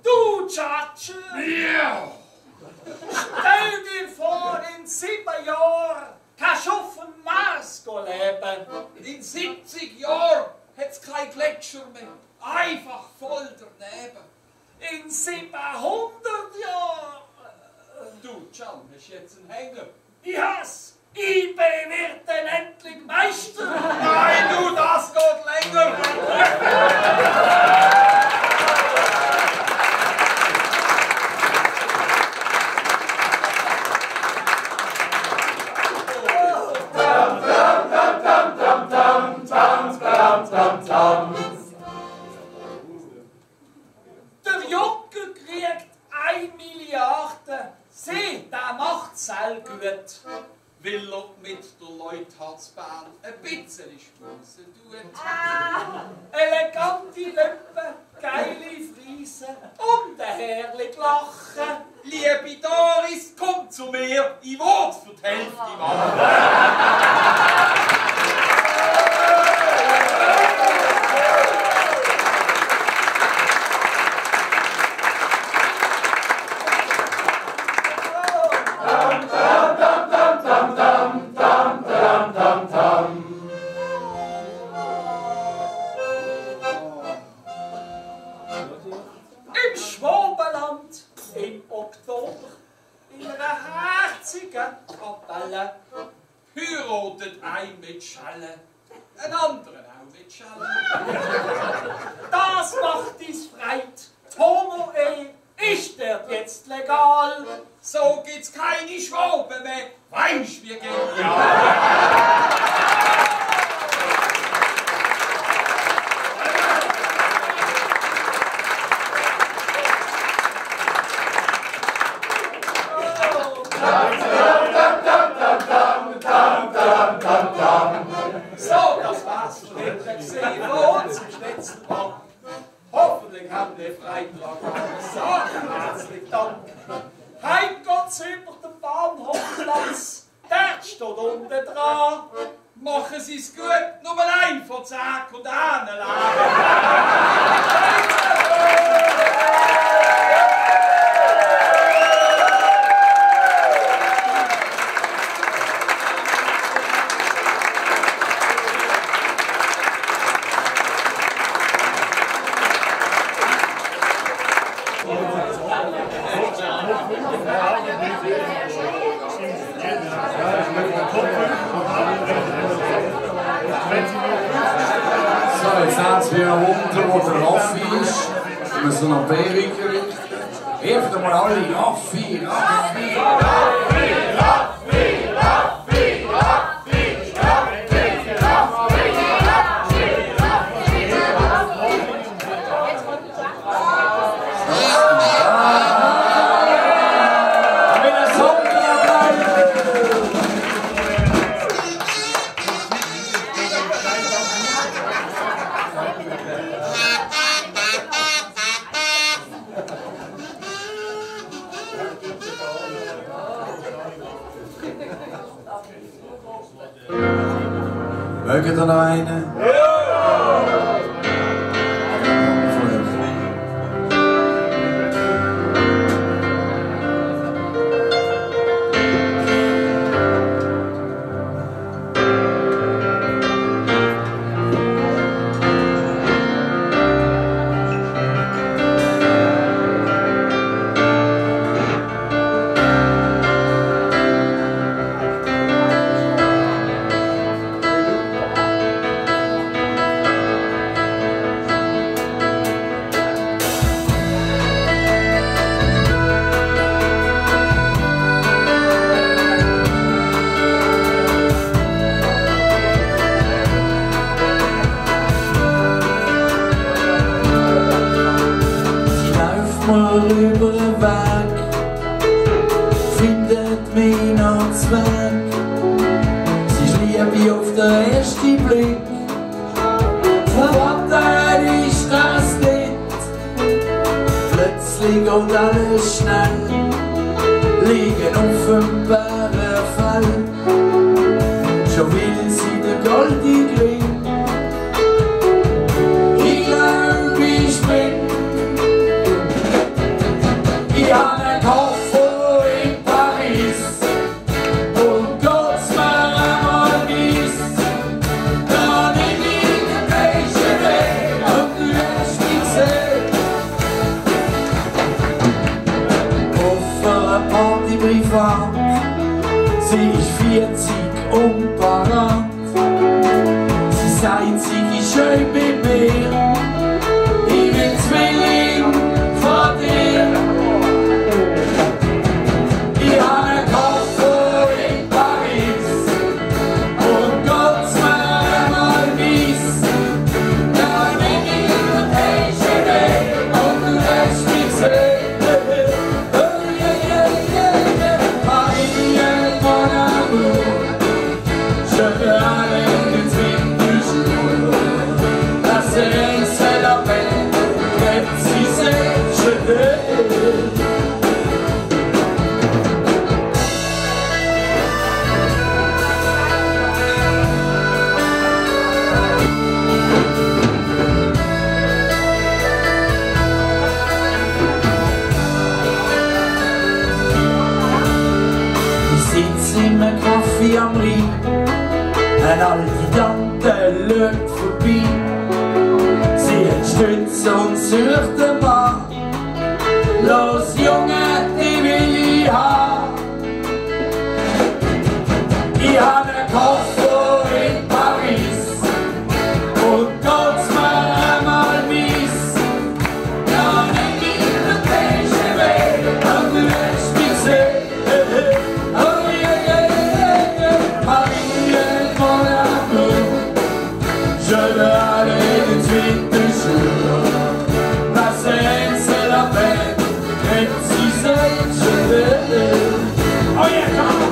Du, Tschatsche! Ja. Stell dir vor, in 7 Jahren kannst du auf dem Mars leben. In 70 Jahren hat es kein Gletscher mehr. Einfach voll daneben. In 700 Jahren! Du, Can, hast jetzt einen Hänger? Ich hasse! IB wird dann endlich Meister! Nein, du, das geht länger! Der Junker kriegt 1 Milliarde. Sieh, der macht sehr gut. Will er mit der Leuthardtsbahn ein bisschen Spusse tun. Elegante Lippen, geile Friesen und ein herrlich Lachen. Liebe Doris, komm zu mir, ich will für die Hälfte machen. Im Schwabenland im Oktober in einer herzigen Kapelle Heiratet ein mit Schelle, ein anderen auch mit Schelle. Das macht dies Freit. Homo-Ehe ist der jetzt legal. So gibt's keine Schwaben mehr, weisst wie genial. So, das war's schon wieder gesehen von uns im Schnetzelbank. Hoffentlich haben wir Freitag so, herzlichen Dank. Heimgeht's über den Bahnhofplatz, der steht unten dran. Machen Sie's gut, nur ein von 10 und einen Laden. So, jetzt haben wir unten, wo der Raffi ist. Wir müssen noch Bärwinkel richten. Hilft mal alle, Raffi, Raffi, Raffi, Raffi, Raffi, Raffi, Raffi, Raffi, Raffi, Raffi. Mögt ihr noch einen? Über den Weg, findet mich noch Zweck. Sie ist Liebe auf den ersten Blick, verraten ist das nicht. Plötzlich geht alles schnell, liegen auf dem Bärenfell. Schon will sie den goldigen Ring. Ich glaub, ich bin. Ich habe einen Koffer in Paris und geht's mir einmal mies. Da nehm ich den TGV und du hast mich gesehen. Koffer, ein Partybriefat, sie ist 40 und parat. Sie sagt, sie ist schön mit mir, ich will Zwilling von dir. Kaffee am Rhein, eine alte Tante schaut vorbei. Sie hat Stütze und sucht den Mann. Los Junge, die will ich haben. Ich habe einen Koffer in Paris und geht's mir einmal mies. Ja, nehm ich den TGV und du hast mich gesehen. Je veux aller tout de suite toujours, ma scène c'est la peine, même si c'est je veux. Oh yeah, come on!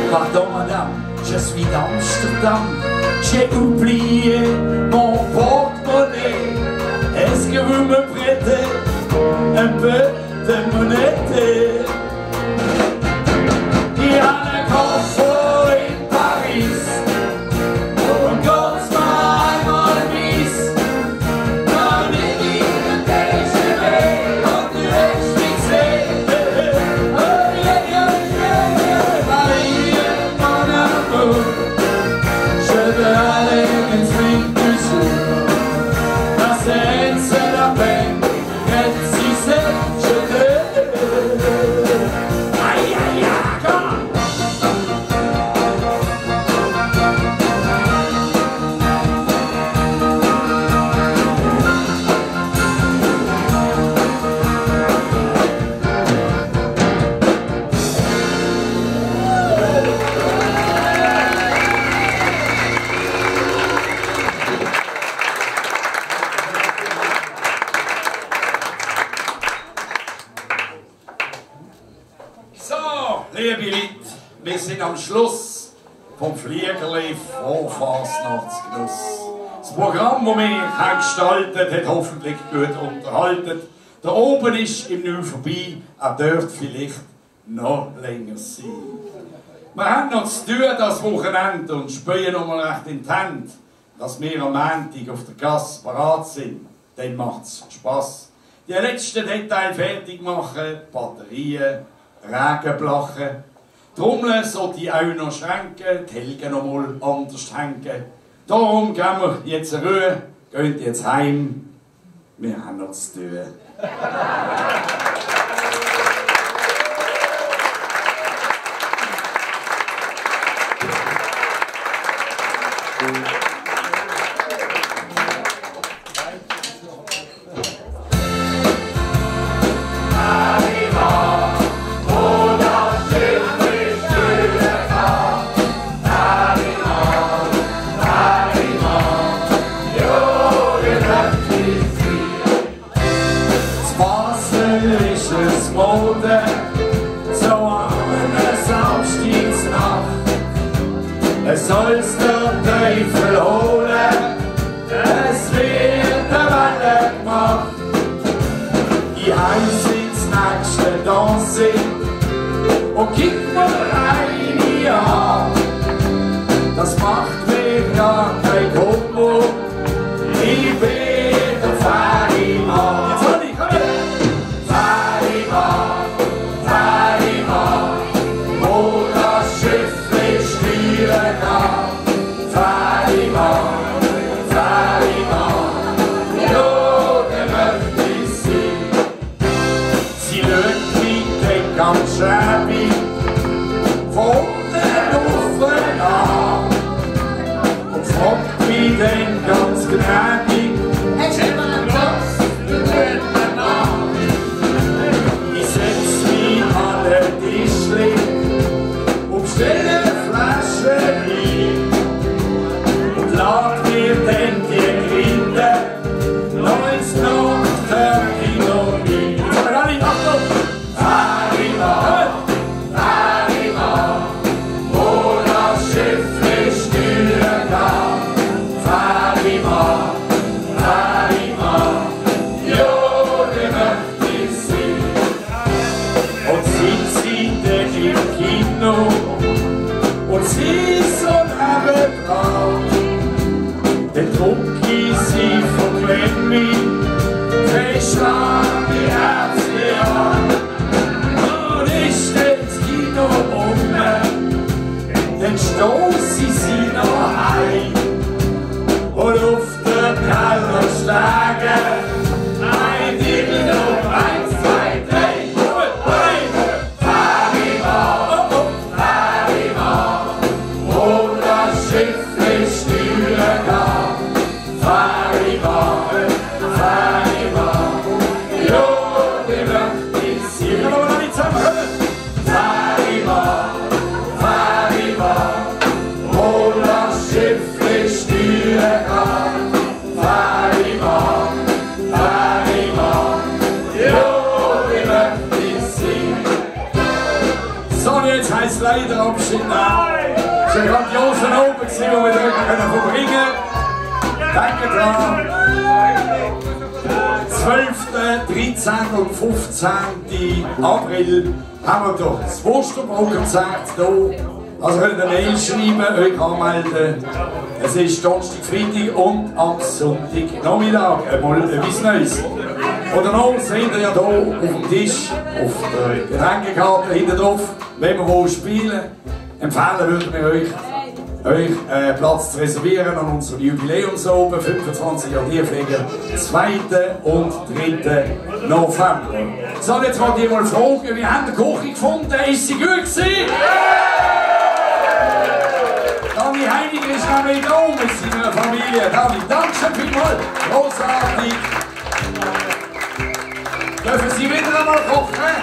Pardon madame, je suis d'Amsterdam, j'ai oublié mon porte-monnaie. Est-ce que vous me prêtez un peu de monnaie? Il y a un Koffer in Paris und geht's mir einmal mies. Da nehm ich den TGV und du hast mich gesehen. Oh yeah, yeah, yeah, yeah, Marie, mon amour, je veux aller tout de suite toujours. La scène c'est la peine, même si c'est je veux. wir sind am Schluss vom Fliegerli Vorfasnachtsgenuss. Das Programm, das wir haben gestaltet, hat hoffentlich gut unterhalten. Da oben ist im Nu vorbei, er dürfte vielleicht noch länger sein. Wir haben noch zu tun das Wochenende und spielen noch mal recht in die Hände, dass wir am Montag auf der Gasse parat sind. Dann macht es Spass. Die letzten Details fertig machen, Batterien, Regenblachen. Die Trommeln sollte ich auch noch schränken, die Helge noch mal anders hängen. Darum gehen wir jetzt Ruhe, gehen jetzt heim. Wir haben noch zu tun. Es soll's der Teufel holen, es wird eine Welle gemacht. Ich heiß ins nächste Dancing und kick mal eine an. Das macht mir gar kein Kombo, ich bin der Ferimann. Jetzt soll ich, komm her! Ferimann, Ferimann, wo das Schiff steuern kann. Ferimann, Ferimann, ja, der möchte ich sein. Sie schaut mich dann ganz schäbig von den Ufer an und fragt mich dann ganz gnädig: hast du mal einen Platz für guten Mann? Ich setz mich an den Tischli und stelle Flasche ein und lad mir dann die Grinde noch ins Nachthörkino rein. Jetzt haben wir alle Achtung! Ferimann, Ferimann, wo das Schiff steuern kann. Ferimann, Ferimann, ja, der möchte ich sein. Und sitzt sie dann im Kino und sie so nebendran, dann druck ich sie von Glemmi, verschlag die Herzen an. Und ist das Kino dann stoß ich sie noch ein und auf der Kellerschläge ein Ding auf 1, 2, 3. Ferimann, Ferimann, wo das Schiff steuern kann. Ferimann, Ferimann, ja, die möchte ich sein. Ja, aber noch nicht zusammen. Ferimann, Ferimann, wo das Schiff steuern kann. Ferimann, Ferimann, ja, die möchte ich sein. So, jetzt heisst leider Abschied nehmen. Es war ein grandioser Oben, den wir mit euch verbringen können. Danke dran. 12., 13. und 15. April haben wir doch das Wusterbraukonzert hier. Also könnt ihr eine Mail schreiben, euch anmelden. Es ist Donnerstag, Freitag und am Sonntag Nachmittag einmal etwas Neues. Oder noch seht ihr ja hier auf dem Tisch, auf der Getränkekarte hinten drauf, wenn wir wo spielen. Empfehlen würden wir euch Platz zu reservieren an unserem Jubiläumsoben, 25 Jahre Tierpfleger, 2. und 3. November. So, jetzt wollte ich mal fragen, wie habt ihr die Küche gefunden? Ist sie gut gewesen? Dani Heiniger ist nämlich da mit seiner Familie. Dani, danke schön vielmals. Großartig. Dürfen Sie wieder einmal kochen?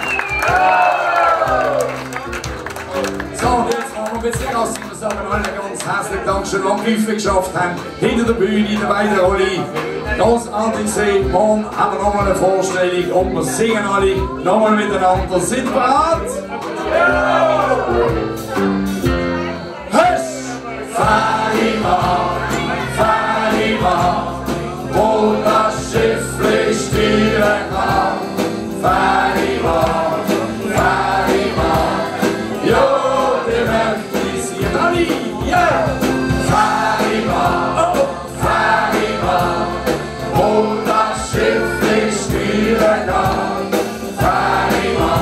So, und jetzt machen wir ein bisschen Gassi. Wir sagen allen ganz herzlichen Dank, schön lange Büffel geschafft haben. Hinter der Bühne, in der beiden Rolli. Großartig sehen. Morgen haben wir nochmal eine Vorstellung und wir singen alle nochmal miteinander. Sind wir bereit? Ja! Fährima, wo das Schiffli steuern kann. Fährima, ja, die möchte ich sehen. Alle, yeah! Fährima, wo das Schiffli steuern kann. Fährima,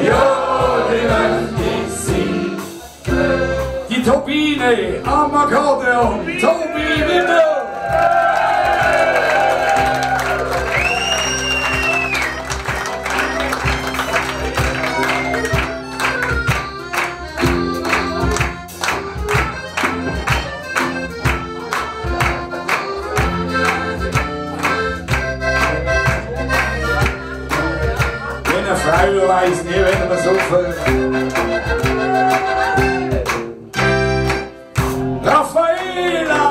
ja, die möchte ich sehen. Die Turbine am Akkordeon, Tobi Wimmel! Eine Frau weiss nie, wenn man so viel. Raffaella!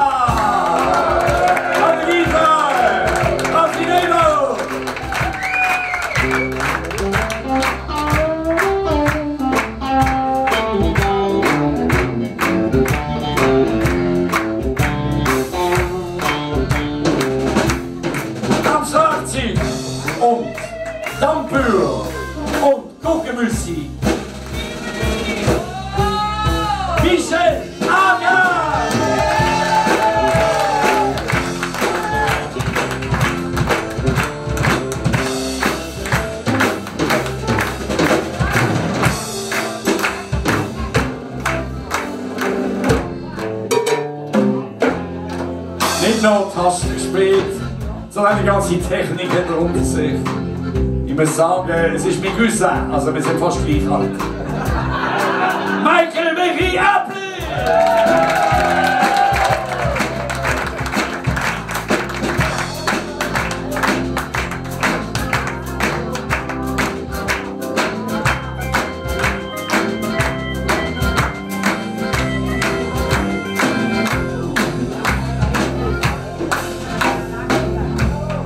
Adelita! Raffinello! Am Schlagzeug und Dampur und Guckemusik. Michel Anger! Nicht nur Tasten gespielt, sondern eine ganze Technik hinter sich. Ich muss sagen, es ist mein Cousin, also wir sind fast gleich alt. Michael Michi Appli!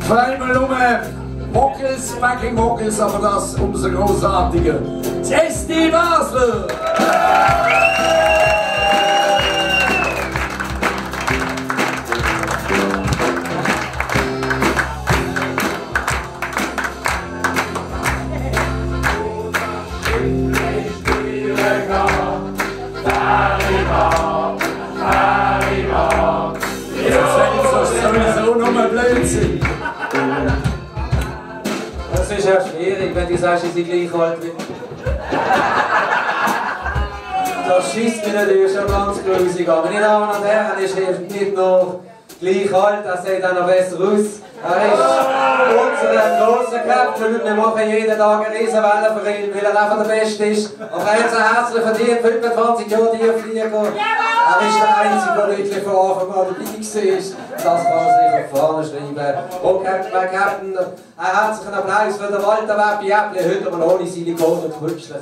Zweimal Mockels, Backing Mockels, aber das umso großartiger. Testi Basel! Sowieso nur mal Blödsinn. Das ist ja schwierig, wenn du sagst, ich sei gleich alt wie. Das schießt mich natürlich schon ganz grusig an. Meine Damen und Herren, ist nicht nur gleich alt, er sieht auch noch besser aus. Er ist unser grosser Captain. Wir machen jeden Tag eine Riesenwelle für ihn, weil er einfach der Beste ist. Und er hat so herzlich verdient, 25 Jahre Tiefflieger. Er ist der Einzige, der wirklich von Anfang an dabei war. Das kann er sich auf vorne schreiben. Und Captain, er hat sich einen Applaus für den Walter Weppi Äppli heute mal ohne Silikon und Kutschler.